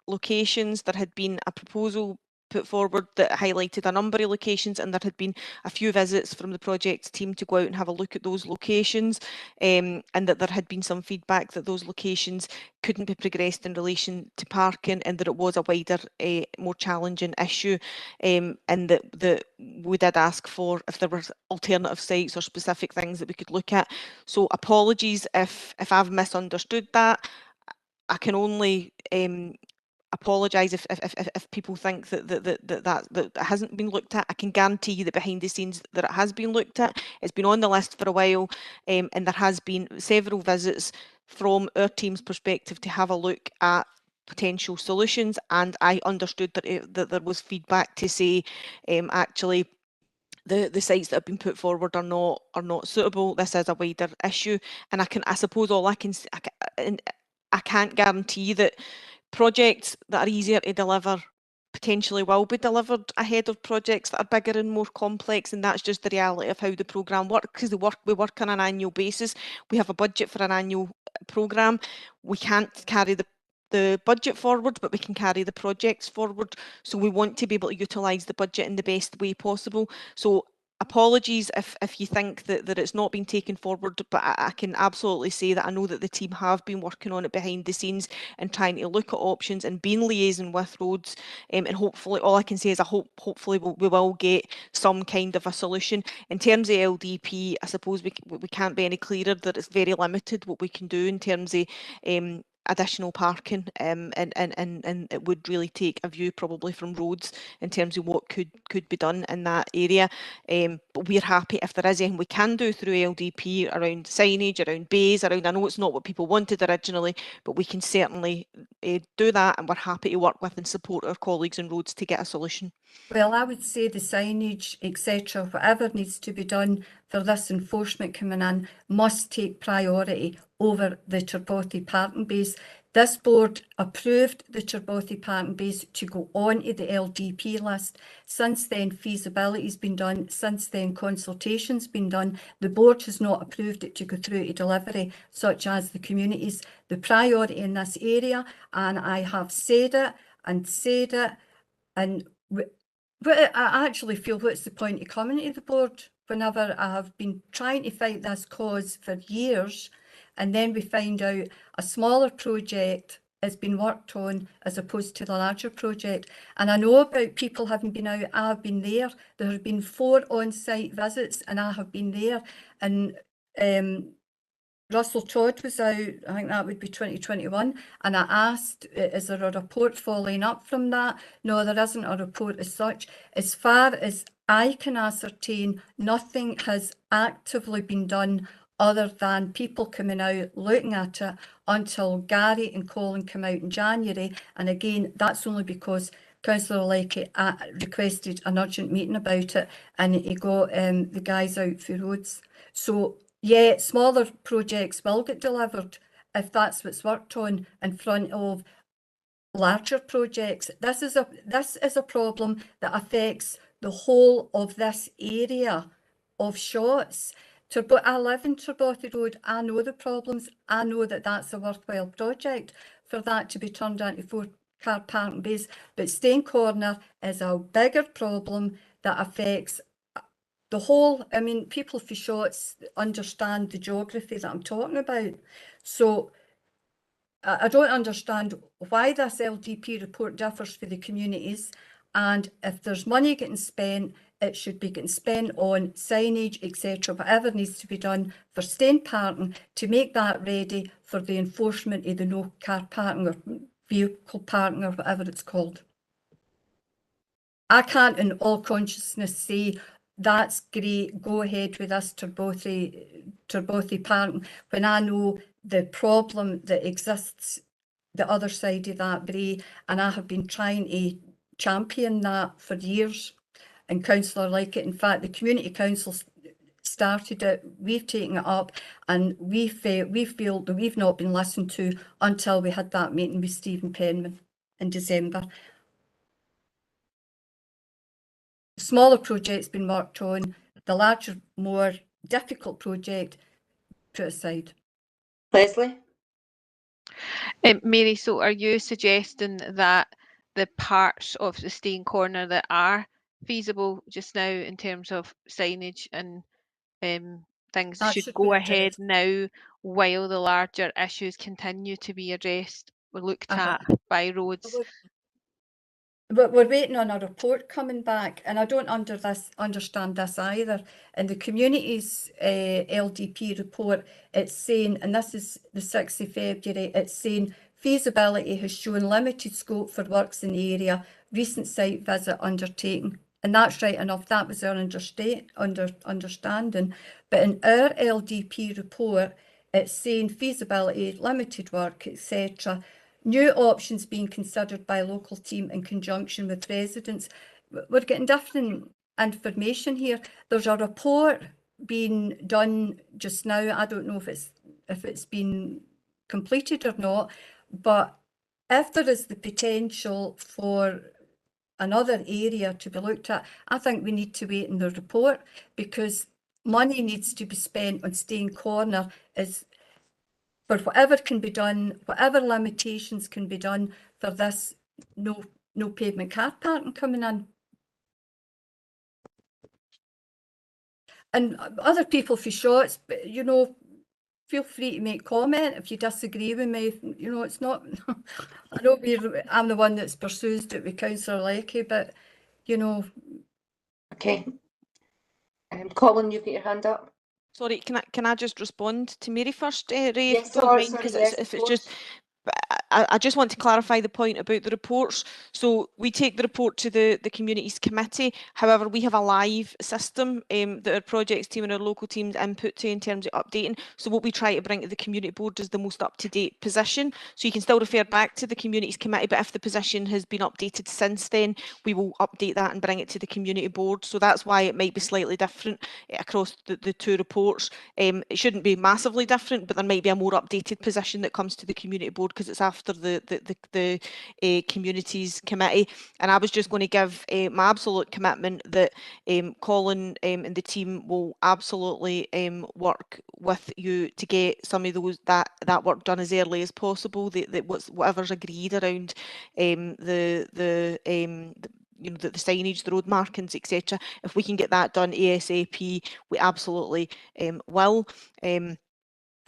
locations. There had been a proposal put forward that highlighted a number of locations, and there had been a few visits from the project team to go out and have a look at those locations, and that there had been some feedback that those locations couldn't be progressed in relation to parking, and that it was a wider, more challenging issue, and that we did ask for if there were alternative sites or specific things that we could look at. So apologies if I've misunderstood that. I can only apologise if people think that hasn't been looked at. I can guarantee you that behind the scenes that it has been looked at. It's been on the list for a while, and there has been several visits from our team's perspective to have a look at potential solutions, and I understood that there was feedback to say actually the sites that have been put forward are not suitable. This is a wider issue, and I suppose all I can say, I can't guarantee that projects that are easier to deliver potentially will be delivered ahead of projects that are bigger and more complex, and that's just the reality of how the programme works, because we work on an annual basis. We have a budget for an annual programme. We can't carry the budget forward, but we can carry the projects forward. So we want to be able to utilise the budget in the best way possible. So apologies if you think that it's not been taken forward, but I can absolutely say that I know that the team have been working on it behind the scenes and trying to look at options and been liaising with roads, and hopefully, all I can say is hopefully we will get some kind of a solution. In terms of LDP, I suppose we can't be any clearer that it's very limited what we can do in terms of additional parking, and it would really take a view probably from roads in terms of what could be done in that area. But we're happy if there is anything we can do through LDP around signage, around bays, I know it's not what people wanted originally, but we can certainly do that, and we're happy to work with and support our colleagues in roads to get a solution. Well, I would say the signage, etc., whatever needs to be done for this enforcement coming in must take priority over the Turbothi parking base. This board approved the Turbothi parking base to go on to the LDP list. Since then, feasibility's been done. Since then, consultation's been done. The board has not approved it to go through to delivery, such as the communities. The priority in this area, and I have said it, and but I actually feel, what's the point of coming to the board whenever I have been trying to fight this cause for years, and then we find out a smaller project has been worked on as opposed to the larger project. And I know about people having been out. I have been there. There have been 4 on-site visits, and I have been there. And Russell Todd was out, I think that would be 2021, and I asked, is there a report following up from that? No, there isn't a report as such. As far as I can ascertain, nothing has actively been done other than people coming out, looking at it, until Gary and Colin come out in January. And again, that's only because Councillor Leckie requested an urgent meeting about it, and he got the guys out for roads. So yeah, smaller projects will get delivered if that's what's worked on in front of larger projects. This is a problem that affects the whole of this area of Shotts. I live in Turbothi Road. I know the problems. I know that that's a worthwhile project for that to be turned into 4-car parking bays. But Stane Corner is a bigger problem that affects the whole. I mean, people for Shotts understand the geography that I'm talking about. So I don't understand why this LDP report differs for the communities, and if there's money getting spent, it should be getting spent on signage, etc., whatever needs to be done for Stane parking to make that ready for the enforcement of the no car parking or vehicle parking or whatever it's called. I can't in all consciousness say that's great, go ahead with this Turbothi parking, when I know the problem that exists the other side of that brae, and I have been trying to champion that for years. And Councillor Leckie, in fact, the Community Council started it, we've taken it up, and we feel that we've not been listened to until we had that meeting with Stephen Penman in December. The smaller project's been worked on, the larger, more difficult project put aside. Leslie? Mary, so are you suggesting that the parts of the Stein Corner that are feasible just now in terms of signage and things That should should go be ahead addressed. now while the larger issues continue to be addressed or looked at by roads? But we're waiting on a report coming back, and I don't understand this either. In the community's LDP report, it's saying, and this is the 6th of February, it's saying feasibility has shown limited scope for works in the area, recent site visit undertaken. And that's right enough, that was our understanding. But in our LDP report, it's saying feasibility, limited work, etc. New options being considered by local team in conjunction with residents. We're getting different information here. There's a report being done just now. I don't know if it's been completed or not, but if there is the potential for another area to be looked at, I think we need to wait in the report, because money needs to be spent on Stein Corner for whatever can be done, whatever limitations can be done for this no pavement car parking coming in. And other people for shots, you know, feel free to make comment if you disagree with me. You know, it's not, I know I'm the one that's pursues it with Councillor Leckie, but, you know. Okay. Colin, you've got your hand up. Sorry, can I just respond to Mary first, Ray? Yes, sorry, yes, if it's just, I just want to clarify the point about the reports. So we take the report to the Communities Committee. However, we have a live system that our projects team and our local teams input to in terms of updating. So what we try to bring to the Community Board is the most up-to-date position. So you can still refer back to the Communities Committee, but if the position has been updated since then, we will update that and bring it to the Community Board. So that's why it might be slightly different across the two reports. It shouldn't be massively different, but there might be a more updated position that comes to the Community Board because it's after the Communities Committee. And I was just going to give my absolute commitment that Colin and the team will absolutely work with you to get some of those that work done as early as possible. Whatever's agreed around the signage, the road markings, etc. If we can get that done ASAP, we absolutely will.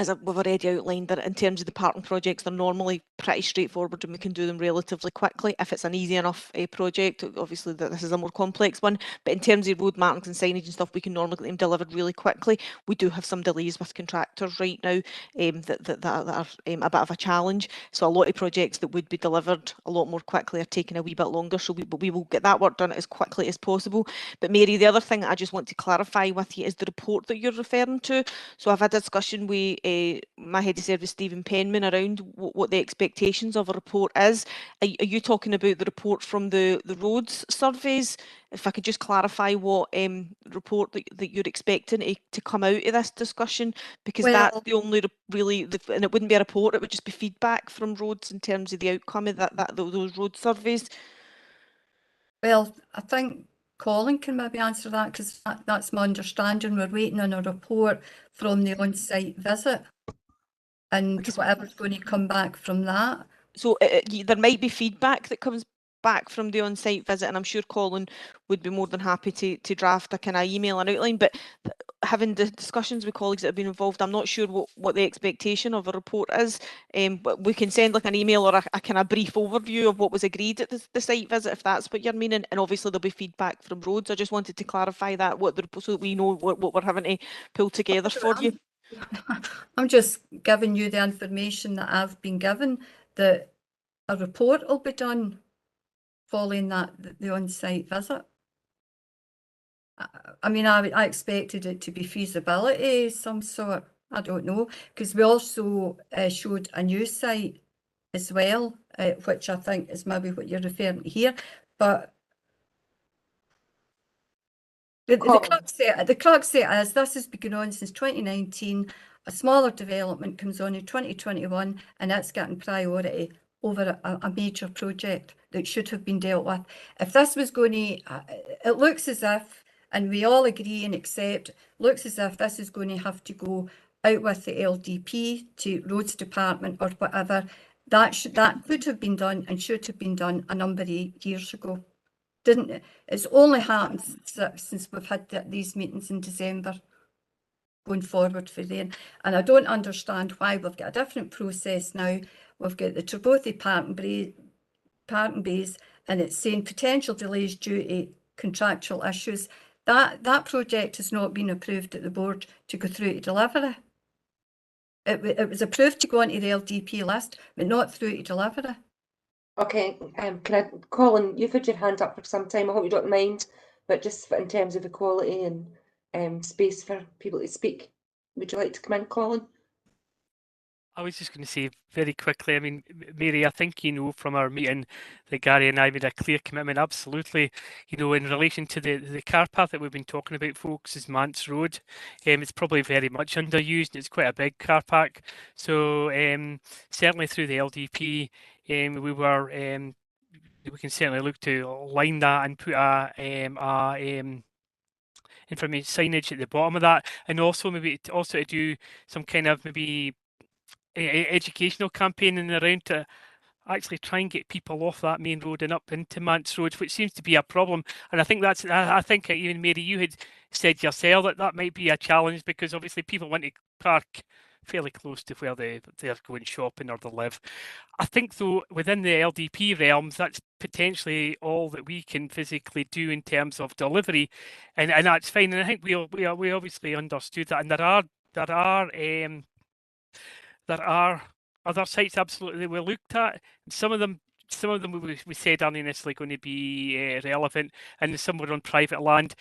As we've already outlined, that in terms of the parking projects, they're normally pretty straightforward and we can do them relatively quickly. If it's an easy enough project, obviously this is a more complex one, but in terms of road markings and signage and stuff, we can normally get them delivered really quickly. We do have some delays with contractors right now that are a bit of a challenge. So a lot of projects that would be delivered a lot more quickly are taking a wee bit longer. So we will get that work done as quickly as possible. But Mary, the other thing I just want to clarify with you is the report that you're referring to. So I've had a discussion with my head of service, Stephen Penman, around what the expectations of a report is. Are you talking about the report from the roads surveys? If I could just clarify what report that you're expecting to come out of this discussion, because that's the only and it wouldn't be a report, it would just be feedback from roads in terms of the outcome of those road surveys. Well, I think Colin can maybe answer that, because that's my understanding. We're waiting on a report from the on-site visit and whatever's going to come back from that. So there might be feedback that comes back from the on-site visit, and I'm sure Colin would be more than happy to draft a kind of email and outline, but having the discussions with colleagues that have been involved, I'm not sure what the expectation of a report is, but we can send like an email or a kind of brief overview of what was agreed at the site visit, if that's what you're meaning, and obviously there'll be feedback from roads. I just wanted to clarify that, so that we know what we're having to pull together for you. I'm just giving you the information that I've been given, that a report will be done following the on-site visit. I mean, I expected it to be feasibility some sort. I don't know, because we also showed a new site as well, which I think is maybe what you're referring to here. But Oh, The crux of it is this has been going on since 2019. A smaller development comes on in 2021 and it's getting priority over a major project that should have been dealt with. If this was going to, it looks as if, and we all agree and accept, looks as if this is going to have to go out with the LDP to Roads Department or whatever. That could have been done and should have been done a number of years ago. Didn't it? It's only happened since we've had these meetings in December going forward for then. And I don't understand why we've got a different process now. We've got the Trerbothy Parton Bays and it's saying potential delays due to contractual issues. That project has not been approved at the board to go through to delivery. It was approved to go onto the LDP list, but not through to delivery. Okay, Colin, you've had your hand up for some time. I hope you don't mind, but just in terms of equality and space for people to speak, would you like to come in, Colin? I was just going to say very quickly, I mean, Mary, I think you know from our meeting that Gary and I made a clear commitment, absolutely, you know, in relation to the car path that we've been talking about, folks, is Mance Road. It's probably very much underused. It's quite a big car park. So certainly through the LDP, we can certainly look to line that and put information signage at the bottom of that, and also maybe to do some kind of maybe educational campaigning around to actually try and get people off that main road and up into Mance Road, which seems to be a problem. And I think I think even Mary, you had said yourself that might be a challenge because obviously people want to park fairly close to where they're going shopping or they live. I think though within the LDP realms, that's potentially all that we can physically do in terms of delivery, and that's fine. And I think we obviously understood that, and there are other sites absolutely we looked at. Some of them we said aren't necessarily going to be relevant, and some were on private land.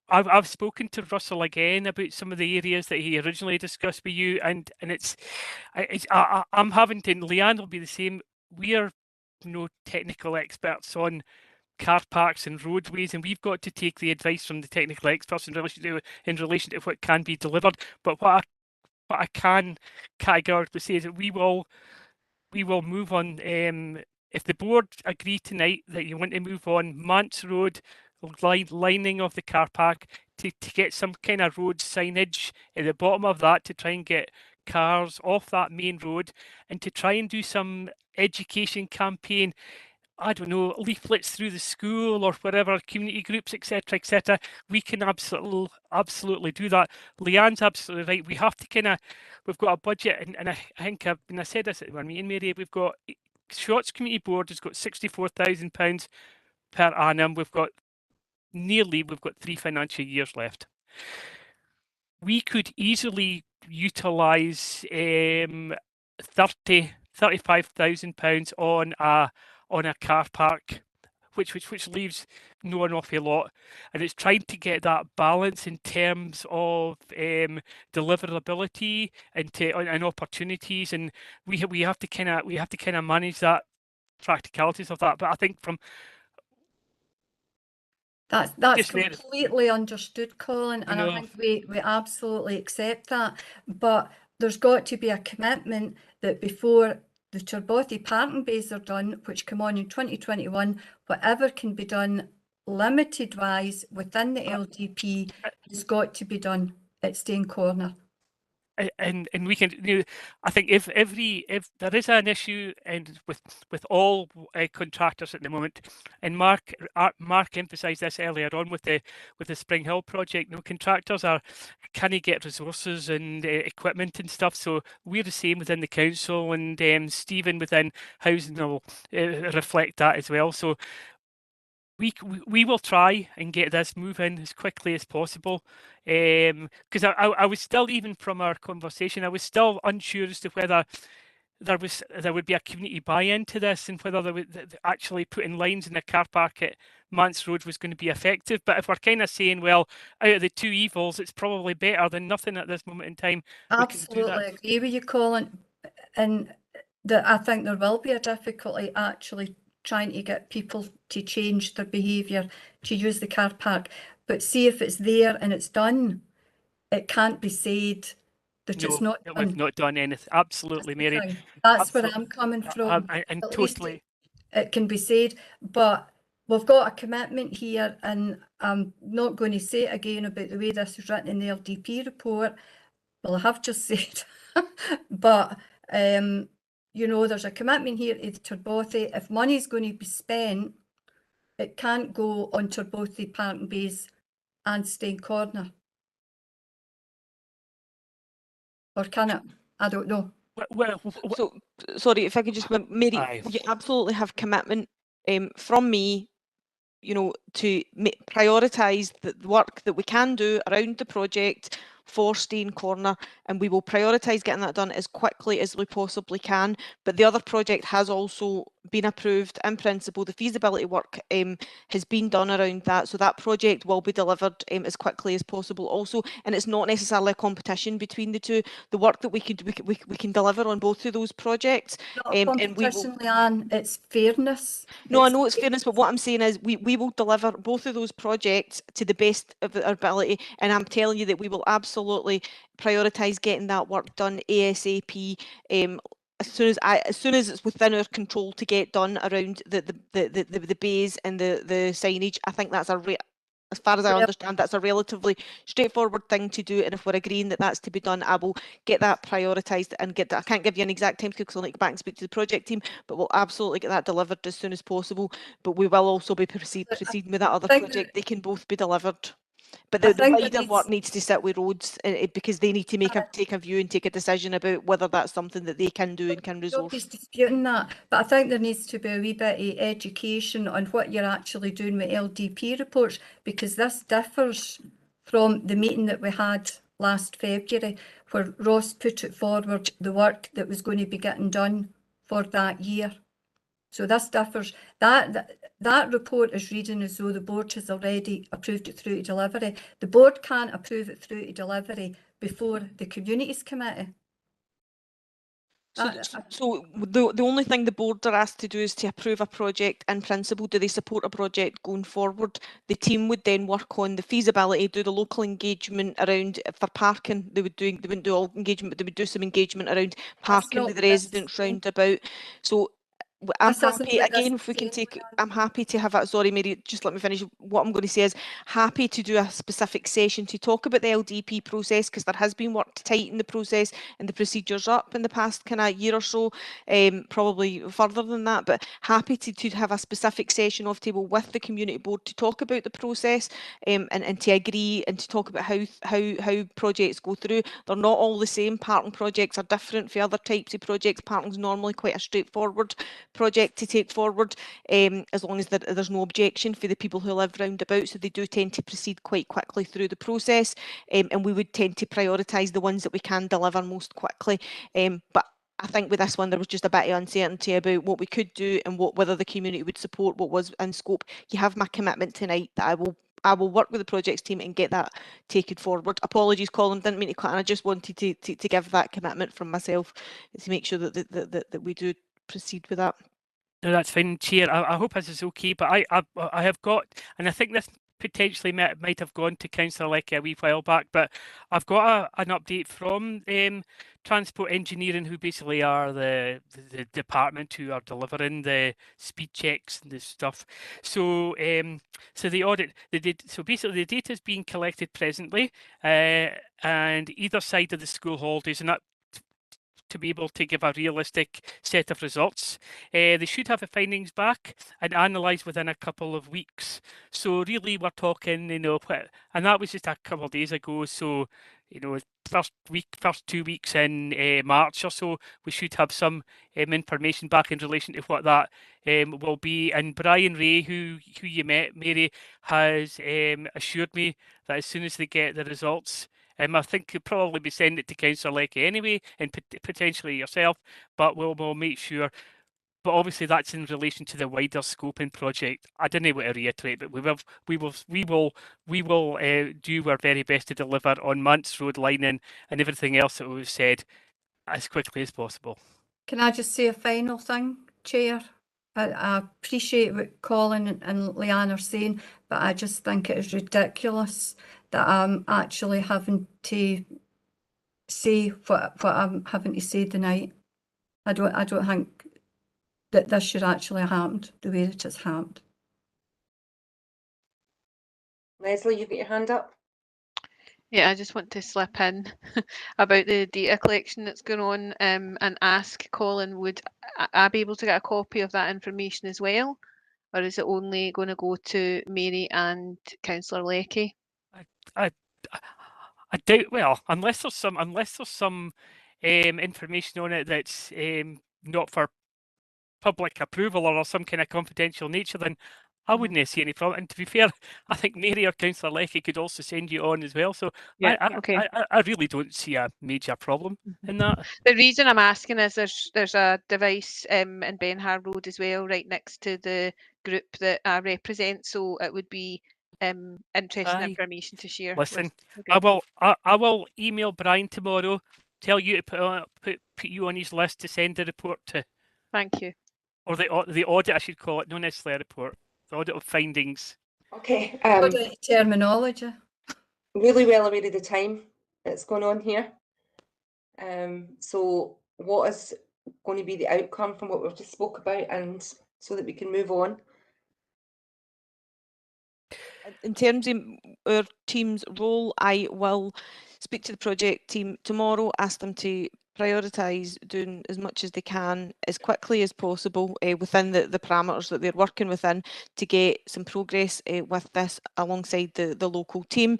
I've spoken to Russell again about some of the areas that he originally discussed with you, and I'm having to. Leanne will be the same. We're no technical experts on car parks and roadways, and we've got to take the advice from the technical experts in relation to what can be delivered. But what I can categorically say is that we will move on. If the board agree tonight that you want to move on Mance Road, lining of the car park to get some kind of road signage at the bottom of that to try and get cars off that main road, and to try and do some education campaign. I don't know, leaflets through the school or whatever, community groups, etc. We can absolutely do that. Leanne's absolutely right. We have to we've got a budget, and I think I said this at our meeting, Mary. We've got Shotts Community Board has got £64,000 per annum. We've got 3 financial years left. We could easily utilise £35,000 on a car park, which leaves no an awful lot, and it's trying to get that balance in terms of deliverability and opportunities, and we have to kind of manage that practicalities of that. But I think from that's completely understood, Colin, and I think we absolutely accept that. But there's got to be a commitment that before the Trerbothy Parton Bays are done, which come on in 2021, whatever can be done limited-wise within the LDP has got to be done at Stane Corner. And we can, I think if there is an issue and with all contractors at the moment, and Mark emphasised this earlier on with the Spring Hill project, contractors can get resources and equipment and stuff. So we're the same within the council, and Stephen within housing will reflect that as well. So we will try and get this moving as quickly as possible, because I was still, even from our conversation, I was still unsure as to whether there would be a community buy-in to this, and whether actually putting lines in the car park at Mance Road was going to be effective. But if we're kind of saying, well, out of the two evils, it's probably better than nothing at this moment in time. Absolutely agree with you, Colin, and I think there will be a difficulty actually trying to get people to change their behaviour to use the car park. But see if it's there and it's done, it can't be said that it's No, not that we've done. not done anything. Absolutely, Mary. That's where Absolute- I'm coming from. And At least totally. it can be said, but we've got a commitment here, and I'm not going to say it again about the way this is written in the LDP report. Well, I have just said, but you know, there's a commitment here to Turbothy. If money is going to be spent, it can't go on Turbothy, Parton Bays and Stane Corner. Or can it? I don't know. So, sorry, if I could just, Mary, Aye. you absolutely have commitment from me, you know, to prioritise the work that we can do around the project for Stane Corner, and we will prioritise getting that done as quickly as we possibly can. But the other project has also been approved in principle. The feasibility work has been done around that, so that project will be delivered as quickly as possible also, and it's not necessarily a competition between the two. The work that we can deliver on both of those projects, Not a and we will. competition, Leanne, it's fairness. No, I know it's fairness, but what I'm saying is we will deliver both of those projects to the best of our ability, and I'm telling you that we will absolutely prioritise getting that work done ASAP. As soon as it's within our control to get done around the bays and the signage, I think that's as far as I understand, that's a relatively straightforward thing to do. And if we're agreeing that that's to be done, I will get that prioritised and get that. I can't give you an exact time because I'll need to go back and speak to the project team, but we'll absolutely get that delivered as soon as possible. But we will also be proceeding with that other project. They can both be delivered. But the wider work needs to sit with roads because they need to take a view and take a decision about whether that's something that they can do and can resource. Nobody's disputing that, but I think there needs to be a wee bit of education on what you're actually doing with LDP reports, because this differs from the meeting that we had last February, where Ross put it forward, the work that was going to be getting done for that year. So this differs. That report is reading as though the board has already approved it through to delivery. The board can't approve it through to delivery before the Communities Committee. So the only thing the board are asked to do is to approve a project in principle. Do they support a project going forward? The team would then work on the feasibility, do the local engagement around for parking. They wouldn't do all engagement, but they would do some engagement around parking with the residents round about. So I'm happy, again, if we can take, I'm happy to have that, sorry Mary, just let me finish. What I'm going to say is happy to do a specific session to talk about the LDP process, because there has been work to tighten the process and the procedures up in the past kind of year or so, probably further than that, but happy to have a specific session off table with the community board to talk about the process and to agree and to talk about how projects go through. They're not all the same. Parking projects are different from other types of projects. Parking's normally quite a straightforward project to take forward, as long as there's no objection for the people who live round about, so they do tend to proceed quite quickly through the process, and we would tend to prioritise the ones that we can deliver most quickly, but I think with this one there was just a bit of uncertainty about what we could do and whether the community would support what was in scope. You have my commitment tonight that I will work with the projects team and get that taken forward. Apologies, Colin, didn't mean to cut in. I just wanted to give that commitment from myself to make sure that we do proceed with that. No, that's fine, Chair. I hope this is okay, but I have got, and I think this potentially might have gone to Councillor Lecky a wee while back, but I've got an update from Transport Engineering, who basically are the department who are delivering the speed checks and the stuff. So so the audit, so basically the data is being collected presently, and either side of the school holidays, and that to be able to give a realistic set of results. They should have the findings back and analysed within a couple of weeks. So really we're talking, you know, and that was just a couple of days ago. So, you know, first 2 weeks in March or so, we should have some information back in relation to what that will be. And Brian Ray, who you met, Mary, has assured me that as soon as they get the results, I think you'll probably be sending it to Councillor Lecky anyway, and potentially yourself, but we'll make sure. But obviously that's in relation to the wider scoping project. I didn't want to reiterate, but we will do our very best to deliver on Muntz Road lining and everything else that we've said as quickly as possible. Can I just say a final thing, Chair? I appreciate what Colin and Leanne are saying, but I just think it is ridiculous that I'm actually having to say what I'm having to say tonight. I don't think that this should actually have happened the way that it's happened. Leslie, you've got your hand up. Yeah, I just want to slip in about the data collection that's going on and ask Colin, would I be able to get a copy of that information as well? Or is it only going to go to Mary and Councillor Leckie? I doubt, well, unless there's some information on it that's not for public approval or of some kind of confidential nature, then I wouldn't see any problem. And to be fair, I think Mary or Councillor Leckie could also send you on as well. So Yeah, I okay. I really don't see a major problem in that. The reason I'm asking is there's a device in Benhar Road as well, right next to the group that I represent. So it would be interesting Aye. information to share. Listen, with the group. I will email Brian tomorrow, tell you to put you on his list to send the report to, Thank you. or the audit, I should call it, not necessarily a report, the audit of findings. Okay. Terminology. Really well aware of the time that's going on here. So what is going to be the outcome from what we've just spoke about, and so that we can move on? In terms of our team's role, I will speak to the project team tomorrow, ask them to prioritise doing as much as they can as quickly as possible within the parameters that they're working within to get some progress with this alongside the local team.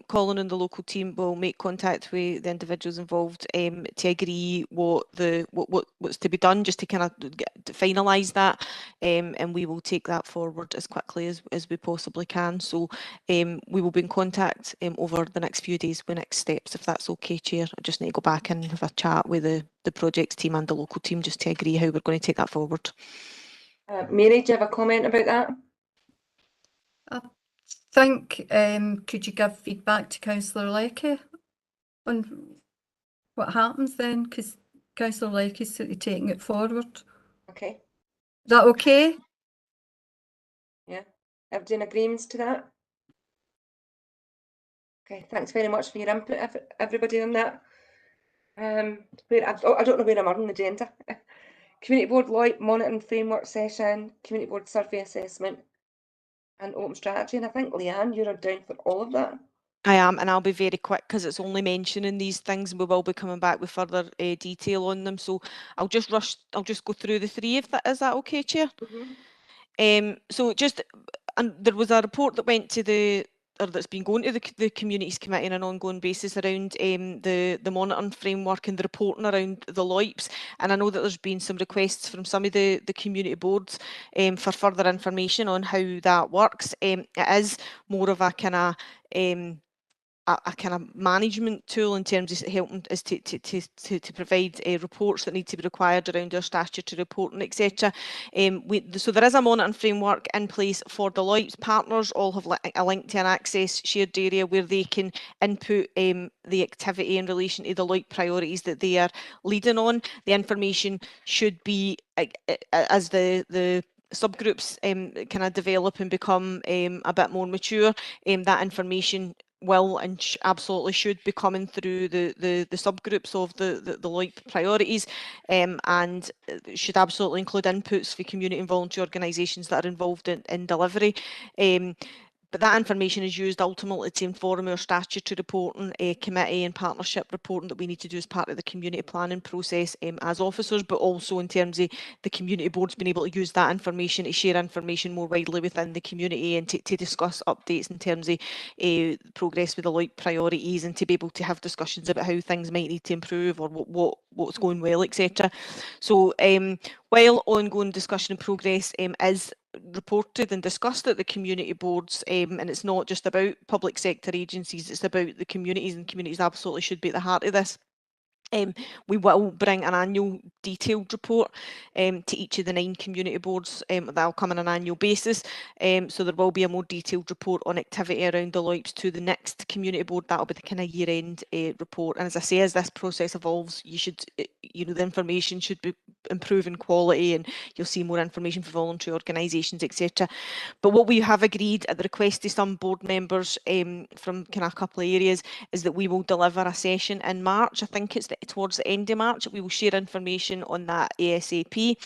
Colin and the local team will make contact with the individuals involved to agree what's to be done, just to kind of finalise that, and we will take that forward as quickly as we possibly can. So we will be in contact over the next few days with next steps, if that's okay, Chair. I just need to go back and have a chat with the projects team and the local team just to agree how we're going to take that forward. Mary, do you have a comment about that? I think, could you give feedback to Councillor Leckie on what happens then? Because Councillor Leckie's sort of taking it forward. Okay. Is that okay? Yeah. Everybody in agreement to that? Okay, thanks very much for your input, everybody, on that. I don't know where I'm on the agenda. Community Board Lloyd Monitoring Framework Session, Community Board Survey Assessment, and Open Strategy. And I think, Leanne, you're down for all of that. I am, and I'll be very quick because it's only mentioning these things, and we will be coming back with further detail on them. So I'll just go through the three, if that is that okay, Chair? So just, and there was a report that went to that's been going to the Communities Committee on an ongoing basis around the monitoring framework and the reporting around the LOIPs. And I know that there's been some requests from some of the community boards for further information on how that works. It is more of a kind of a kind of management tool in terms of helping us to provide reports that need to be required around our statutory reporting, etc. So there is a monitoring framework in place for the LOIPs. Partners all have a link to an access shared area where they can input the activity in relation to the LOIP priorities that they are leading on. The information should be, as the subgroups kind of develop and become a bit more mature, that information will and absolutely should be coming through the subgroups of the LOIP priorities, and should absolutely include inputs for community and voluntary organisations that are involved in delivery. But that information is used ultimately to inform our statutory reporting, committee and partnership reporting that we need to do as part of the community planning process as officers, but also in terms of the community boards being able to use that information to share information more widely within the community and to discuss updates in terms of progress with the LOIP priorities, and to be able to have discussions about how things might need to improve or what's going well, etc. So while ongoing discussion and progress is reported and discussed at the community boards, and it's not just about public sector agencies, it's about the communities, and communities absolutely should be at the heart of this. We will bring an annual detailed report to each of the 9 community boards that will come on an annual basis. So there will be a more detailed report on activity around the LOIPs to the next community board. That will be the kind of year-end report. And as I say, as this process evolves, you should, the information should be improving quality, and you'll see more information for voluntary organisations, etc. But what we have agreed at the request of some board members from kind of a couple of areas is that we will deliver a session in March. I think it's towards the end of March. We will share information on that ASAP,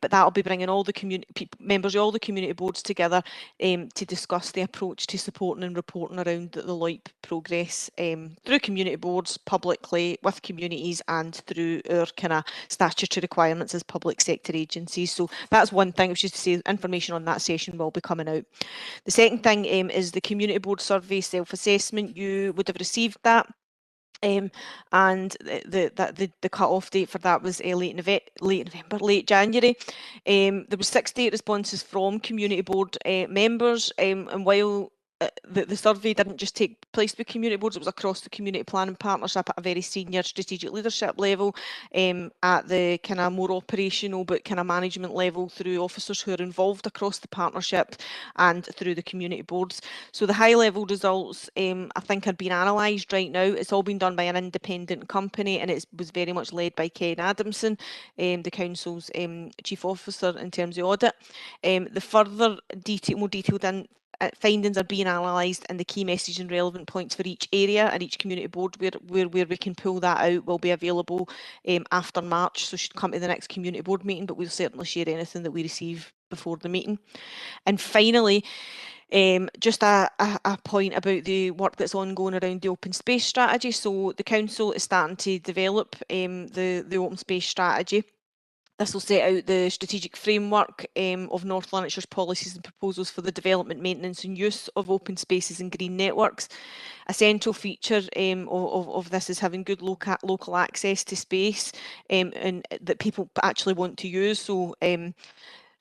but that'll be bringing all the members of all the community boards together to discuss the approach to supporting and reporting around the LOIP progress through community boards, publicly, with communities, and through our kind of statutory requirements as public sector agencies. So that's one thing, which is to say information on that session will be coming out. The second thing is the community board survey self-assessment. You would have received that. And the cut-off date for that was late November, late January. There were 68 responses from community board members, and while the survey didn't just take place with community boards, it was across the community planning partnership at a very senior strategic leadership level, at the kind of more operational but kind of management level through officers who are involved across the partnership and through the community boards. So the high level results I think are being analysed right now. It's all been done by an independent company, and it was very much led by Ken Adamson, the council's chief officer in terms of audit. The further more detailed findings are being analysed, and the key message and relevant points for each area and each community board where we can pull that out will be available after March, so should come to the next community board meeting, but we'll certainly share anything that we receive before the meeting. And finally, just a point about the work that's ongoing around the open space strategy. So the council is starting to develop the open space strategy. This will set out the strategic framework of North Lanarkshire's policies and proposals for the development, maintenance and use of open spaces and green networks. A central feature of this is having good local access to space and that people actually want to use. So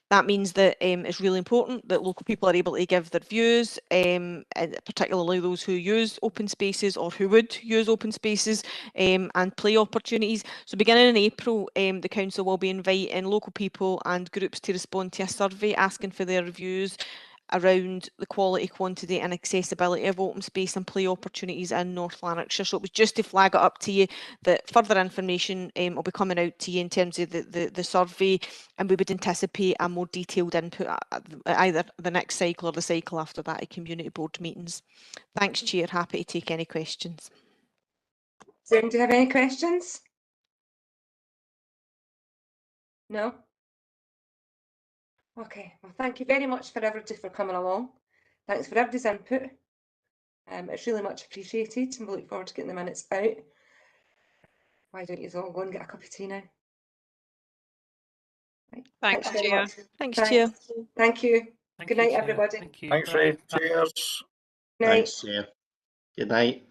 that means that it's really important that local people are able to give their views, and particularly those who use open spaces or who would use open spaces, and play opportunities. So beginning in April, the council will be inviting local people and groups to respond to a survey asking for their views around the quality, quantity and accessibility of open space and play opportunities in North Lanarkshire. So it was just to flag it up to you that further information will be coming out to you in terms of the survey, and we would anticipate a more detailed input at either the next cycle or the cycle after that at community board meetings. Thanks, Chair. Happy to take any questions. Does anyone have any questions? No? Okay, well, thank you very much for everybody for coming along. Thanks for everybody's input. It's really much appreciated, and we look forward to getting the minutes out. Why don't you all go and get a cup of tea now? Right. Thanks, very Chair. much. Thanks, Chair. Thank you. Thank Good you, night, Chair. everybody. Thank you. Thanks, Bye. Ray. Cheers. Night. Thanks, Good night.